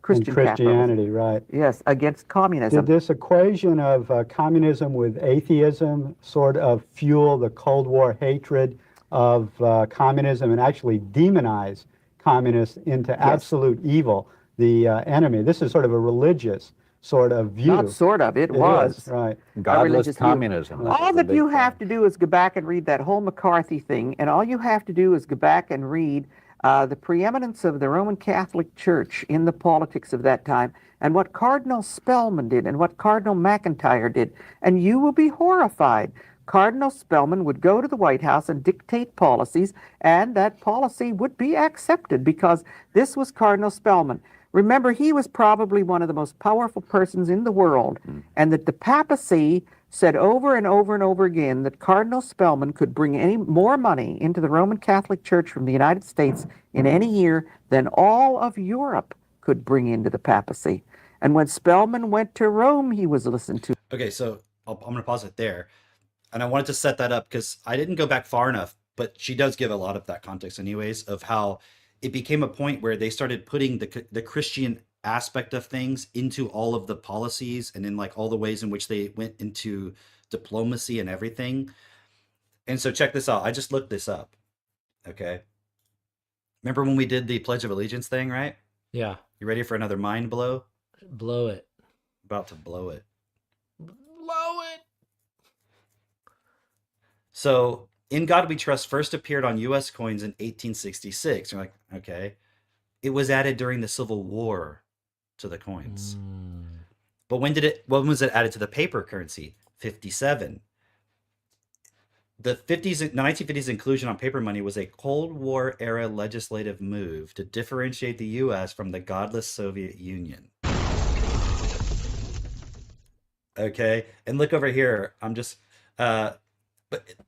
Christian Christianity, capitalism. right. Yes, against communism. Did this equation of communism with atheism sort of fuel the Cold War hatred of communism and actually demonize communists into absolute evil, the enemy? This is sort of a religious sort of view. Not sort of, it was. Is, right. Godless communism. All that you have to do is go back and read that whole McCarthy thing, and all you have to do is go back and read the preeminence of the Roman Catholic Church in the politics of that time, and what Cardinal Spellman did, and what Cardinal McIntyre did, and you will be horrified. Cardinal Spellman would go to the White House and dictate policies, and that policy would be accepted because this was Cardinal Spellman. Remember, he was probably one of the most powerful persons in the world, and that the papacy said over and over and over again that Cardinal Spellman could bring any more money into the Roman Catholic Church from the United States in any year than all of Europe could bring into the papacy. And when Spellman went to Rome, he was listened to. Okay, so I'm going to pause it there. And I wanted to set that up because I didn't go back far enough, but she does give a lot of that context anyways, of how it became a point where they started putting the Christian aspect of things into all of the policies and in like all the ways in which they went into diplomacy and everything. And so check this out. I just looked this up. Okay. Remember when we did the Pledge of Allegiance thing, right? Yeah. You ready for another mind blow? Blow it. About to blow it. Blow it. So, In God We Trust first appeared on U.S. coins in 1866. You're like, okay. It was added during the Civil War to the coins. But when was it added to the paper currency? 57. The 1950s inclusion on paper money was a Cold War era legislative move to differentiate the U.S. from the godless Soviet Union. Okay, and look over here. I'm just, but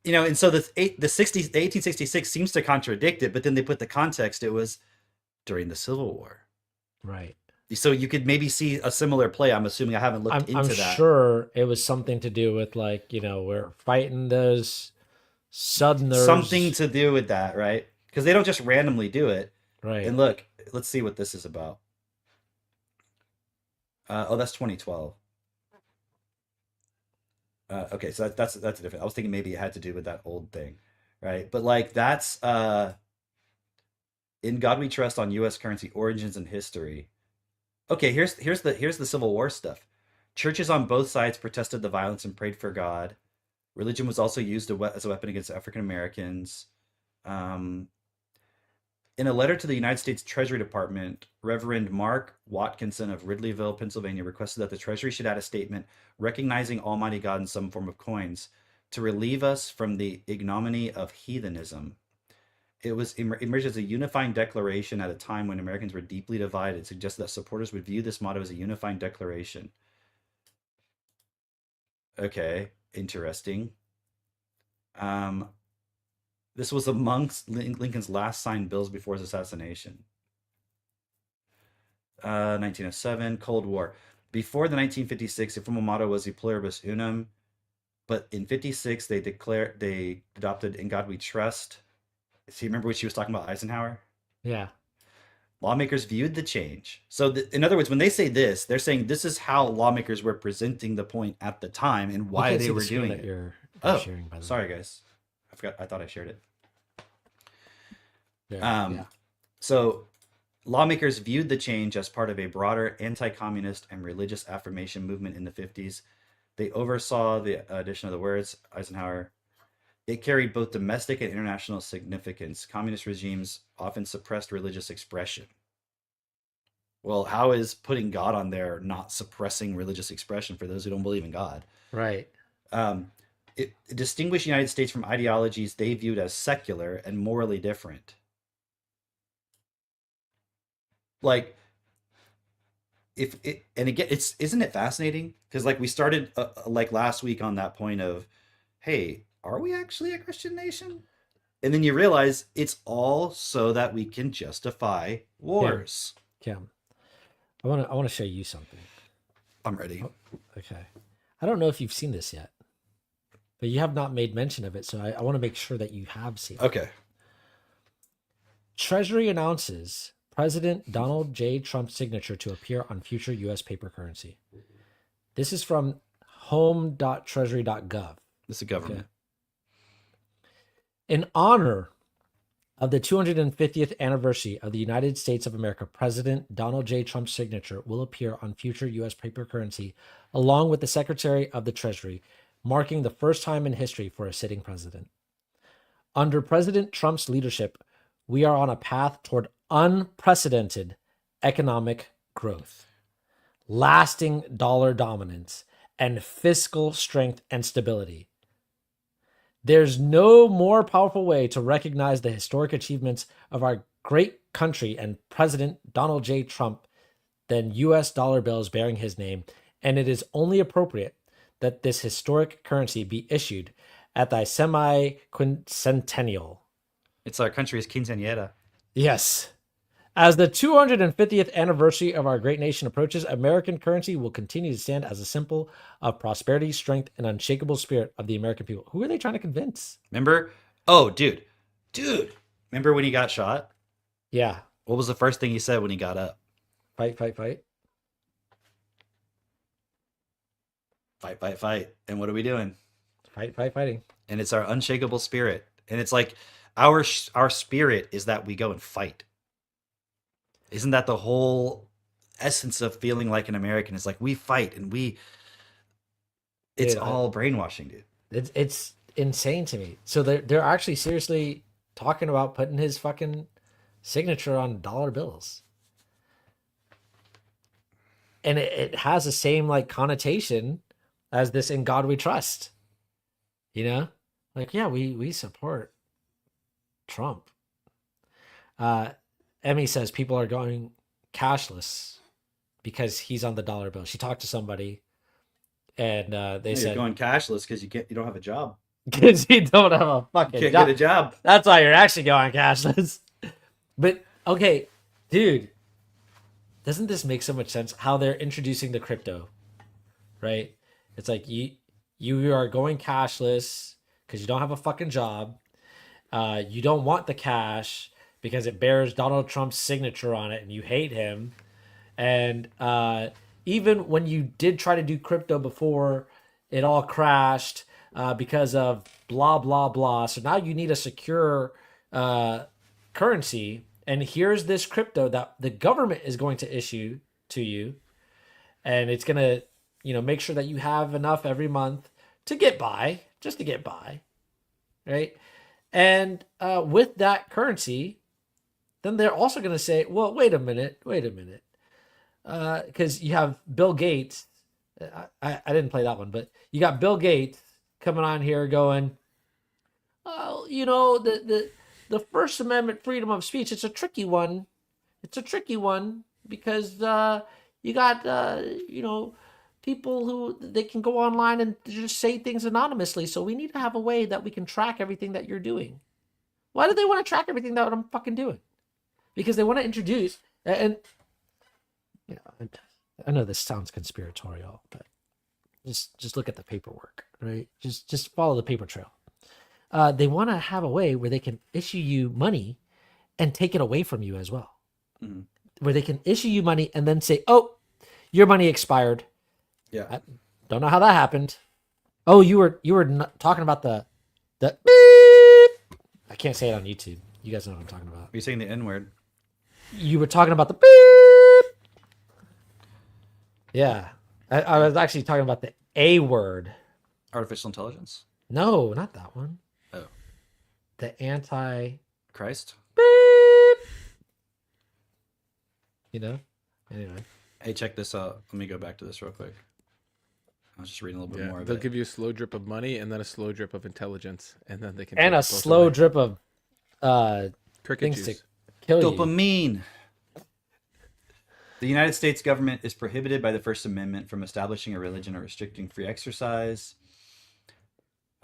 you know, and so the 1866 seems to contradict it, but then they put the context. It was during the Civil War, right? So you could maybe see a similar play. I'm assuming I haven't looked into that. I'm sure it was something to do with like, you know, we're fighting those Southerners. Something to do with that, right? Because they don't just randomly do it, right? And look, let's see what this is about. Oh, that's 2012. Okay, so that's different. I was thinking maybe it had to do with that old thing, right? But like that's In God We Trust on U.S. currency origins and history. Okay, here's the Civil War stuff. Churches on both sides protested the violence and prayed for God. Religion was also used as a weapon against African Americans. In a letter to the United States Treasury Department, Reverend Mark Watkinson of Ridleyville, Pennsylvania, requested that the Treasury should add a statement recognizing Almighty God in some form of coins to relieve us from the ignominy of heathenism. It was emerged as a unifying declaration at a time when Americans were deeply divided. It suggested that supporters would view this motto as a unifying declaration. Okay, interesting. This was amongst Lincoln's last signed bills before his assassination. 1907, Cold War. Before the 1956, the formal motto was "E pluribus unum," but in 56 they adopted "In God We Trust." So you remember what she was talking about, Eisenhower? Yeah. Lawmakers viewed the change. So, in other words, when they say this, they're saying this is how lawmakers were presenting the point at the time and why they were doing it. You're Oh, sharing, by the way. sorry, guys. I forgot. I thought I shared it. Yeah. So, lawmakers viewed the change as part of a broader anti-communist and religious affirmation movement in the 50s. They oversaw the addition of the words, Eisenhower. It carried both domestic and international significance. Communist regimes often suppressed religious expression. Well, how is putting God on there not suppressing religious expression for those who don't believe in God? Right. It distinguished the United States from ideologies they viewed as secular and morally different. Like, and again, isn't it fascinating? Because like we started like last week on that point of, hey, are we actually a Christian nation? And then you realize it's all so that we can justify wars. Cam, I want to show you something. I'm ready. Okay. I don't know if you've seen this yet, but you have not made mention of it, so I want to make sure that you have seen it. Okay. Treasury announces President Donald J. Trump's signature to appear on future U.S. paper currency. This is from home.treasury.gov. This is the government. Okay. In honor of the 250th anniversary of the United States of America, President Donald J. Trump's signature will appear on future U.S. paper currency, along with the Secretary of the Treasury, marking the first time in history for a sitting president. Under President Trump's leadership, we are on a path toward unprecedented economic growth, lasting dollar dominance, and fiscal strength and stability. There's no more powerful way to recognize the historic achievements of our great country and President Donald J. Trump than U.S. dollar bills bearing his name, and it is only appropriate that this historic currency be issued at the semi-quincentennial. It's our country's quinceañera. Yes. As the 250th anniversary of our great nation approaches, American currency will continue to stand as a symbol of prosperity, strength, and unshakable spirit of the American people. Who are they trying to convince? Remember? Oh, dude. Remember when he got shot? Yeah. What was the first thing he said when he got up? Fight, fight, fight. Fight, fight, fight. And what are we doing? Fighting. And it's our unshakable spirit. And it's like our spirit is that we go and fight. Isn't that the whole essence of feeling like an American? It's like we fight and it's all brainwashing, dude. It's insane to me. So they're actually seriously talking about putting his fucking signature on dollar bills. And it has the same like connotation as this "In God We Trust." You know? Like, yeah, we support Trump. Emmy says people are going cashless because he's on the dollar bill. She talked to somebody, and they said you're going cashless because you don't have a job. Because you don't have a fucking Can't job. get a job. That's why you're actually going cashless. But okay, dude, doesn't this make so much sense? How they're introducing the crypto, right? It's like you are going cashless because you don't have a fucking job. You don't want the cash because it bears Donald Trump's signature on it and you hate him. And even when you did try to do crypto before, it all crashed because of blah, blah, blah. So now you need a secure currency. And here's this crypto that the government is going to issue to you. And it's going to, make sure that you have enough every month to get by, just to get by. Right. And with that currency, then they're also going to say, well, wait a minute. Because you have Bill Gates. I didn't play that one, but you got Bill Gates coming on here going, oh, the the First Amendment freedom of speech. It's a tricky one. It's a tricky one because you got people who they can go online and just say things anonymously. So we need to have a way that we can track everything that you're doing. Why do they want to track everything that I'm fucking doing? Because they want to introduce and I know this sounds conspiratorial, but just look at the paperwork, right? Just follow the paper trail. They want to have a way where they can issue you money and take it away from you as well. Mm-hmm. Where they can issue you money and then say, "Oh, your money expired." Yeah. I don't know how that happened. Oh, you were talking about the beep. I can't say it on YouTube. You guys know what I'm talking about. You're saying the N word. You were talking about the beep. Yeah. I was actually talking about the A word. Artificial intelligence? No, not that one. Oh. The anti Christ? beep. Anyway. Hey, check this out. Let me go back to this real quick. I was just reading a little bit more of They'll it. give you a slow drip of money and then a slow drip of intelligence, and then they can And take a both slow away. drip of cricket things juice. to kill you. Dopamine. The United States government is prohibited by the First Amendment from establishing a religion or restricting free exercise.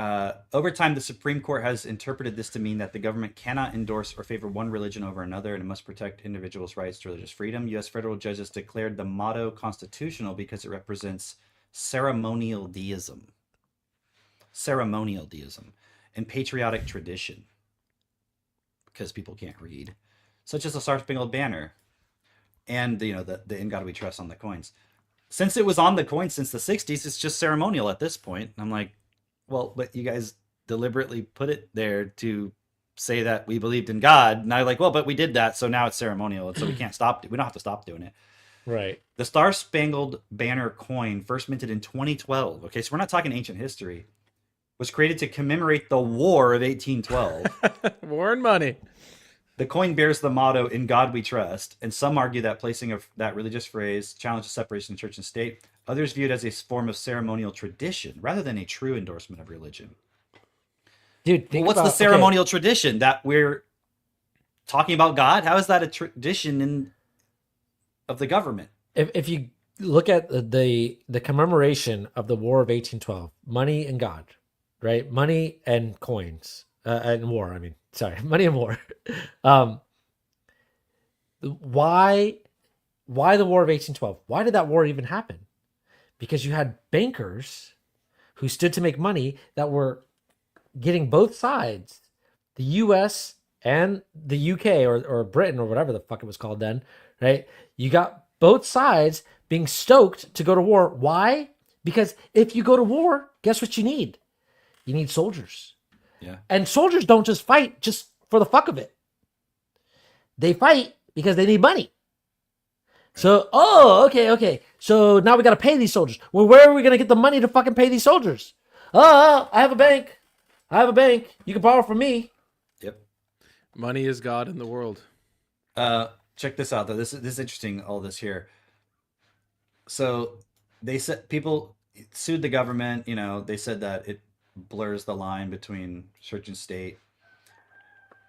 Over time, the Supreme Court has interpreted this to mean that the government cannot endorse or favor one religion over another, and it must protect individuals' rights to religious freedom. U.S. federal judges declared the motto constitutional because it represents ceremonial deism and patriotic tradition, because people can't read, such as the Star Spangled Banner and the "In God We Trust" on the coins. Since it was on the coins since the 60s, it's just ceremonial at this point. And I'm like, well, but you guys deliberately put it there to say that we believed in God. And I'm like, well, but we did that, so now it's ceremonial, and so we can't stop. We don't have to stop doing it. Right. The Star Spangled Banner coin, first minted in 2012. Okay, so we're not talking ancient history. Was created to commemorate the War of 1812. War and money. The coin bears the motto "In God We Trust," and some argue that placing that religious phrase challenges separation of church and state. Others view it as a form of ceremonial tradition rather than a true endorsement of religion. Dude, Well, what's the ceremonial tradition? That we're talking about God? How is that a tradition of the government? If you look at the commemoration of the War of 1812, money and God, right? Money and coins, and war. I mean, sorry, money and war. Why the War of 1812? Why did that war even happen? Because you had bankers who stood to make money that were getting both sides, the U.S. and the U.K. or Britain or whatever the fuck it was called then, right? You got both sides being stoked to go to war. Why? Because if you go to war, guess what you need? You need soldiers. Yeah. And soldiers don't just fight just for the fuck of it. They fight because they need money. So, okay. So now we got to pay these soldiers. Well, where are we going to get the money to fucking pay these soldiers? I have a bank. You can borrow from me. Yep. Money is God in the world. Check this out, though. This is interesting, all this here. So they said people sued the government. They said that it blurs the line between church and state.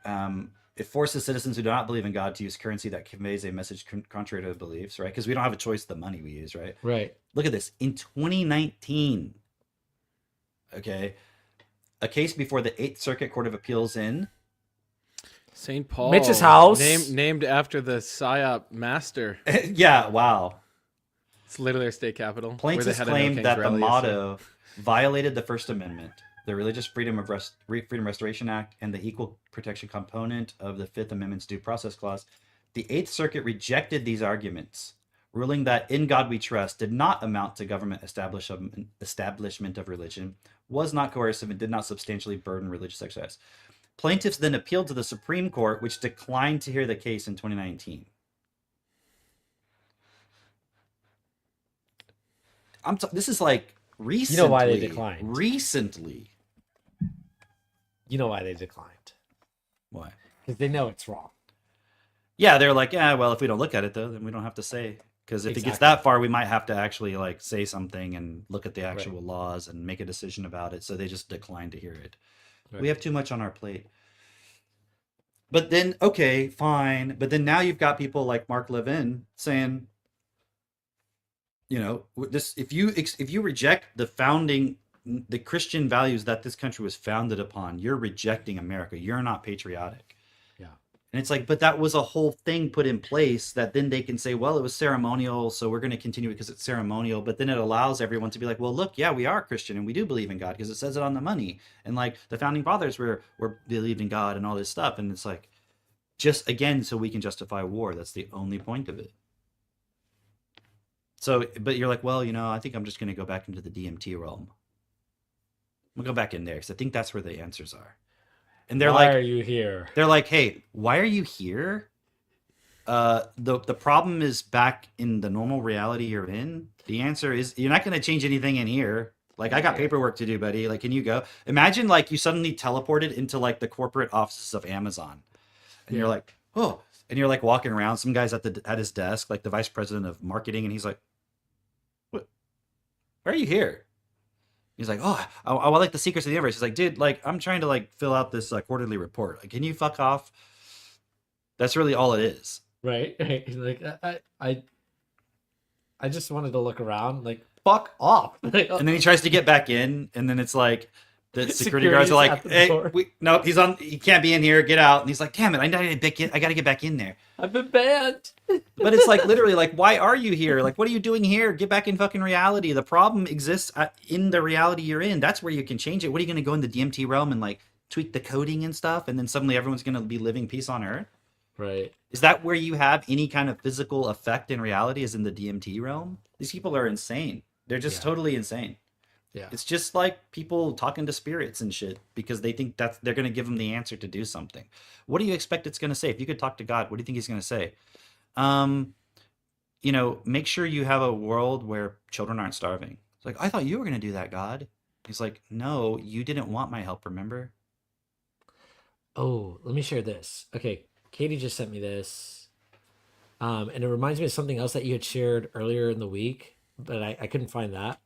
It forces citizens who do not believe in God to use currency that conveys a message contrary to their beliefs, right? Because we don't have a choice of the money we use, right? Right. Look at this. In 2019, okay, a case before the 8th Circuit Court of Appeals in St. Paul. Mitch's house. Named after the PSYOP master. Yeah, wow. It's literally our state capital. Plaintiffs claimed that the motto violated the First Amendment, the Religious Freedom Restoration Act, and the Equal Protection component of the Fifth Amendment's Due Process Clause. The 8th Circuit rejected these arguments, ruling that "In God We Trust" did not amount to government establishment of religion, was not coercive, and did not substantially burden religious exercise. Plaintiffs then appealed to the Supreme Court, which declined to hear the case in 2019. This is like recently. You know why they declined? Recently. You know why they declined? Why? Because they know it's wrong. Yeah, they're like, well, if we don't look at it, though, then we don't have to say. Because if it gets that far, we might have to actually say something and look at the actual laws and make a decision about it. So they just declined to hear it. Right. We have too much on our plate. But then, okay, fine. But then now you've got people like Mark Levin saying, this if you reject the Christian values that this country was founded upon, you're rejecting America. You're not patriotic. Yeah. And it's like, but that was a whole thing put in place that then they can say, well, it was ceremonial, so we're going to continue it because it's ceremonial. But then it allows everyone to be like, well, look, yeah, we are Christian and we do believe in God because it says it on the money. And like the founding fathers were believed in God and all this stuff. And it's like, just again, so we can justify war. That's the only point of it. So, but you're like, well, I think I'm just going to go back into the DMT realm. I'm going to go back in there because I think that's where the answers are. And they're why are you here? They're like, hey, why are you here? The problem is back in the normal reality you're in. The answer is you're not going to change anything in here. Like, I got paperwork to do, buddy. Like, can you go? Imagine like you suddenly teleported into like the corporate offices of Amazon, and you're like, oh, and you're like walking around. Some guy's at his desk, like the vice president of marketing, and he's like, what? Why are you here? He's like, oh, I like the secrets of the universe. He's like, dude, like, I'm trying to like fill out this quarterly report. Like, can you fuck off? That's really all it is. Right. Like, I just wanted to look around. Like, fuck off. And then he tries to get back in, and then it's like the security guards are like, hey, nope, he can't be in here. Get out. And he's like, damn it, I got to get back in there. I've been banned. But it's like literally like, why are you here? Like, what are you doing here? Get back in fucking reality. The problem exists in the reality you're in. That's where you can change it. What are you going to go in the DMT realm and like tweak the coding and stuff, and then suddenly everyone's going to be living peace on Earth? Right. Is that where you have any kind of physical effect in reality? Is in the DMT realm? These people are insane. They're just totally insane. Yeah. It's just like people talking to spirits and shit because they think that they're going to give them the answer to do something. What do you expect it's going to say? If you could talk to God, what do you think he's going to say? Make sure you have a world where children aren't starving. It's like, I thought you were going to do that, God. He's like, no, you didn't want my help, remember? Oh, let me share this. Okay, Katie just sent me this. And it reminds me of something else that you had shared earlier in the week, but I couldn't find that.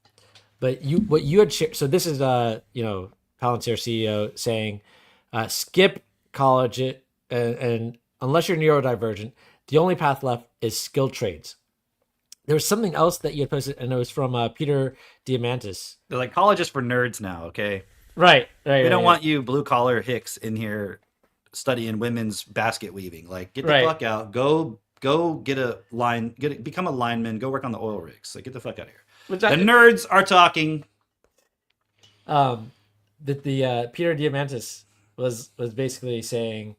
But what you had shared, so this is Palantir CEO saying, skip college and unless you're neurodivergent, the only path left is skilled trades. There was something else that you had posted, and it was from Peter Diamandis. They're like, college is for nerds now, okay? Right. We don't want you blue collar hicks in here studying women's basket weaving. Like, get the fuck out. Go get a line. Become a lineman. Go work on the oil rigs. Like, get the fuck out of here. The nerds are talking. The Peter Diamandis was basically saying,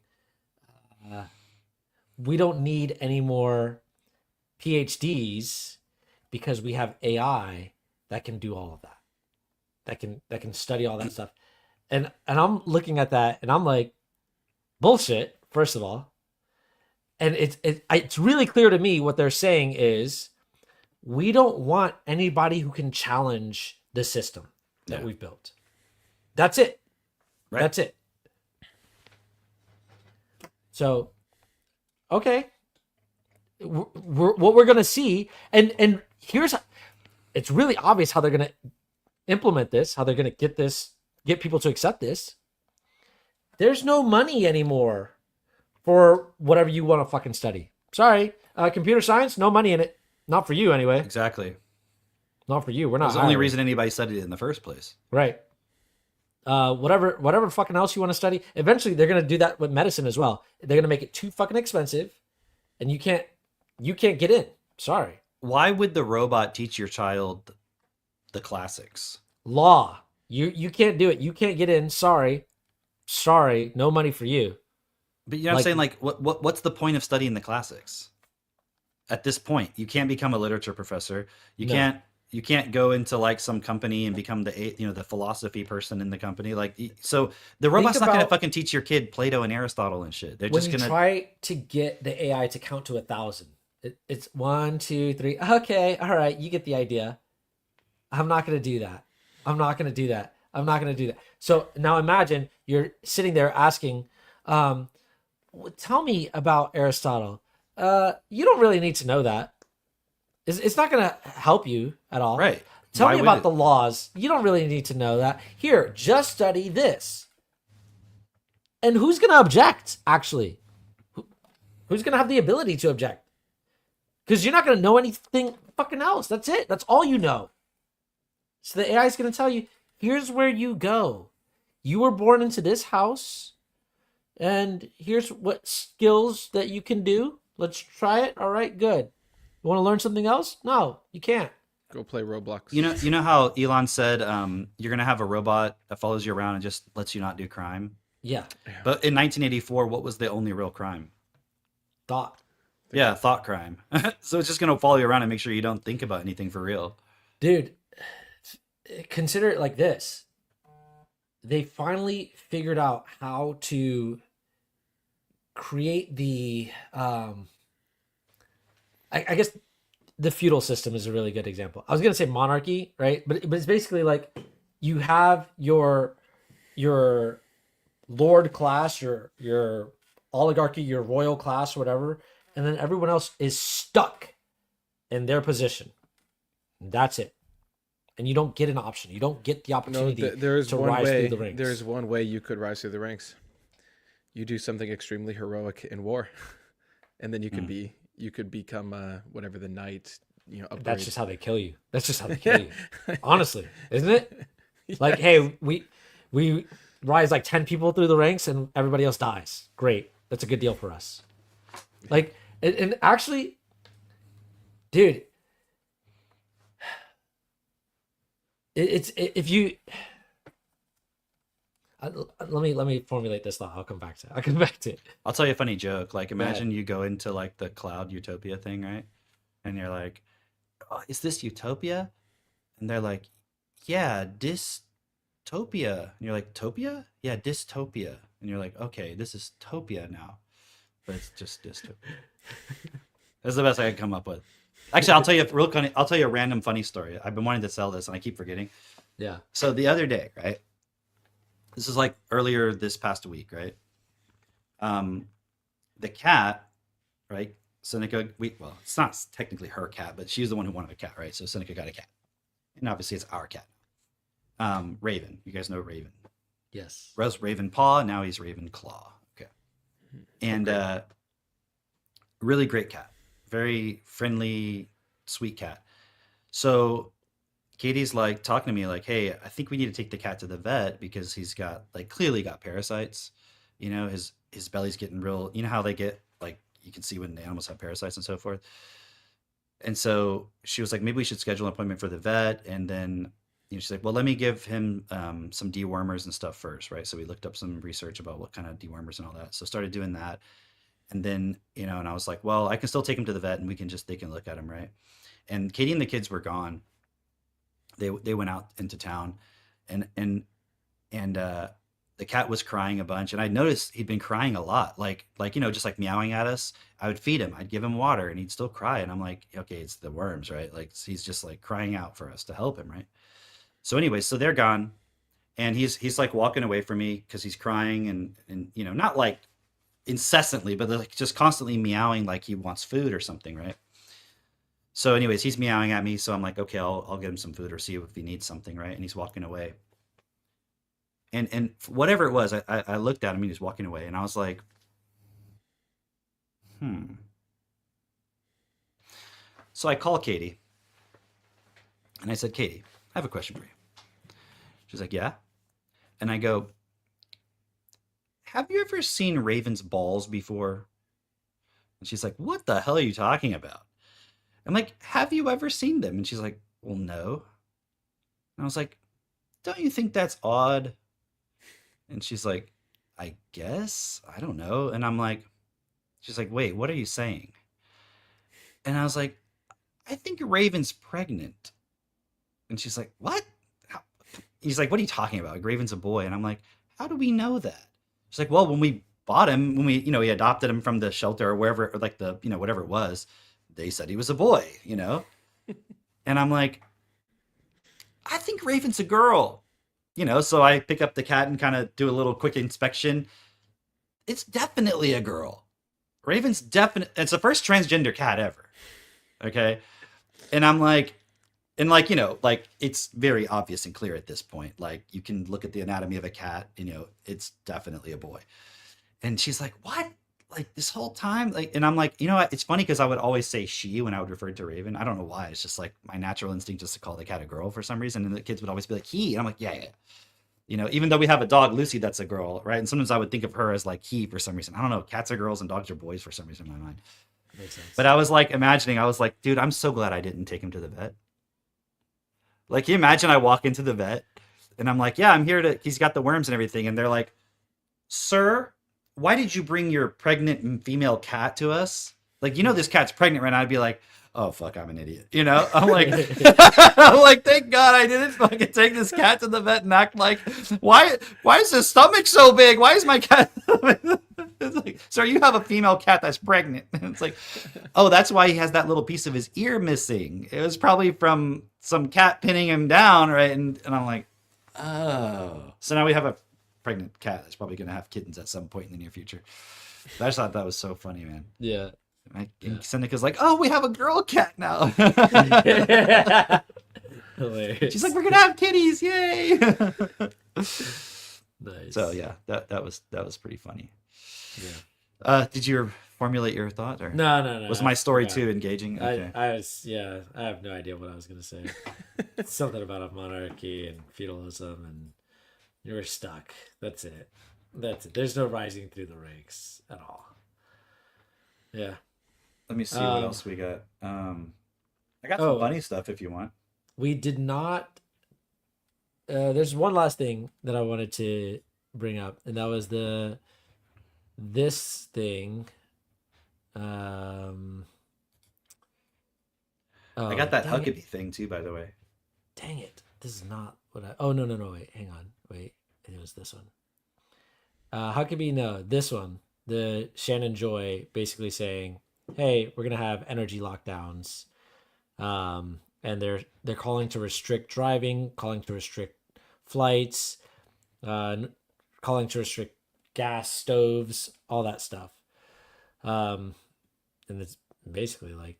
we don't need any more PhDs because we have AI that can do all of that. That can study all that stuff. And I'm looking at that and I'm like, bullshit, first of all. And it's really clear to me what they're saying is we don't want anybody who can challenge the system that we've built. That's it. Right. That's it. So, okay. What we're going to see, and it's really obvious how they're going to implement this, how they're going to get people to accept this. There's no money anymore for whatever you want to fucking study. Sorry. Computer science, no money in it. Not for you anyway. Exactly. Not for you. We're not. That's the only reason anybody studied it in the first place. Right. Whatever fucking else you want to study. Eventually they're going to do that with medicine as well. They're going to make it too fucking expensive and you can't get in. Sorry. Why would the robot teach your child the classics? Law. You can't do it. You can't get in. Sorry. No money for you. But you know what I'm saying? Like, what's the point of studying the classics? At this point, you can't become a literature professor. You can't go into like some company and become the philosophy person in the company. Like, so the robot's not going to fucking teach your kid Plato and Aristotle and shit. They're just going to try to get the AI to count to 1,000. It's 1, 2, 3. Okay, all right, you get the idea. I'm not going to do that. I'm not going to do that. So now imagine you're sitting there asking, tell me about Aristotle. You don't really need to know that. It's not going to help you at all. Right. Tell me about the laws. You don't really need to know that. Here, just study this. And who's gonna object? Actually, who's gonna have the ability to object? Because you're not gonna know anything fucking else. That's it. That's all you know. So the AI is gonna tell you, here's where you go. You were born into this house, and here's what skills that you can do. Let's try it. All right, good. You want to learn something else? No, you can't. Go play Roblox. You know how Elon said you're gonna have a robot that follows you around and just lets you not do crime. Yeah. But in 1984, what was the only real crime? Thought. Yeah, thought crime. So it's just gonna follow you around and make sure you don't think about anything for real. Dude, consider it like this. They finally figured out how to create the I guess the feudal system is a really good example. I was gonna say monarchy, right? But it's basically like you have your lord class, your oligarchy, your royal class, whatever, and then everyone else is stuck in their position. That's it. And you don't get an option. You don't get the opportunity there's to one rise way, through the ranks. There's one way you could rise through the ranks. You do something extremely heroic in war, and then you could become whatever the knight. That's just how they kill you. That's just how they kill you. Honestly, isn't it? Like, hey, we rise like 10 people through the ranks, and everybody else dies. Great, that's a good deal for us. Like, and actually, dude. It's if you let me formulate this thought. I'll come back to it. I'll tell you a funny joke. Like, imagine you go into like the cloud utopia thing, right? And you're like, oh, "Is this utopia?" And they're like, "Yeah, dystopia." And you're like, "Topia? Yeah, dystopia." And you're like, "Okay, this is topia now, but it's just dystopia." That's the best I could come up with. Actually, I'll tell you a random funny story. I've been wanting to sell this and I keep forgetting. Yeah. So the other day, right? This is like earlier this past week, right? The cat, right? Seneca, well, it's not technically her cat, but she's the one who wanted a cat, right? So Seneca got a cat. And obviously it's our cat. Raven. You guys know Raven. Yes. Rose Ravenpaw, now he's Ravenclaw. Okay. And really great cat. Very friendly, sweet cat. So Katie's like talking to me like, "Hey, I think we need to take the cat to the vet because he's got like clearly got parasites. You know, his belly's getting real. You know how they get like you can see when the animals have parasites and so forth." And so she was like, "Maybe we should schedule an appointment for the vet." And then she's like, "Well, let me give him some dewormers and stuff first, right?" So we looked up some research about what kind of dewormers and all that. So started doing that. And then, and I was like, well, I can still take him to the vet and they can look at him, right? And Katie and the kids were gone. They went out into town and the cat was crying a bunch. And I noticed he'd been crying a lot, like, just like meowing at us. I would feed him, I'd give him water and he'd still cry. And I'm like, okay, it's the worms, right? Like he's just like crying out for us to help him, right? So anyway, so they're gone and he's like walking away from me because he's crying and not like incessantly, but like just constantly meowing like he wants food or something, right? So anyways, he's meowing at me, so I'm like, okay, I'll get him some food or see if he needs something, right? And he's walking away. And whatever it was, I looked at him and he was walking away and I was like, So I call Katie and I said, "Katie, I have a question for you." She's like, "Yeah." And I go, "Have you ever seen Raven's balls before?" And she's like, "What the hell are you talking about?" I'm like, "Have you ever seen them?" And she's like, "Well, no." And I was like, "Don't you think that's odd?" And she's like, "I guess. I don't know." And I'm like, she's like, "Wait, what are you saying?" And I was like, "I think Raven's pregnant." And she's like, "What?" He's like, "What are you talking about? Raven's a boy." And I'm like, "How do we know that?" She's like, "Well, when we bought him, when we adopted him from the shelter or wherever, or like the, whatever it was, they said he was a boy, And I'm like, "I think Raven's a girl." So I pick up the cat and kind of do a little quick inspection. It's definitely a girl. Raven's it's the first transgender cat ever. Okay. And I'm like, And like, you know, like it's very obvious and clear at this point. Like you can look at the anatomy of a cat, you know, it's definitely a boy. And she's like, what? Like this whole time? Like, and I'm like, you know what? It's funny because I would always say she when I would refer to Raven. I don't know why. It's just like my natural instinct just to call the cat a girl for some reason. And the kids would always be like, he. And I'm like, yeah. You know, even though we have a dog, Lucy, that's a girl, right? And sometimes I would think of her as like he for some reason. I don't know. Cats are girls and dogs are boys for some reason in my mind. Makes sense. But I was like imagining, I was like, dude, I'm so glad I didn't take him to the vet. Like, can you imagine I walk into the vet and I'm like, yeah, I'm here to, he's got the worms and everything. And they're like, sir, why did you bring your pregnant female cat to us? Like, you know, this cat's pregnant right now. I'd be like, oh, fuck, I'm an idiot. You know, I'm like, I'm like, thank God I didn't fucking take this cat to the vet and act like, why is his stomach so big? Why is my cat? It's like, sir, you have a female cat that's pregnant. And it's like, oh, that's why he has that little piece of his ear missing. It was probably from some cat pinning him down, right? And I'm like, oh. So now we have a pregnant cat that's probably going to have kittens at some point in the near future. I just thought that was so funny, man. Yeah. And Seneca's like, oh, we have a girl cat now. Hilarious. She's like, we're gonna have kitties, yay! Nice. So yeah, that was pretty funny. Yeah. Did you formulate your thought, or No. Was my story Yeah. too engaging? Okay. I have no idea what I was gonna say. Something about a monarchy and feudalism, and you're stuck. That's it. There's no rising through the ranks at all. Yeah. Let me see what else we got. I got some funny stuff if you want. We did not. There's one last thing that I wanted to bring up, and that was this thing. I got that Huckabee thing too, by the way. Dang it! This is not what I. Oh no! Wait, hang on. Wait, it was this one. Huckabee, no, this one. The Shannon Joy basically saying, "Hey, we're gonna have energy lockdowns," and they're calling to restrict driving, calling to restrict flights, calling to restrict gas stoves, all that stuff. And it's basically like,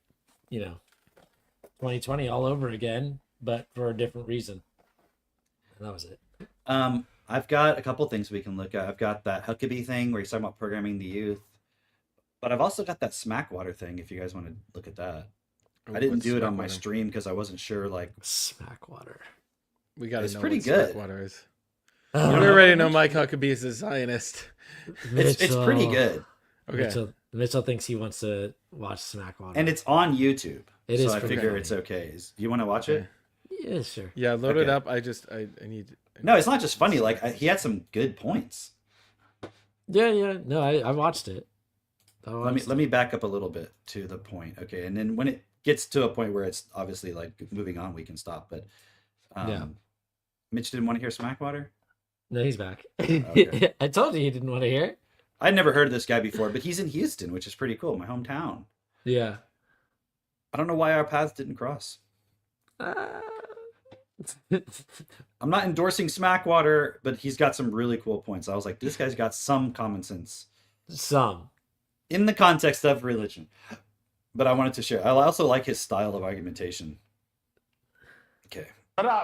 2020 all over again, but for a different reason. And that was it. I've got a couple things we can look at. I've got that Huckabee thing where he's talking about programming the youth. But I've also got that Smackwater thing if you guys want to look at that. I didn't do it on my stream because I wasn't sure, like... Smackwater. We got to know it's pretty what good. Smackwater is. We already know Mike Huckabee is a Zionist. It's pretty good. Okay. Mitchell thinks he wants to watch Smackwater. And it's on YouTube. It is so I pretty figure funny. it's okay. You want to watch it? Yeah, sure. Yeah, load it up. I need... No, it's not just funny. Like, he had some good points. Yeah. No, I watched it. Let me back up a little bit to the point. Okay, and then when it gets to a point where it's obviously like moving on, we can stop. But yeah. Mitch didn't want to hear Smackwater? No, he's back. Okay. I told you he didn't want to hear it. I'd never heard of this guy before, but he's in Houston, which is pretty cool, my hometown. Yeah. I don't know why our paths didn't cross. I'm not endorsing Smackwater, but he's got some really cool points. I was like, this guy's got some common sense. Some. In the context of religion. But I wanted to share. I also like his style of argumentation. Okay.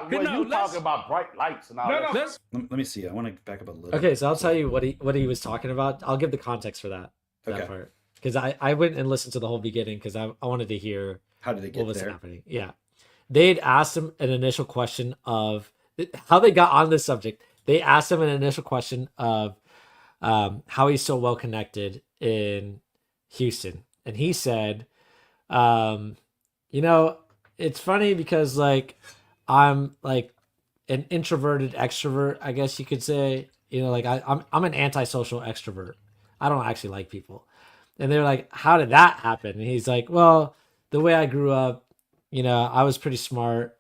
When you talk about bright lights and all that. Let me see. I want to back up a little. Okay, so I'll tell you what he was talking about. I'll give the context for that part. Because I went and listened to the whole beginning because I wanted to hear how did they get what was there? happening. Yeah. They'd asked him an initial question of how they got on this subject. They asked him an initial question of how he's so well connected in Houston. And he said, it's funny because like I'm like an introverted extrovert, I guess you could say. Like I'm an antisocial extrovert. I don't actually like people. And they're like, how did that happen? And he's like, well, the way I grew up, I was pretty smart.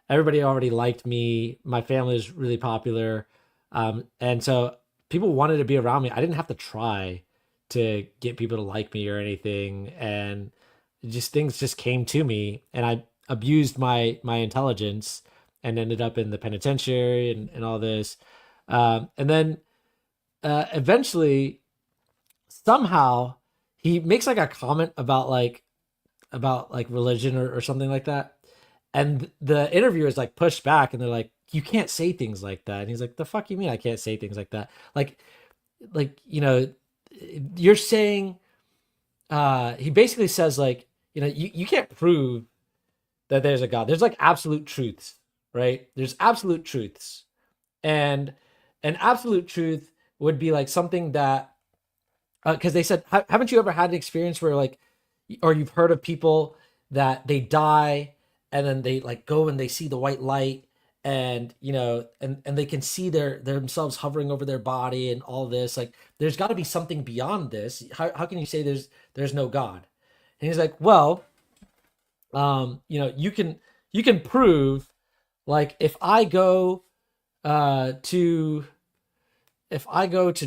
Everybody already liked me. My family was really popular. And so people wanted to be around me. I didn't have to try to get people to like me or anything. And things just came to me. And I abused my intelligence and ended up in the penitentiary and all this. And then eventually, somehow, he makes like a comment about religion or something like that. And the interviewers like pushed back and they're like, you can't say things like that. And he's like, the fuck you mean I can't say things like that? Like, you know, you're saying, he basically says like, you know, you can't prove that there's a God. There's like absolute truths, right? There's absolute truths. And an absolute truth would be like something that, because they said, haven't you ever had an experience where like, or you've heard of people that they die and then they like go and they see the white light and, you know, and they can see themselves hovering over their body and all this, like, there's got to be something beyond this. How can you say there's no God? And he's like, well, you know, you can prove, like, if I go to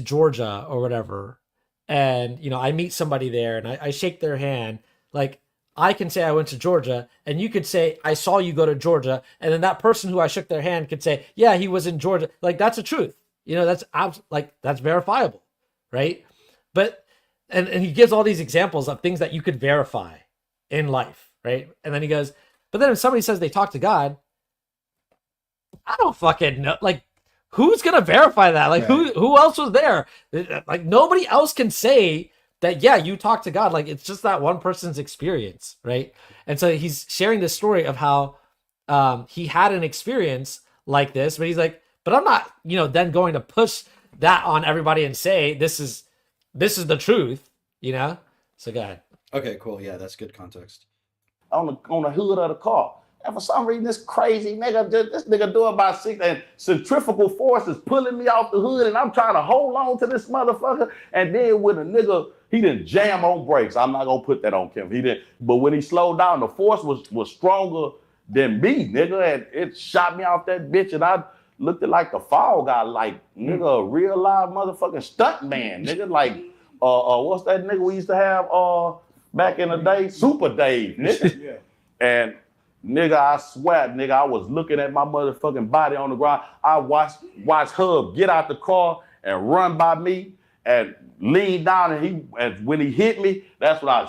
Georgia or whatever, and, you know, I meet somebody there and I shake their hand, like, I can say I went to Georgia, and you could say I saw you go to Georgia, and then that person who I shook their hand could say, yeah, he was in Georgia. Like, that's a truth. You know, that's verifiable, right? But and he gives all these examples of things that you could verify in life, right? And then he goes, but then if somebody says they talk to God, I don't fucking know. Like, who's gonna verify that? Like, who else was there? Like, nobody else can say that, yeah, you talk to God. Like, it's just that one person's experience, right? And so he's sharing this story of how he had an experience like this, but he's like, but I'm not, you know, then going to push that on everybody and say this is the truth, you know? So go ahead. Okay, cool. Yeah, that's good context. On the hood of the car. And for some reason, this crazy nigga, this nigga doing about 6, and centrifugal force is pulling me off the hood, and I'm trying to hold on to this motherfucker. And then when a nigga, he didn't jam on brakes. I'm not gonna put that on Kim. He didn't. But when he slowed down, the force was stronger than me, nigga, and it shot me off that bitch. And I looked at like the Fall Guy, like, nigga, a real live motherfucking stunt man, nigga, like, what's that nigga we used to have back in the day? Super Dave, nigga. Yeah. And nigga, I swear, nigga, I was looking at my motherfucking body on the ground. I watched Hub get out the car and run by me and lean down, and when he hit me, that's when I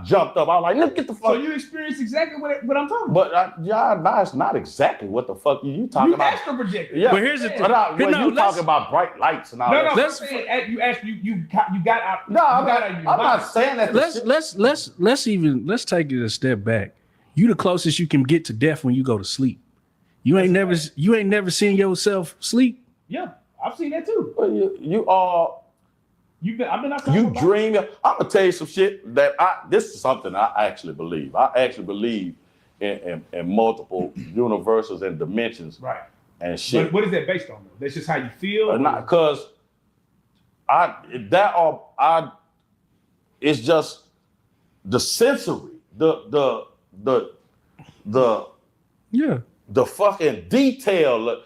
jumped up. I was like, look, get the fuck. So you experienced exactly what I'm talking about. But that's not exactly what the fuck you talking about. You astral projected. Yeah. But here's the thing. When you talking about bright lights and all that. You got out. No, I'm not saying that. Let's take it a step back. You the closest you can get to death when you go to sleep. You ain't never seen yourself sleep. Yeah, I've seen that too. I've been outside. You dream. I'm gonna tell you some shit that this is something I actually believe. I actually believe in multiple universes and dimensions. Right. And shit. But what is that based on? That's just how you feel. Not because it's just the sensory, the fucking detail.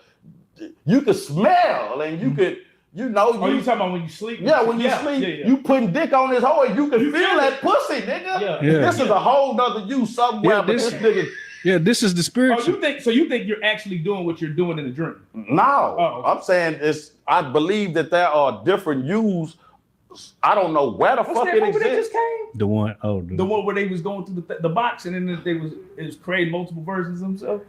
You could smell and you could, you know. Oh, you talking about when you sleep? Yeah, when you sleep, you putting dick on his hole and you can feel that pussy, nigga. Yeah. This is a whole nother you somewhere, but this nigga. Yeah, this is the spiritual. You think you're actually doing what you're doing in the dream? No, okay. I'm saying I believe that there are different yous. I don't know where the fuck it exists. That just came? The one where they was going through the box and then it was creating multiple versions of themselves.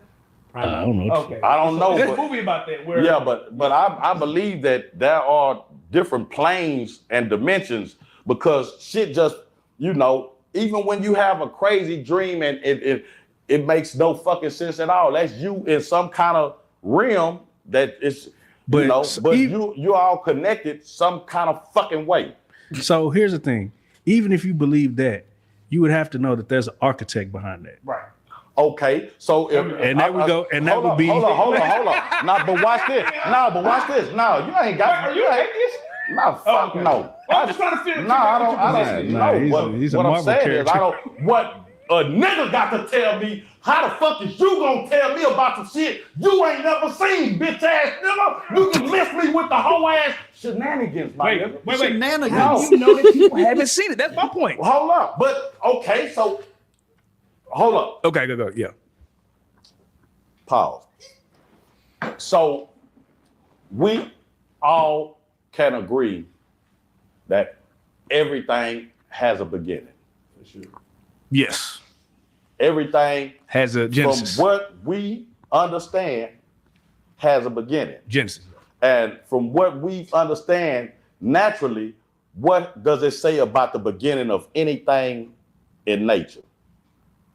I don't know. Okay. I don't know. There's a movie about that. Where but I believe that there are different planes and dimensions because shit just, you know, even when you have a crazy dream and it makes no fucking sense at all. That's you in some kind of realm that is, you're all connected some kind of fucking way. So here's the thing. Even if you believe that, you would have to know that there's an architect behind that. Right. Okay, so and there we go, and that would be. Hold on. Nah, but watch this. No, you ain't got. Are you atheist? No, fuck no. I'm just trying to figure. No, I don't know. What I'm saying is, what a nigga got to tell me. How the fuck is you gonna tell me about some shit you ain't never seen, bitch ass nigga? You can miss me with the whole ass shenanigans, my nigga. Wait. Shenanigans. No. You know that people haven't seen it. That's my point. Hold up, but okay, so hold up. Okay, go. Yeah. Pause. So we all can agree that everything has a beginning. Yes. everything has a Genesis. From what we understand, has a beginning. Genesis. And from what we understand, naturally, what does it say about the beginning of anything in nature?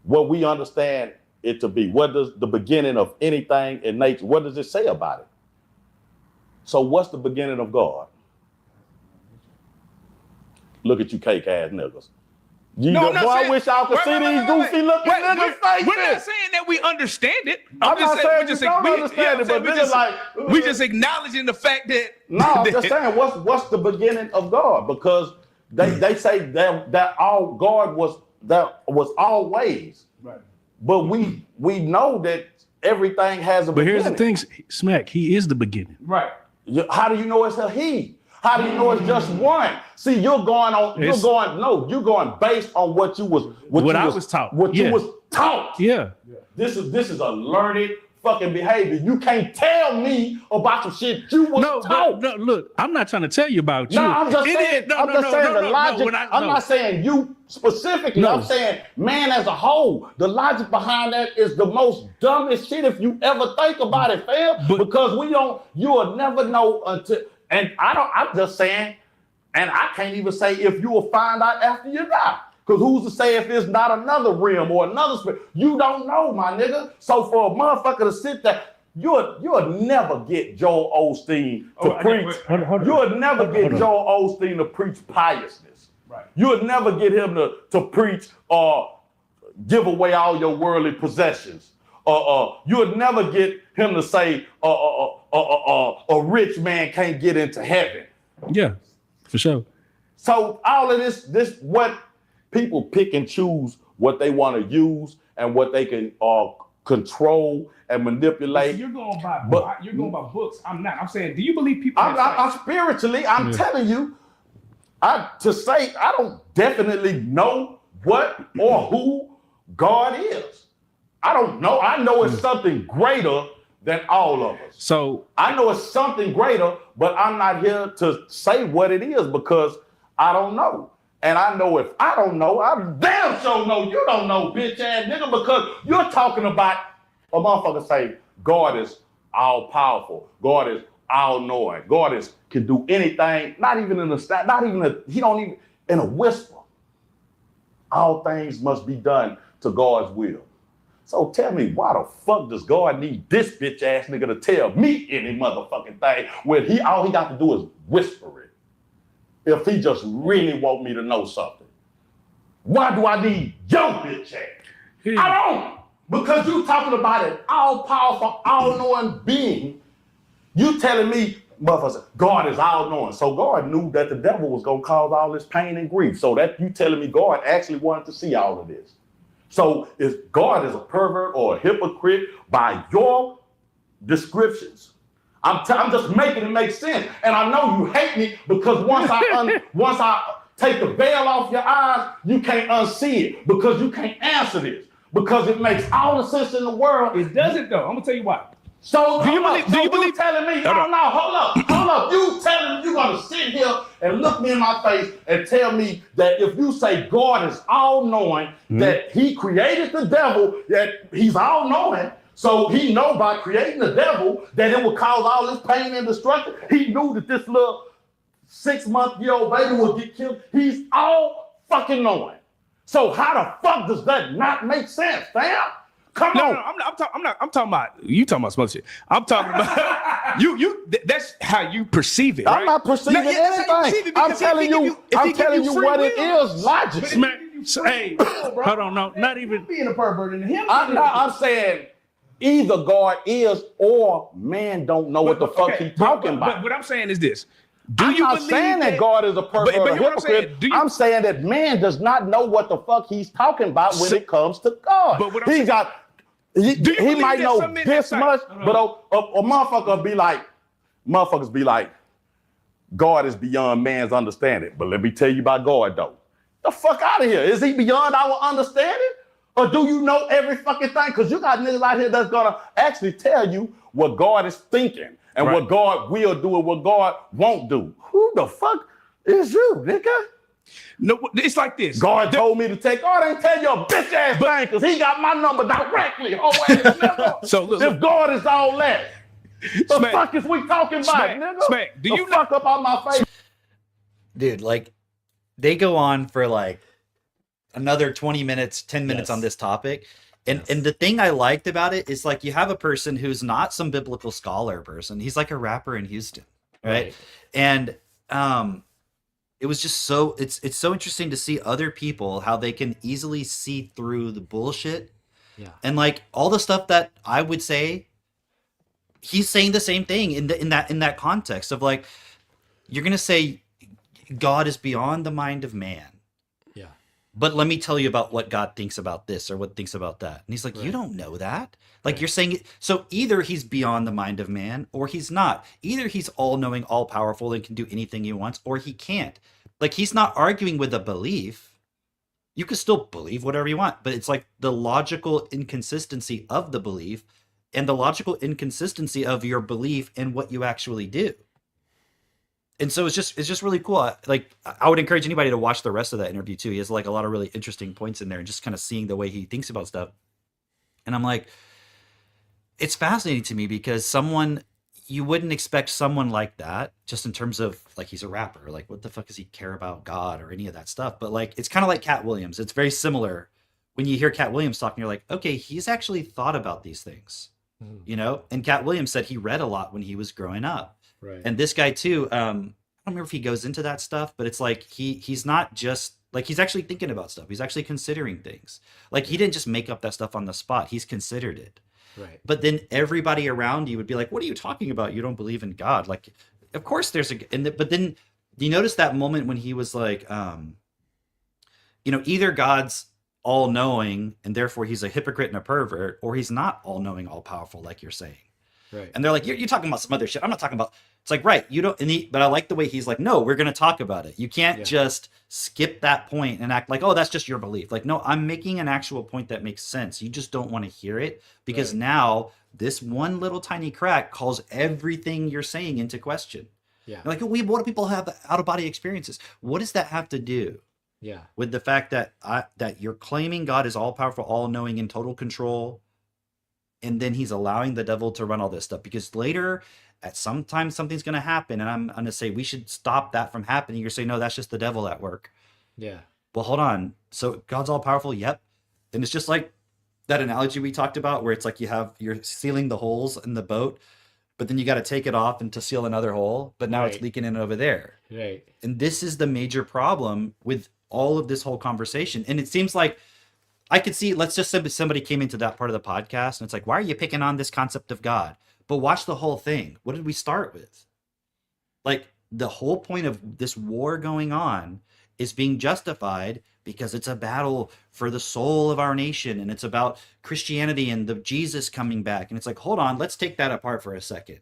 What we understand it to be. What does the beginning of anything in nature, what does it say about it? So what's the beginning of God? Look at you cake ass niggas. You No, know, I'm not boy, I saying- wish y'all could wait, see wait, these wait, goofy wait. looking Wait, niggas' faces. We're not saying that we understand it. I'm not saying we're you don't understand it, but we're niggas just, like- we just acknowledging the fact that. No, I'm just saying, what's the beginning of God? Because they say that all God was always. Right. But we know that everything has a But beginning. here's the thing, Smack, he is the beginning. Right. How do you know it's a he? How do you know it's just one? See, you're going based on what you was taught. What you was taught. Yeah. This is a learned fucking behavior. You can't tell me about some shit you was taught. No, look, I'm not trying to tell you about you. No, I'm just saying. I'm just saying the logic. I'm not saying you specifically. No. I'm saying man as a whole. The logic behind that is the most dumbest shit if you ever think about it, fam. Because you will never know until. And I'm just saying, and I can't even say if you will find out after you die. Because who's to say if there's not another realm or another spirit? You don't know, my nigga. So for a motherfucker to sit there, you'll never get Joel Osteen to preach. You'll never get Joel Osteen to preach piousness. Right. You'll never get him to preach or give away all your worldly possessions. You'll never get him to say a rich man can't get into heaven. Yeah, for sure. So all of this what people pick and choose what they want to use and what they can control and manipulate. You're going by books. I'm not. I'm saying, do you believe people? I'm spiritually. I'm telling you. I don't definitely know what or who God is. I don't know. I know it's something greater than all of us. So I know it's something greater, but I'm not here to say what it is because I don't know. And I know if I don't know, I damn sure know you don't know, bitch ass nigga, because you're talking about a motherfucker say God is all powerful. God is all knowing. God can do anything, not even in a whisper. All things must be done to God's will. So tell me, why the fuck does God need this bitch ass nigga to tell me any motherfucking thing when all he got to do is whisper it? If he just really want me to know something. Why do I need your bitch ass? I don't. Because you talking about an all-powerful, all-knowing being. You telling me, motherfucker, God is all-knowing. So God knew that the devil was going to cause all this pain and grief. So that you telling me God actually wanted to see all of this. So if God is a pervert or a hypocrite by your descriptions, I'm just making it make sense. And I know you hate me because once I take the veil off your eyes, you can't unsee it because you can't answer this because it makes all the sense in the world. It doesn't though. I'm gonna tell you why. So do you believe? Telling me? No, hold up. You telling me you gonna sit here and look me in my face and tell me that if you say God is all knowing, that He created the devil, that He's all knowing, so He know by creating the devil that it will cause all this pain and destruction. He knew that this little 6-month-old baby will get killed. He's all fucking knowing. So how the fuck does that not make sense, fam? Come on. No, I'm talking about you talking about some other shit. I'm talking about you. That's how you perceive it. Right? I'm not perceiving anything. I'm telling you what it is logically. Hey, hold on, no, not even being a pervert in him. I'm saying either God is or man don't know what the fuck he's talking about. But what I'm saying is this. I'm not saying that God is a pervert or a hypocrite. I'm saying that man does not know what the fuck he's talking about when it comes to God. But he might know this much, but a motherfucker motherfuckers be like, God is beyond man's understanding. But let me tell you about God though. The fuck out of here. Is he beyond our understanding? Or do you know every fucking thing? Because you got niggas out here that's gonna actually tell you what God is thinking and what God will do and what God won't do. Who the fuck is you, nigga? No, it's like this. God told me to take. God ain't tell your bitch ass thing because he got my number directly. Oh, wait, nigga. So look, if God is all that, the Smack. fuck is we talking about, Smack. nigga? Smack. Do the you fuck up on my face? Dude, like they go on for like another 20 minutes, 10 minutes Yes. on this topic. And the thing I liked about it is like you have a person who's not some biblical scholar person. He's like a rapper in Houston, right? And it was just so it's so interesting to see other people how they can easily see through the bullshit. Yeah. And like all the stuff that I would say, he's saying the same thing in that context of like you're gonna say God is beyond the mind of man. Yeah. But let me tell you about what God thinks about this or what thinks about that. And he's like, you don't know that. Like you're saying it. So either he's beyond the mind of man or he's not. Either he's all knowing, all powerful and can do anything he wants, or he can't. Like he's not arguing with a belief. You can still believe whatever you want, but it's like the logical inconsistency of the belief and the logical inconsistency of your belief and what you actually do. And so it's just really cool. I would encourage anybody to watch the rest of that interview too. He has like a lot of really interesting points in there and just kind of seeing the way he thinks about stuff. And I'm like, it's fascinating to me because you wouldn't expect someone like that just in terms of like, he's a rapper. Like what the fuck does he care about God or any of that stuff? But like, it's kind of like Cat Williams. It's very similar when you hear Cat Williams talking, you're like, okay, he's actually thought about these things, you know? And Cat Williams said he read a lot when he was growing up. Right. And this guy too, I don't remember if he goes into that stuff, but it's like he's not just like he's actually thinking about stuff. He's actually considering things. Like he didn't just make up that stuff on the spot. He's considered it. Right. But then everybody around you would be like, "What are you talking about? You don't believe in God?" Like, of course there's but then you notice that moment when he was like, either God's all knowing and therefore he's a hypocrite and a pervert, or he's not all knowing, all powerful, like you're saying. Right. And they're like, you're talking about some other shit. I'm not talking about. It's like, right, you don't. But I like the way he's like, no, we're going to talk about it. You can't just skip that point and act like, oh, that's just your belief. Like, no, I'm making an actual point that makes sense. You just don't want to hear it because now this one little tiny crack calls everything you're saying into question. Yeah. You're like, what do people have out of body experiences? What does that have to do? Yeah. With the fact that that you're claiming God is all powerful, all knowing, in total control. And then he's allowing the devil to run all this stuff because later at some time something's going to happen. And I'm going to say, we should stop that from happening. You're saying, no, that's just the devil at work. Yeah. Well, hold on. So God's all powerful. Yep. And it's just like that analogy we talked about where it's like you're sealing the holes in the boat, but then you got to take it off and to seal another hole. But now it's leaking in over there. Right. And this is the major problem with all of this whole conversation. And it seems like I could see, let's just say somebody came into that part of the podcast and it's like, why are you picking on this concept of God? But watch the whole thing. What did we start with? Like the whole point of this war going on is being justified because it's a battle for the soul of our nation. And it's about Christianity and the Jesus coming back. And it's like, hold on, let's take that apart for a second.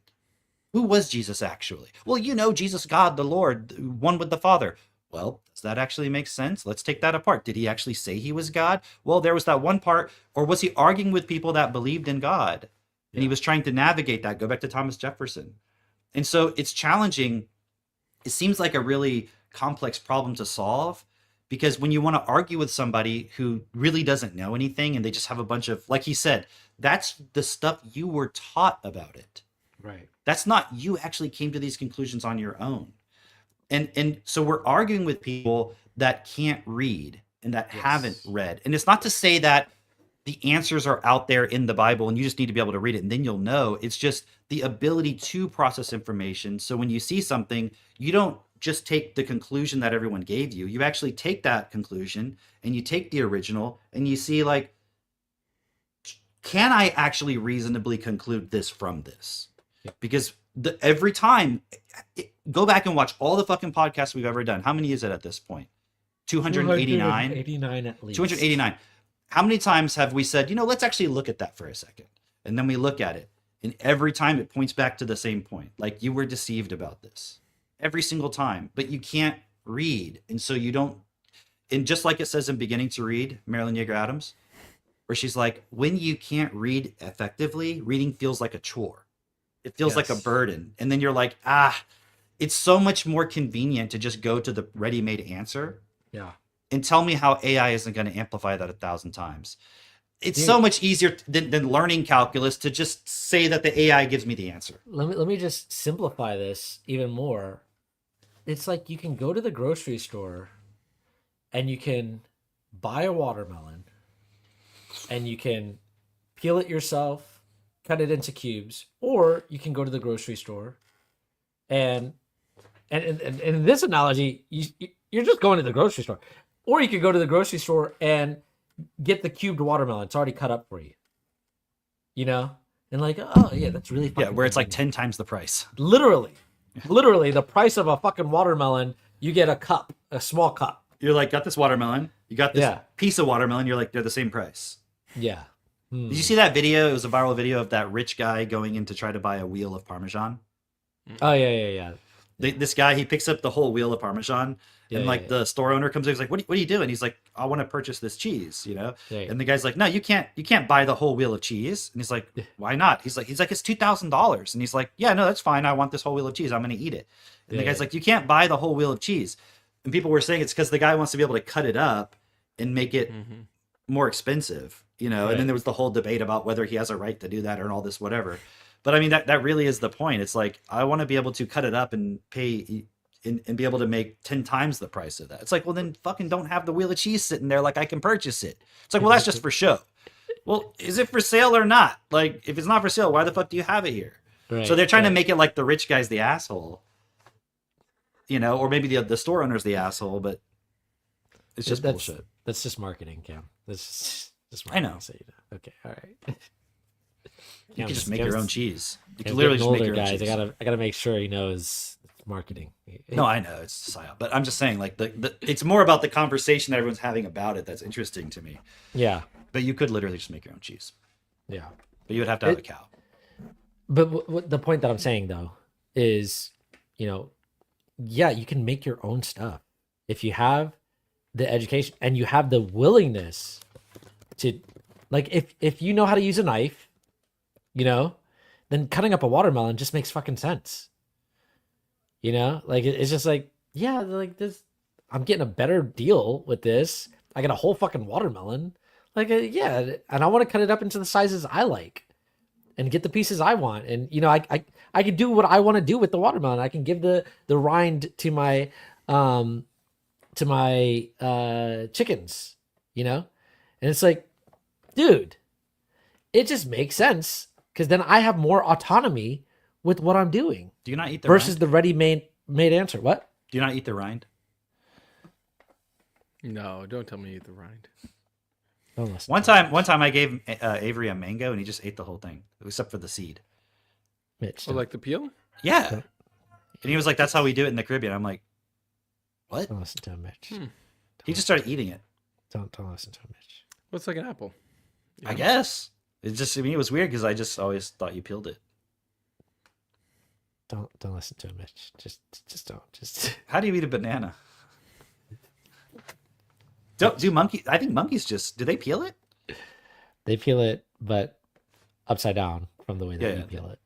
Who was Jesus actually? Well, Jesus, God, the Lord, one with the Father. Well, does that actually make sense? Let's take that apart. Did he actually say he was God? Well, there was that one part, or was he arguing with people that believed in God? And he was trying to navigate that. Go back to Thomas Jefferson. And so it's challenging. It seems like a really complex problem to solve because when you want to argue with somebody who really doesn't know anything and they just have a bunch of, like he said, that's the stuff you were taught about it. Right. That's not, you actually came to these conclusions on your own. And so we're arguing with people that can't read and that haven't read. And it's not to say that the answers are out there in the Bible and you just need to be able to read it and then you'll know. It's just the ability to process information. So when you see something, you don't just take the conclusion that everyone gave you. You actually take that conclusion and you take the original and you see like, can I actually reasonably conclude this from this? Because every time, go back and watch all the fucking podcasts we've ever done. How many is it at this point? 289? 289 at least. 289. How many times have we said, let's actually look at that for a second? And then we look at it. And every time it points back to the same point. Like you were deceived about this. Every single time. But you can't read. And so you don't. And just like it says in Beginning to Read, Marilyn Yeager Adams, where she's like, when you can't read effectively, reading feels like a chore. It feels like a burden. And then you're like, it's so much more convenient to just go to the ready-made answer Yeah. And tell me how AI isn't going to amplify that 1,000 times. It's Dude. so much easier than learning calculus to just say that the AI gives me the answer. Let me just simplify this even more. It's like you can go to the grocery store and you can buy a watermelon and you can peel it yourself, cut it into cubes, or you can go to the grocery store and in this analogy, you're just going to the grocery store, or you could go to the grocery store and get the cubed watermelon. It's already cut up for you, you know, and like, oh yeah, that's really Yeah, where it's like 10 times the price. literally the price of a fucking watermelon. You get a cup, a small cup. You're like, got this watermelon. You got this Yeah. piece of watermelon. You're like, they're the same price. Yeah. Did you see that video? It was a viral video of that rich guy going in to try to buy a wheel of Parmesan. Oh yeah. This guy, he picks up the whole wheel of Parmesan, Yeah, and like yeah. the store owner comes in, he's like, what are you doing? He's like, I want to purchase this cheese, you know? Yeah, yeah. And the guy's like, no, you can't buy the whole wheel of cheese. And he's like, why not? He's like, it's $2,000. And he's like, yeah, no, that's fine. I want this whole wheel of cheese. I'm going to eat it. And the Yeah, guy's yeah. like, you can't buy the whole wheel of cheese. And people were saying it's because the guy wants to be able to cut it up and make it more expensive, you know? Right. And then there was the whole debate about whether he has a right to do that or all this, whatever. But I mean, that really is the point. It's like, I want to be able to cut it up and pay and be able to make 10 times the price of that. It's like, well, then fucking don't have the wheel of cheese sitting there like I can purchase it. It's like, well, that's just for show. Well, is it for sale or not? Like, if it's not for sale, why the fuck do you have it here? Right, So they're trying to right. make it like the rich guy's the asshole, you know, or maybe the store owner's the asshole, but it's just that's bullshit. That's just marketing, Cam. That's just I know. marketing, so you know. Okay, all right. You can just make your own cheese. You can Cam's literally getting just make older, your own guys. cheese. I gotta make sure he knows it's marketing. No, I know it's psyop, but I'm just saying, like it's more about the conversation that everyone's having about it that's interesting to me. Yeah. But you could literally just make your own cheese. Yeah. But you would have to have a cow. But what the point that I'm saying though is, you know, yeah, you can make your own stuff if you have the education and you have the willingness to, like, if you know how to use a knife, you know, then cutting up a watermelon just makes fucking sense. You know, like it's just like, yeah, like this, I'm getting a better deal with this. I get a whole fucking watermelon, like, yeah, and I want to cut it up into the sizes I like. And get the pieces I want, and you know, I can do what I want to do with the watermelon. I can give the rind to my chickens, you know, and it's like, dude, it just makes sense because then I have more autonomy with what I'm doing. Do you not eat the versus rind? the ready-made answer? What? Do you not eat the rind? No, don't tell me you eat the rind. One time I gave Avery a mango and he just ate the whole thing except for the seed. Mitch, Oh, like the peel? Yeah. And he was like, "That's how we do it in the Caribbean." I'm like, "What?" Don't listen to him, Mitch. He just started eating it. Don't listen to him, Mitch. What's like an apple? I guess it just, I mean, it was weird because I just always thought you peeled it. Don't listen to him, Mitch. Just don't. Just. How do you eat a banana? Do monkeys? I think monkeys do they peel it? They peel it, but upside down from the way that Yeah, you yeah. peel it.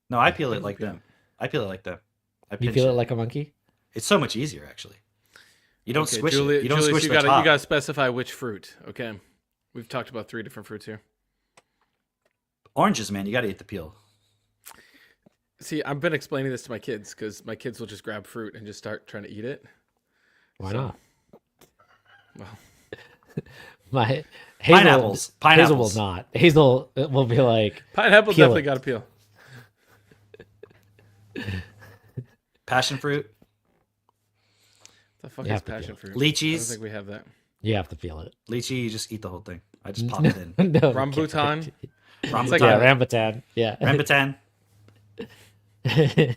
No, I peel it like them. I peel it like them. I You pinch peel it like a monkey? It's so much easier, actually. You don't Okay, squish Julius, it. You don't Julius, squish you the gotta, top. You gotta specify which fruit. Okay, we've talked about 3 different fruits here. Oranges, man, you got to eat the peel. See, I've been explaining this to my kids because my kids will just grab fruit and just start trying to eat it. Why So- not? Well, My Pineapples. Hazel will not. Hazel will be like pineapple peel definitely it. got to peel. Passion fruit. The fuck You is have to peel passion it. fruit? Lychees. I don't think we have that. You have to peel it. Lychee, you just eat the whole thing. I just pop No, it in. no, Rambutan. Rambutan. like yeah, a- rambutan. Yeah. Rambutan. Cam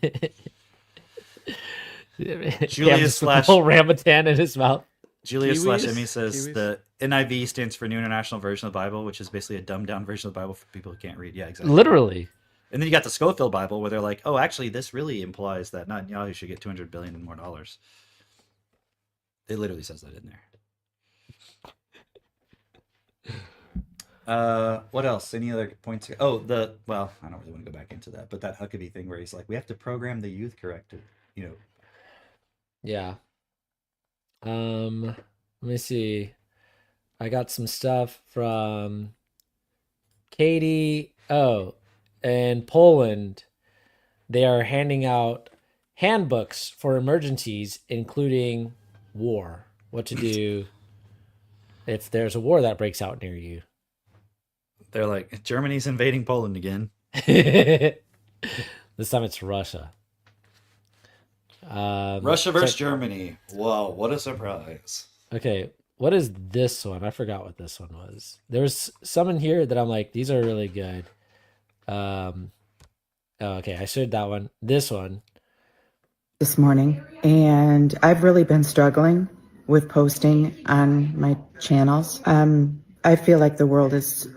Julius just put the slash- whole rambutan in his mouth. Julius Kiwis? slash Emmy says Kiwis? the NIV stands for New International Version of the Bible, which is basically a dumbed down version of the Bible for people who can't read. Yeah, exactly. Literally. And then you got the Schofield Bible, where they're like, "Oh, actually, this really implies that Netanyahu should get $200 billion and more dollars." It literally says that in there. What else? Any other points? Oh, well, I don't really want to go back into that, but that Huckabee thing where he's like, "We have to program the youth correct to, you know." Yeah. Let me see. I got some stuff from Katie. Oh, in Poland, they are handing out handbooks for emergencies, including war. What to do if there's a war that breaks out near you. They're like, Germany's invading Poland again. This time it's Russia. Russia versus Germany. Whoa, what a surprise. Okay, what is this one? I forgot what this one was. There's some in here that I'm like, these are really good. Oh, okay, I showed that one. This one. This morning, and I've really been struggling with posting on my channels. I feel like the world is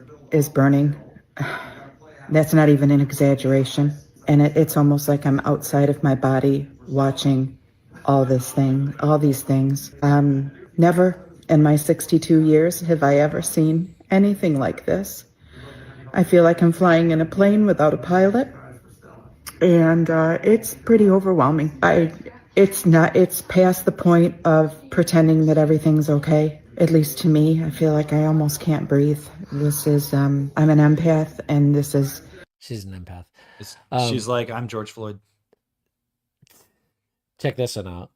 burning. That's not even an exaggeration. And it's almost like I'm outside of my body watching all these things. Never in my 62 years have I ever seen anything like this. I feel like I'm flying in a plane without a pilot. And it's pretty overwhelming. It's past the point of pretending that everything's okay. At least to me, I feel like I almost can't breathe. This is, I'm an empath, and this is... She's an empath. She's like, I'm George Floyd. Check this one out.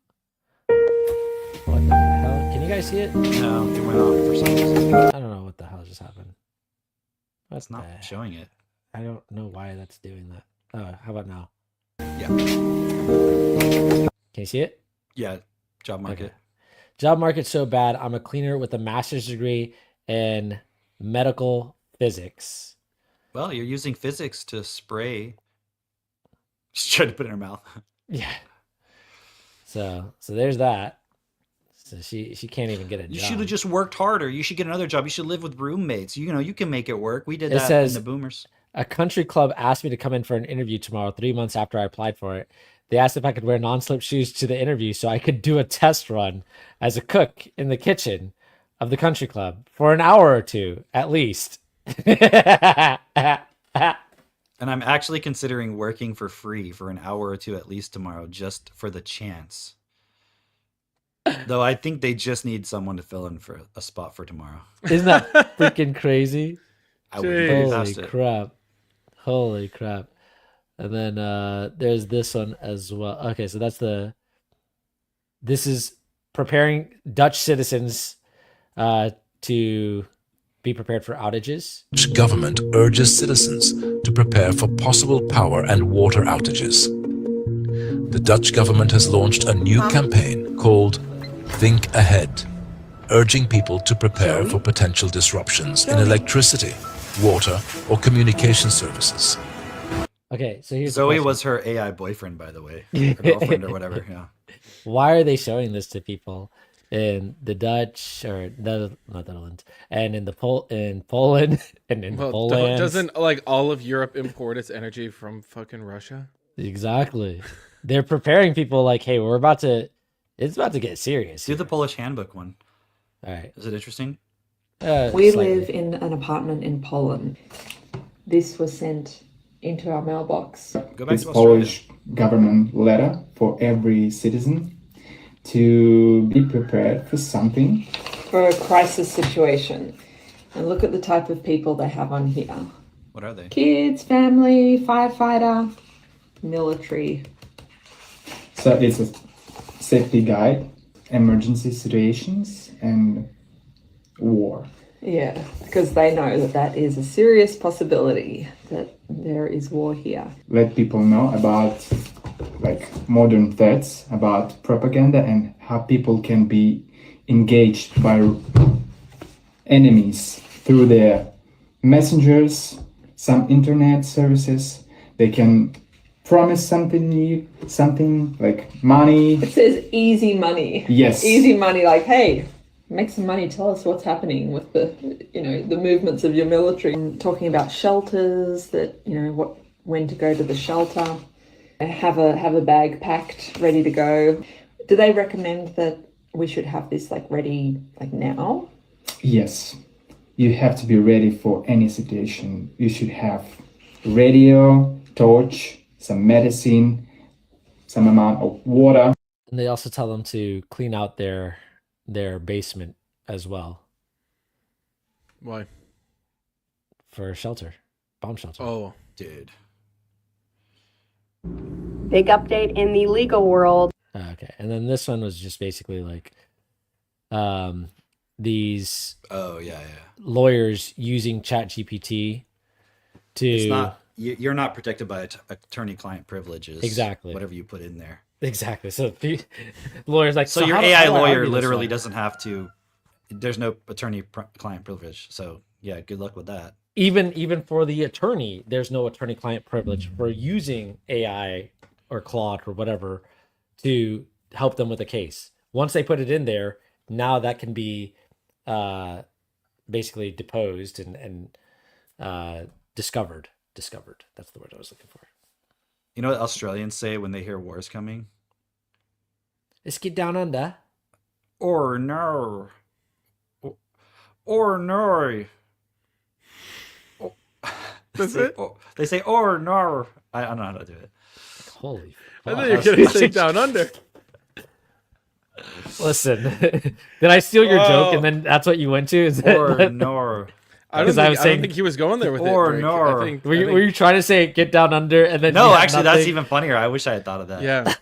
What the hell? Can you guys see it? No, it went off for some reason. I don't know what the hell just happened. It's not showing it. I don't know why that's doing that. Oh, how about now? Yeah. Can you see it? Yeah, job market. Okay. Job market's so bad. I'm a cleaner with a master's degree in medical physics. Well, you're using physics to spray. Just tried to put it in her mouth. Yeah. So there's that. So she can't even get a job. You should have just worked harder. You should get another job. You should live with roommates. You know, you can make it work. We did It that says, in the Boomers. A country club asked me to come in for an interview tomorrow, 3 months after I applied for it. They asked if I could wear non-slip shoes to the interview so I could do a test run as a cook in the kitchen of the country club for an hour or two, at least. And I'm actually considering working for free for an hour or two at least tomorrow, just for the chance. Though I think they just need someone to fill in for a spot for tomorrow. Isn't that freaking crazy? I wouldn't put it past Holy it. crap. Holy crap. And then there's this one as well. Okay, so this is preparing Dutch citizens to be prepared for outages. Dutch government urges citizens to prepare for possible power and water outages. The Dutch government has launched a new campaign called Think Ahead, urging people to prepare for potential disruptions in electricity, water, or communication services. Okay, so here's Zoe was her AI boyfriend, by the way, her girlfriend or whatever. Yeah. Why are they showing this to people in the Dutch or not Netherlands and in Poland and in Poland? Doesn't like all of Europe import its energy from fucking Russia? Exactly. They're preparing people like, hey, it's about to get serious. Do the Polish handbook one. All right. Is it interesting? We live in an apartment in Poland. This was sent into our mailbox. Go back This to Australia. Polish government letter for every citizen to be prepared for something. For a crisis situation. And look at the type of people they have on here. What are they? Kids, family, firefighter, military. So it's a safety guide, emergency situations, and war. Yeah, because they know that that is a serious possibility, that there is war here. Let people know about like modern threats, about propaganda, and how people can be engaged by enemies through their messengers, some internet services. They can promise something new, something like money. It says easy money. Yes. Easy money, like, hey, make some money, tell us what's happening with the, the movements of your military. I'm talking about shelters, that, when to go to the shelter. Have a bag packed, ready to go. Do they recommend that we should have this ready now? Yes. You have to be ready for any situation. You should have radio, torch, some medicine, some amount of water. And they also tell them to clean out their their basement as well Why? for shelter, bomb shelter. Oh, dude. Big update in the legal world. Okay, and then this one was just basically like these lawyers using ChatGPT to It's not you're not protected by attorney-client privileges. Exactly. Whatever you put in there. Exactly. So the lawyers like So your how AI do I lawyer argue this literally one? doesn't have to. There's no attorney-client privilege. So yeah, good luck with that. Even for the attorney, there's no attorney-client privilege for using AI or Claude or whatever to help them with a case. Once they put it in there, now that can be basically deposed and discovered. Discovered. That's the word I was looking for. You know what Australians say when they hear war is coming? Let's get down under. Or no. Or no. That's it? They say or no. I don't know how to do it. Holy. I thought you were going to say down under. Listen, did I steal your joke and then that's what you went to? Is Or that, no. I don't think he was going there with Or it. Drake. no. I think, were you trying to say get down under and then No, you had actually, that's nothing? even funnier. I wish I had thought of that. Yeah.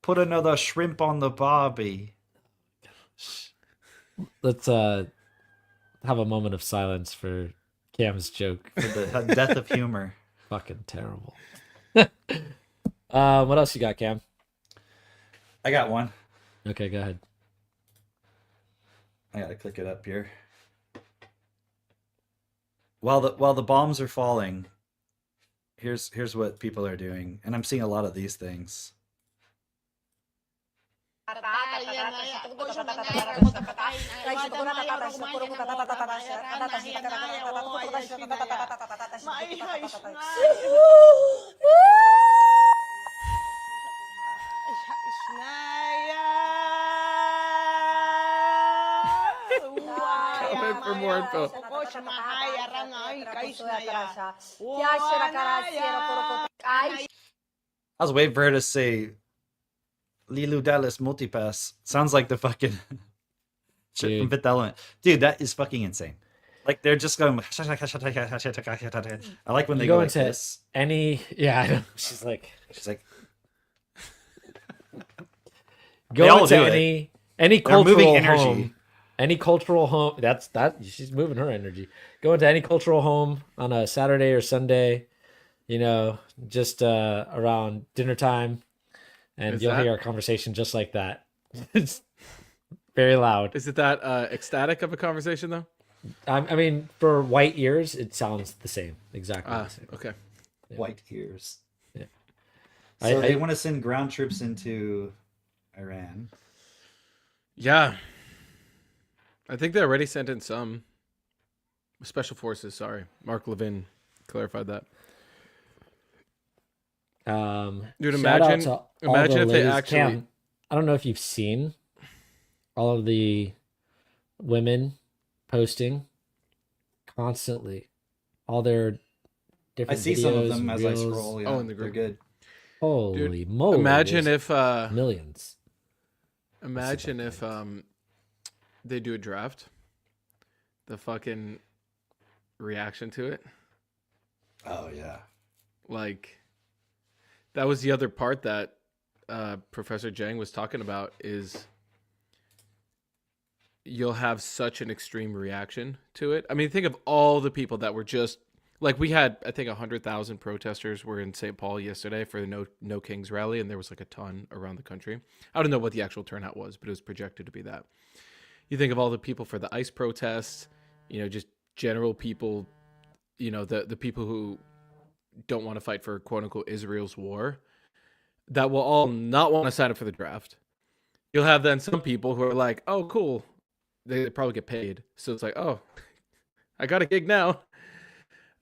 Put another shrimp on the barbie. Let's have a moment of silence for Cam's joke. For the death of humor. Fucking terrible. What else you got, Cam? I got one. Okay, go ahead. I gotta click it up here. While the bombs are falling, here's what people are doing, and I'm seeing a lot of these things. Comment for more info. I was waiting for her to say Lilu Dallas multipass. Sounds like the fucking shit from Fifth Element. Dude, that is fucking insane. Like they're just going I like when they You go go like into this. any I know. She's like They all go into do it. any They're moving cultural energy. home. Any cultural home, that she's moving her energy. Go into any cultural home on a Saturday or Sunday, just around dinner time, and Is you'll that- hear a conversation just like that. It's very loud. Is it that ecstatic of a conversation, though? I mean, for white ears, it sounds the same, exactly the same. Okay. White ears. Yeah. So they want to send ground troops into Iran. Yeah. I think they already sent in some special forces. Sorry, Mark Levin clarified that. Dude, Shout out imagine to all imagine the if they ladies. actually. Cam, I don't know if you've seen all of the women posting constantly all their I different see some of videos, them as I reels. scroll. Yeah, Oh, in the they're group. good. Holy Dude, moly! imagine there's if millions. Imagine if they do a draft. The fucking reaction to it. Oh yeah. Like that was the other part that Professor Jang was talking about is you'll have such an extreme reaction to it. I mean, think of all the people that were just like we had, I think 100,000 protesters were in St. Paul yesterday for the No Kings rally, and there was like a ton around the country. I don't know what the actual turnout was, but it was projected to be that. You think of all the people for the ICE protests, just general people, the people who don't want to fight for quote unquote Israel's war, that will all not want to sign up for the draft. You'll have then some people who are like, oh, cool. They probably get paid. So it's like, oh, I got a gig now.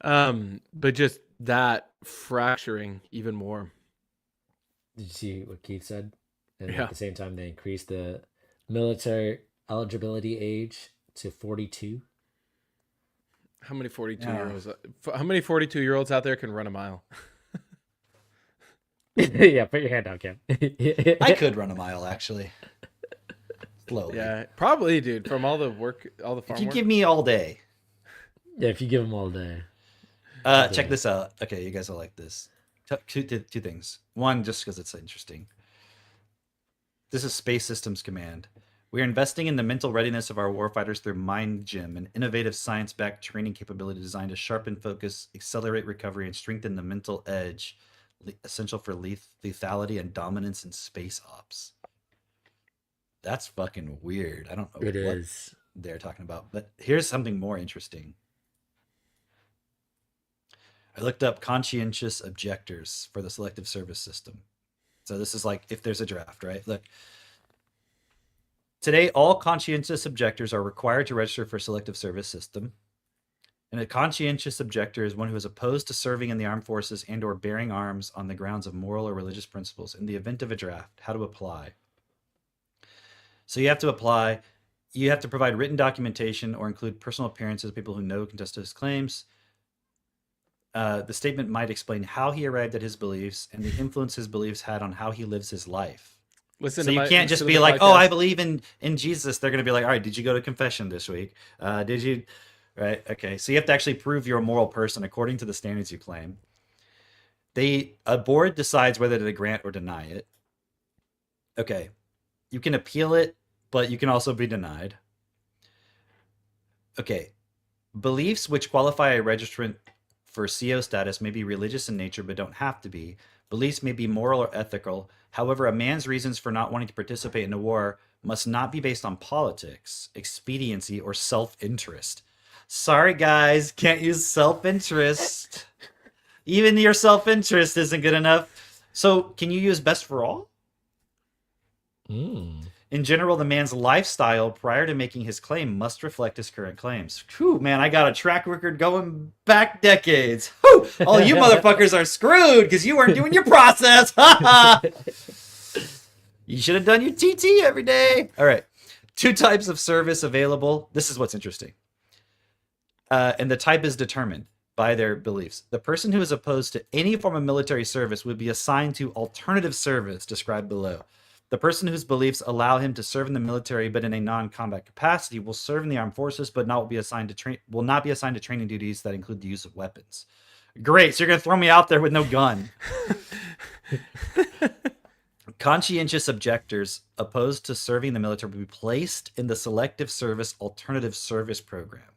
But just that fracturing even more. Did you see what Keith said? And Yeah. at the same time, they increased the military eligibility age to 42. How many 42-year-olds? How many 42-year-olds out there can run a mile? Yeah, put your hand down, Cam. I could run a mile actually. Slowly. Yeah, probably, dude. From all the work, all the farm If you work. give me all day. Yeah, if you give them all day. Check this out. Okay, you guys will like this. Two things. One, just because it's interesting. This is Space Systems Command. We are investing in the mental readiness of our warfighters through Mind Gym, an innovative science-backed training capability designed to sharpen focus, accelerate recovery, and strengthen the mental edge, essential for lethality and dominance in space ops. That's fucking weird. I don't know It what is. they're talking about. But here's something more interesting. I looked up conscientious objectors for the selective service system. So this is like if there's a draft, right? Look. Today, all conscientious objectors are required to register for selective service system. And a conscientious objector is one who is opposed to serving in the armed forces and or bearing arms on the grounds of moral or religious principles. In the event of a draft, how to apply. So you have to apply. You have to provide written documentation or include personal appearances of people who know contest his claims. The statement might explain how he arrived at his beliefs and the influence his beliefs had on how he lives his life. Listen So to you my- can't listen just to be the like, oh, podcast. I believe in Jesus. They're going to be like, all right, did you go to confession this week? Did you? Right. Okay. So you have to actually prove you're a moral person according to the standards you claim. A board decides whether to grant or deny it. Okay. You can appeal it, but you can also be denied. Okay. Beliefs which qualify a registrant for CO status may be religious in nature, but don't have to be. Beliefs may be moral or ethical. However, a man's reasons for not wanting to participate in a war must not be based on politics, expediency, or self-interest. Sorry, guys, can't use self-interest. Even your self-interest isn't good enough. So, can you use best for all? In general, the man's lifestyle prior to making his claim must reflect his current claims. Whew, man, I got a track record going back decades. Whew, all you motherfuckers are screwed because you weren't doing your process. You should have done your TT every day. All right. 2 types of service available. This is what's interesting. And the type is determined by their beliefs. The person who is opposed to any form of military service would be assigned to alternative service described below. The person whose beliefs allow him to serve in the military but in a non-combat capacity will serve in the armed forces but will not be assigned to training duties that include the use of weapons. Great, so you're going to throw me out there with no gun. Conscientious objectors opposed to serving in the military will be placed in the Selective Service Alternative Service Program.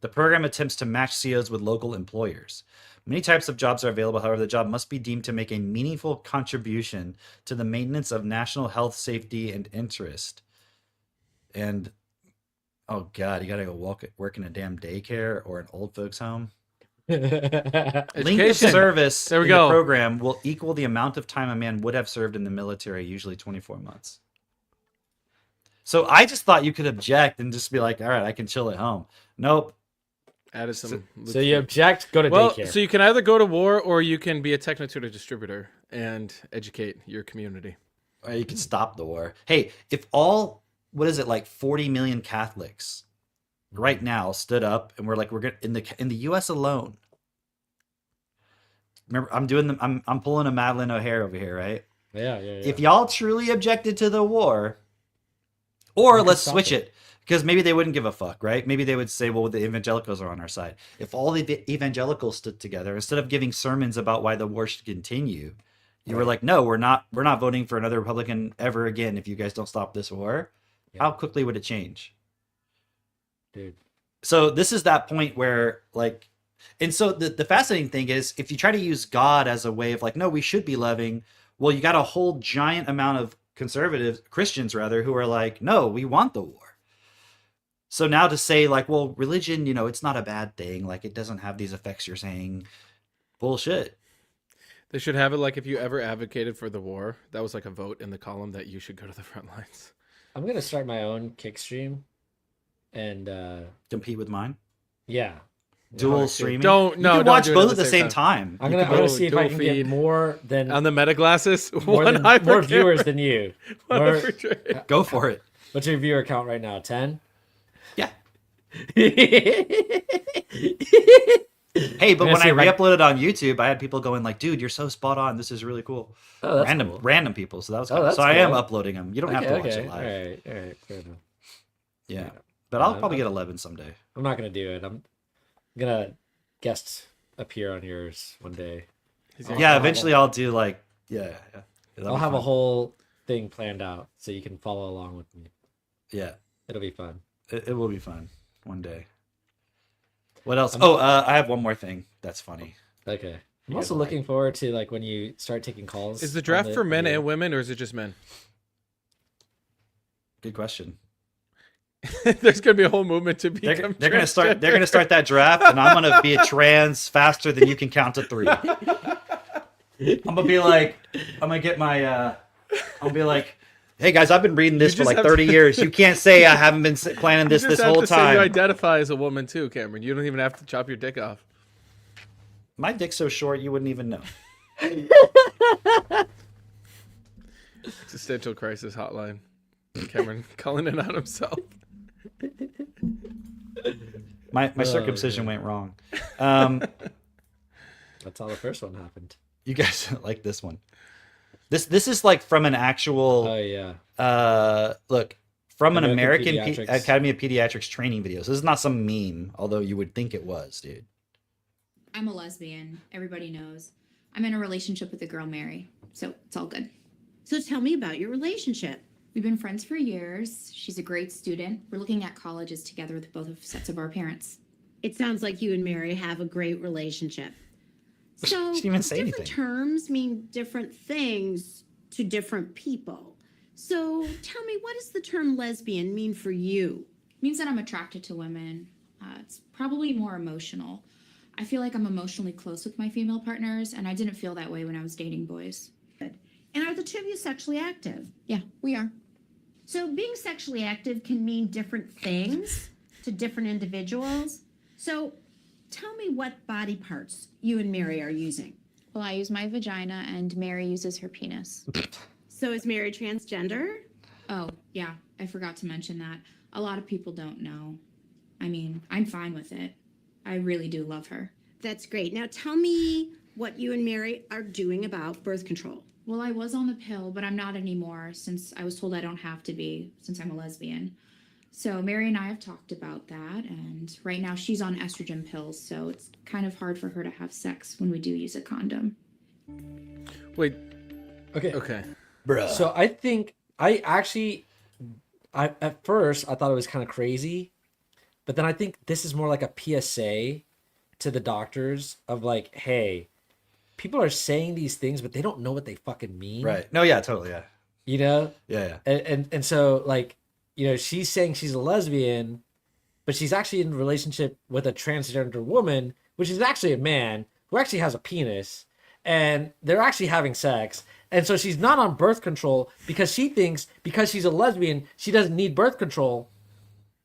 The program attempts to match COs with local employers. Many types of jobs are available. However, the job must be deemed to make a meaningful contribution to the maintenance of national health, safety, and interest. And, oh God, you got to go work in a damn daycare or an old folks home. Length of Education. service There we in go. the program will equal the amount of time a man would have served in the military, usually 24 months. So I just thought you could object and just be like, all right, I can chill at home. Nope. Added some. So you object, go to well, daycare. so you can either go to war or you can be a Technotutor distributor and educate your community. Or you can stop the war. Hey, if all, what is it, like 40 million Catholics right now stood up and we're going in the U.S. alone. Remember, I'm pulling a Madeleine O'Hare over here, right? Yeah. If y'all truly objected to the war, or let's switch it, because maybe they wouldn't give a fuck, right? Maybe they would say, well, the evangelicals are on our side. If all the evangelicals stood together, instead of giving sermons about why the war should continue, you were like, no, we're not voting for another Republican ever again if you guys don't stop this war. How quickly would it change? Dude. So this is that point where, like, and so the fascinating thing is, if you try to use God as a way of like, no, we should be loving, well, you got a whole giant amount of conservative Christians rather who are like, no, we want the war. So now to say like, well, religion, it's not a bad thing, like it doesn't have these effects you're saying, bullshit. They should have it like if you ever advocated for the war, that was like a vote in the column that you should go to the front lines. I'm gonna start my own kick stream and compete with mine. Yeah. Dual streaming. Don't You can don't watch do it both at the same time. I'm gonna see if I can get more than on the meta glasses. more viewers than you. More- Go for it. What's your viewer count right now? 10? Yeah. Hey, but I'm when gonna I see if I- re-uploaded on YouTube, I had people going like, "Dude, you're so spot on. This is really cool." Oh, that's random, cool. random people. So that was Oh, cool. that's So I am cool. uploading them. You don't have to watch it live. All right, fair enough. Yeah, but I'll Yeah, probably I'm- get 11 someday. I'm not gonna do it. I'm gonna guest appear on yours one day. Yeah, eventually I'll do like yeah. I'll have a whole thing planned out so you can follow along with me. Yeah, It'll be fun. it will be fun one day. What else? I have one more thing that's funny. Okay. I'm You also guys looking forward to like when you start taking calls. Is the on draft for men on the- and women, or is it just men? Good question. There's gonna be a whole movement to They're become. gonna start. They're gonna start that draft, and I'm gonna be a trans faster than you can count to 3. I'm gonna be like, I'm gonna get my. I'm gonna be like, hey guys, I've been reading this for just like have 30 to- years. You can't say I haven't been planning You this just this have whole to say you time. identify as a woman too, Cameron. You don't even have to chop your dick off. My dick's so short you wouldn't even know. Existential crisis hotline. Cameron calling it out himself. My Oh, circumcision yeah. went wrong. That's how the first one happened. You guys like this one. This is like from an actual. Oh yeah. Look, from an American American Pediatrics. Academy of Pediatrics training video. So this is not some meme, although you would think it was, dude. I'm a lesbian. Everybody knows. I'm in a relationship with a girl, Mary. So it's all good. So tell me about your relationship. We've been friends for years. She's a great student. We're looking at colleges together with both of sets of our parents. It sounds like you and Mary have a great relationship. So She didn't even say different anything. terms mean different things to different people. So tell me, what does the term lesbian mean for you? It means that I'm attracted to women. It's probably more emotional. I feel like I'm emotionally close with my female partners, and I didn't feel that way when I was dating boys. And are the two of you sexually active? Yeah, we are. So being sexually active can mean different things to different individuals. So tell me what body parts you and Mary are using. Well, I use my vagina, and Mary uses her penis. So is Mary transgender? Oh, yeah, I forgot to mention that. A lot of people don't know. I mean, I'm fine with it. I really do love her. That's great. Now tell me what you and Mary are doing about birth control. Well, I was on the pill, but I'm not anymore since I was told I don't have to be since I'm a lesbian. So Mary and I have talked about that, and right now she's on estrogen pills, so it's kind of hard for her to have sex when we do use a condom. Wait. Okay. Okay. So I think I at first I thought it was kind of crazy, but then I think this is more like a PSA to the doctors of like, hey, people are saying these things, but they don't know what they fucking mean. Right. No, yeah, totally, yeah. You know? Yeah, And so like, you know, she's saying she's a lesbian, but she's actually in a relationship with a transgender woman, which is actually a man who actually has a penis, and they're actually having sex. And so she's not on birth control because she thinks because she's a lesbian, she doesn't need birth control,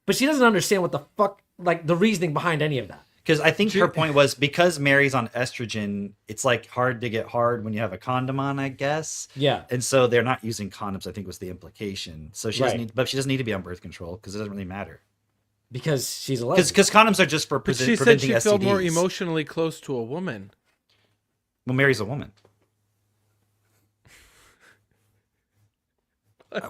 but she doesn't understand what the fuck, like the reasoning behind any of that. Because I think her point was because Mary's on estrogen, it's like hard to get hard when you have a condom on, I guess. Yeah. And so they're not using condoms, I think was the implication. So she doesn't Right. need, but she doesn't need to be on birth control because it doesn't really matter. Because she's a lesbian. Because condoms are just for But she said preventing she STDs. felt more emotionally close to a woman. Well, Mary's a woman.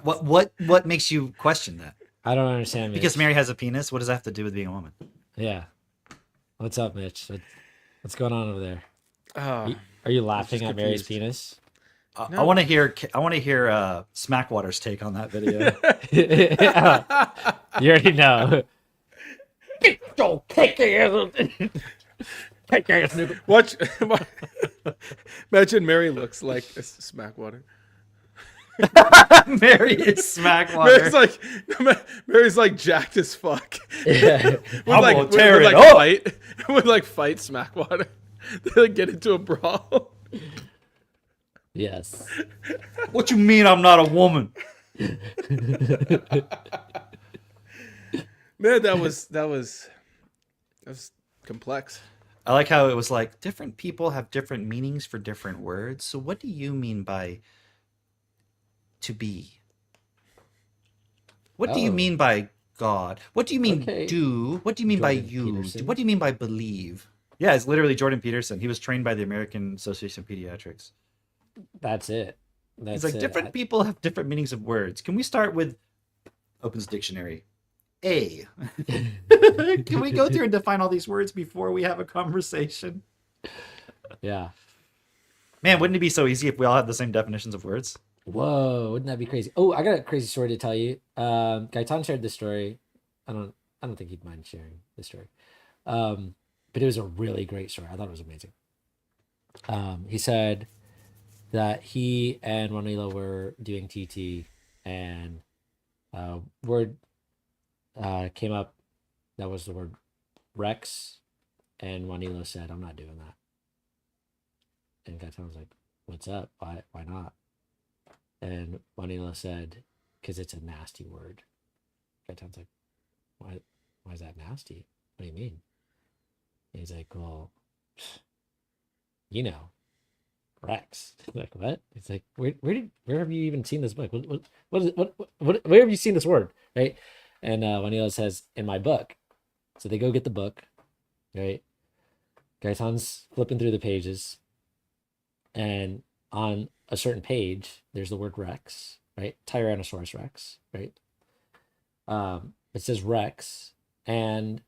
What makes you question that? I don't understand. Mitch. Because Mary has a penis. What does that have to do with being a woman? Yeah. What's up, Mitch? What's going on over there? Oh, Are you laughing just at Mary's confused. penis? I want to hear. Smackwater's take on that video. You already know. Don't kick your take your ass, nigga. Watch. Imagine Mary looks like a Smackwater. Mary is Smackwater. Mary's like jacked as fuck. Yeah. I'm gonna tear would it like up. fight. Would like fight Smackwater. They like get into a brawl. Yes. What you mean I'm not a woman? Man, that was complex. I like how it was like different people have different meanings for different words. So what do you mean by to be? What do you Oh. mean by God? What do you mean Okay. do? What do you mean by Jordan use? Peterson. What do you mean by believe? Yeah, it's literally Jordan Peterson. He was trained by the American Association of Pediatrics. That's it. That's It's like it. different people have different meanings of words. Can we start with Opens Dictionary? A. Can we go through and define all these words before we have a conversation? Yeah. Man, wouldn't it be so easy if we all had the same definitions of words? Whoa, wouldn't that be crazy? Oh, I got a crazy story to tell you. Gaetan shared this story. I don't think he'd mind sharing this story. But it was a really great story. I thought it was amazing. He said that he and Juanilo were doing TT, and word came up that was the word Rex, and Juanilo said, "I'm not doing that." And Gaetan was like, "What's up? Why not?" And Juanilo said, "Because it's a nasty word." Gaetan's like, "Why is that nasty? What do you mean?" And he's like, "Well, you know, Rex." Like, what? It's like, where have you even seen this book? Where have you seen this word? Right? And Juanilo says, "In my book." So they go get the book, right? Gaetan's flipping through the pages, and on a certain page, there's the word Rex, right? Tyrannosaurus Rex, right? It says Rex, and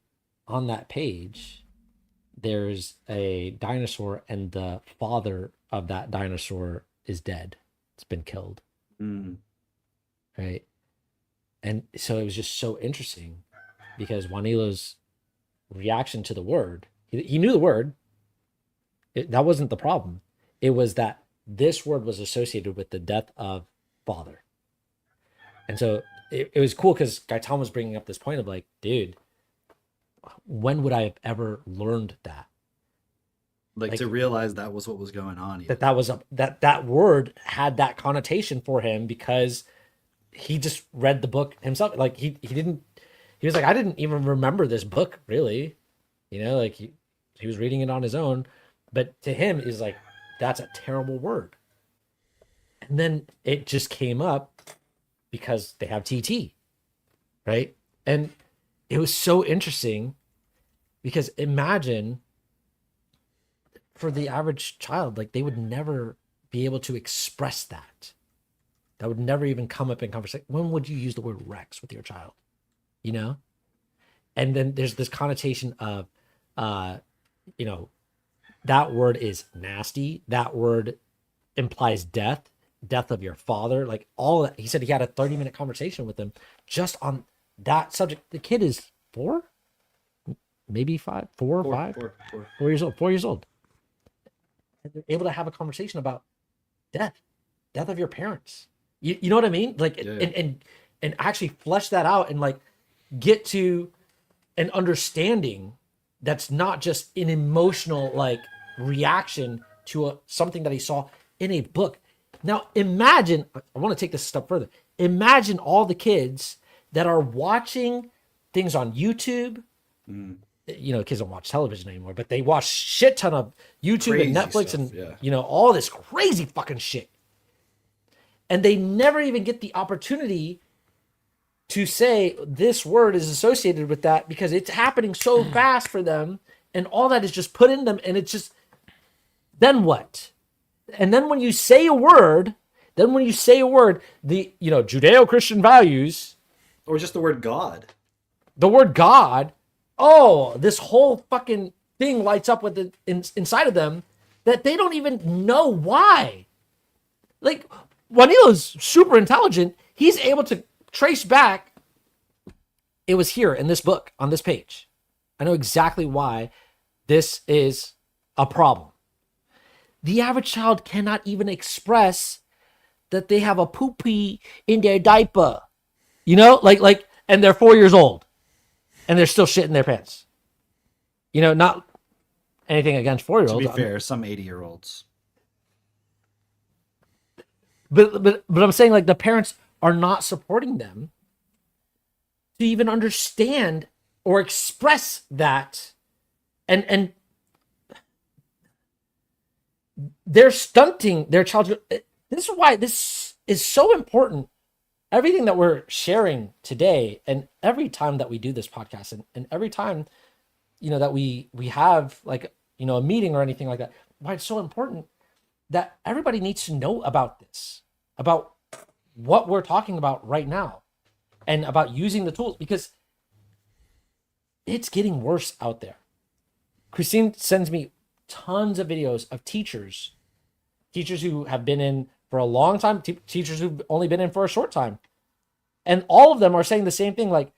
on that page, there's a dinosaur, and the father of that dinosaur is dead. It's been killed. Right? And so it was just so interesting because Juanilo's reaction to the word, he knew the word. That wasn't the problem. It was that this word was associated with the death of father. And so it was cool because Gaetan was bringing up this point of like, dude, when would I have ever learned that? Like to realize that was what was going on. Even. That word had that connotation for him because he just read the book himself. Like he was like, I didn't even remember this book really, like he was reading it on his own, but to him is like, that's a terrible word. And then it just came up because they have TT, right? And it was so interesting because imagine for the average child, like they would never be able to express that. That would never even come up in conversation. When would you use the word Rex with your child? And then there's this connotation of, that word is nasty. That word implies death of your father. Like all of that. He said he had a 30-minute conversation with him just on that subject. The kid is 4, maybe 5, 4 or 5, 4 years old, 4 years old. And they're able to have a conversation about death of your parents. You know what I mean? Like, yeah. and actually flesh that out and like get to an understanding that's not just an emotional like reaction to something that he saw in a book. Now imagine, I want to take this a step further. Imagine all the kids that are watching things on YouTube. Kids don't watch television anymore, but they watch shit ton of YouTube crazy and Netflix stuff, and all this crazy fucking shit. And they never even get the opportunity to say this word is associated with that because it's happening so fast for them. And all that is just put in them. And it's just, then what? And then when you say a word, the, Judeo-Christian values. Or just the word God. The word God. Oh, this whole fucking thing lights up with inside of them that they don't even know why. Like, Juanilo's super intelligent. He's able to trace back. It was here in this book on this page. I know exactly why this is a problem. The average child cannot even express that they have a poopy in their diaper. And they're 4 years old and they're still shitting their pants. Not anything against 4-year-olds. To be fair, some 80-year-olds. But I'm saying like the parents are not supporting them to even understand or express that, and they're stunting their child. This is why this is so important. Everything that we're sharing today, and every time that we do this podcast, and every time that we have like a meeting or anything like that. Why it's so important that everybody needs to know about this, about what we're talking about right now, and about using the tools, because it's getting worse out there. Christine sends me tons of videos of teachers who have been in for a long time, teachers who've only been in for a short time. And all of them are saying the same thing. Like,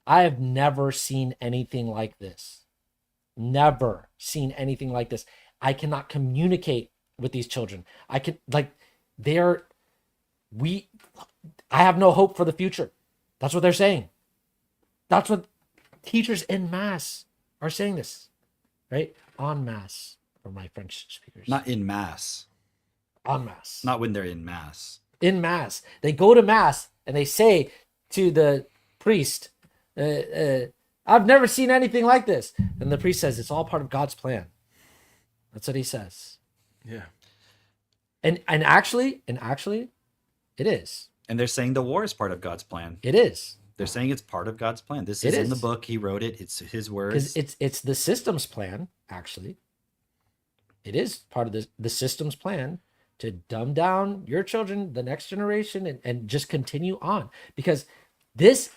I have never seen anything like this. Never seen anything like this. I cannot communicate with these children. I have no hope for the future. That's what they're saying. That's what teachers en masse are saying this, right? En masse for my French speakers. Not in mass. En masse. Not when they're in mass. In mass. They go to mass and they say to the priest, I've never seen anything like this. And the priest says, it's all part of God's plan. That's what he says. Yeah. And actually, it is. And they're saying the war is part of God's plan. It is. They're saying it's part of God's plan. This It is in is. the book. He wrote it. It's his words. Because it's the system's plan, actually. It is part of the system's plan to dumb down your children, the next generation, and just continue on. Because this,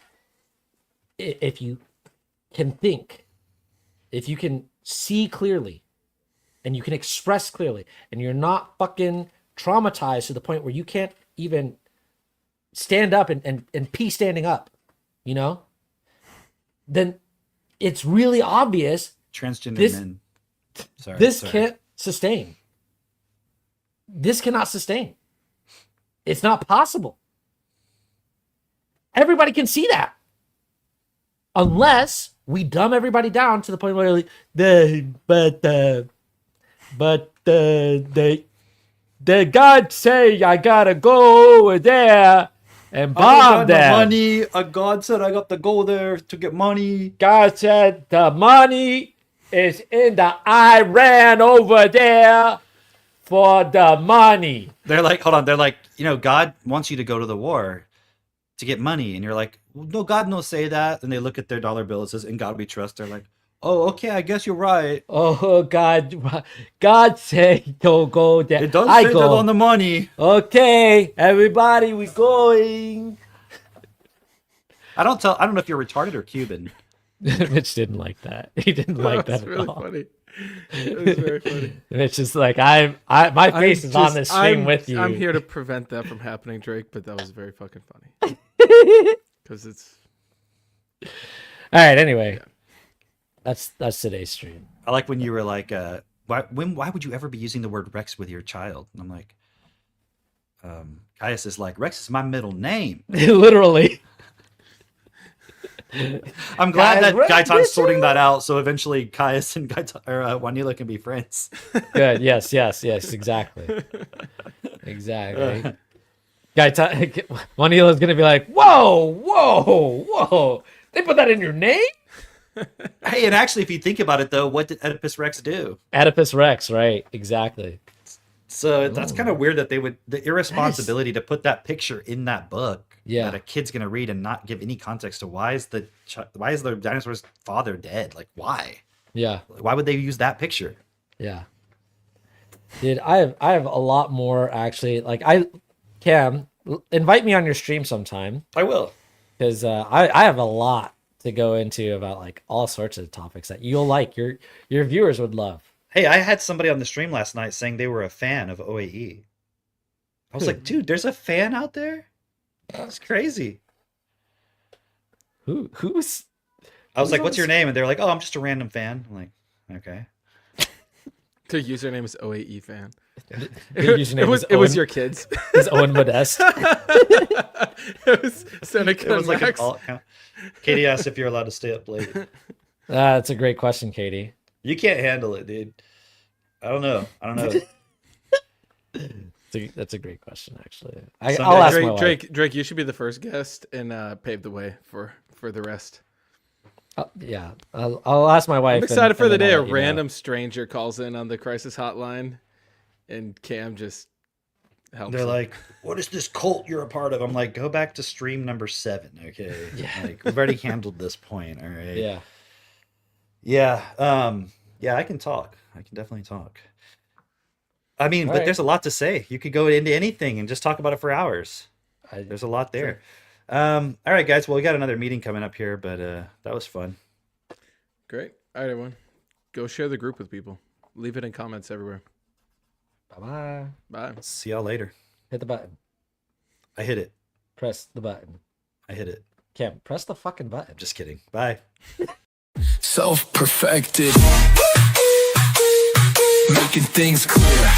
if you can think, if you can see clearly, and you can express clearly, and you're not fucking traumatized to the point where you can't even stand up and pee standing up, then it's really obvious Transgender men. This can't sustain. This cannot sustain. It's not possible. Everybody can see that. Unless we dumb everybody down to the point where the God say I gotta go over there and bomb them. Money. God said I got to go there to get money. God said the money is in the Iran over there for the money. They're like, hold on. They're like, God wants you to go to the war to get money. And you're like, no, God no say that. And they look at their dollar bill. It says, in God we trust. They're like, oh, okay, I guess you're right. Oh, God say don't go there. It does say that on the money. Okay, everybody, we going. I don't know if you're retarded or Cuban. Mitch didn't like that. He didn't like that at really all. funny. It was very funny. Mitch is like, my face is on this stream with you. I'm here to prevent that from happening, Drake, but that was very fucking funny. Because it's... All right, anyway. Yeah. That's today's stream. I like when you were like, why would you ever be using the word Rex with your child? And I'm like, Caius is like, Rex is my middle name. Literally. I'm glad that Guys, Gaitan's sorting that out, so eventually Caius and Juanila can be friends. Good. Yes. Exactly. Exactly. Juanila's gonna be like, whoa! They put that in your name? Hey, and actually, if you think about it, though, what did Oedipus Rex do? Oedipus Rex, right? Exactly. So that's kind of weird that they would the irresponsibility to put that picture in that book that a kid's gonna read and not give any context to why is the dinosaur's father dead? Like, why? Yeah. Why would they use that picture? Yeah. Dude, I have a lot more actually. Like, Cam, invite me on your stream sometime. I will, because I have a lot to go into about like all sorts of topics that you'll like. Your viewers would love. Hey, I had somebody on the stream last night saying they were a fan of OAE. I was like, dude, there's a fan out there? That's crazy. Who's? I was like, what's your name? And they're like, oh, I'm just a random fan. I'm like, okay. Their username is OAE fan. It was your kids. It's Owen Modest. It was Seneca. It was like an alt account. Katie asked if you're allowed to stay up late. That's a great question, Katie. You can't handle it, dude. I don't know. That's a great question, actually. Someday, I'll ask my wife. Drake, you should be the first guest and pave the way for the rest. Yeah, I'll ask my wife. I'm excited for the day a random stranger calls in on the crisis hotline, and Cam just helps. They're like, "What is this cult you're a part of?" I'm like, "Go back to stream number 7, okay? Yeah. Like, we've already handled this point, all right? Yeah. Yeah. Yeah, I can talk. I can definitely talk. I mean, All but right. there's a lot to say. You could go into anything and just talk about it for hours. There's a lot there. All right, guys. Well, we got another meeting coming up here, but that was fun. Great. All right, everyone. Go share the group with people. Leave it in comments everywhere. Bye-bye. Bye. See y'all later. Hit the button. I hit it. Press the button. I hit it. Cam, press the fucking button. Just kidding. Bye. Self-perfected, making things clear.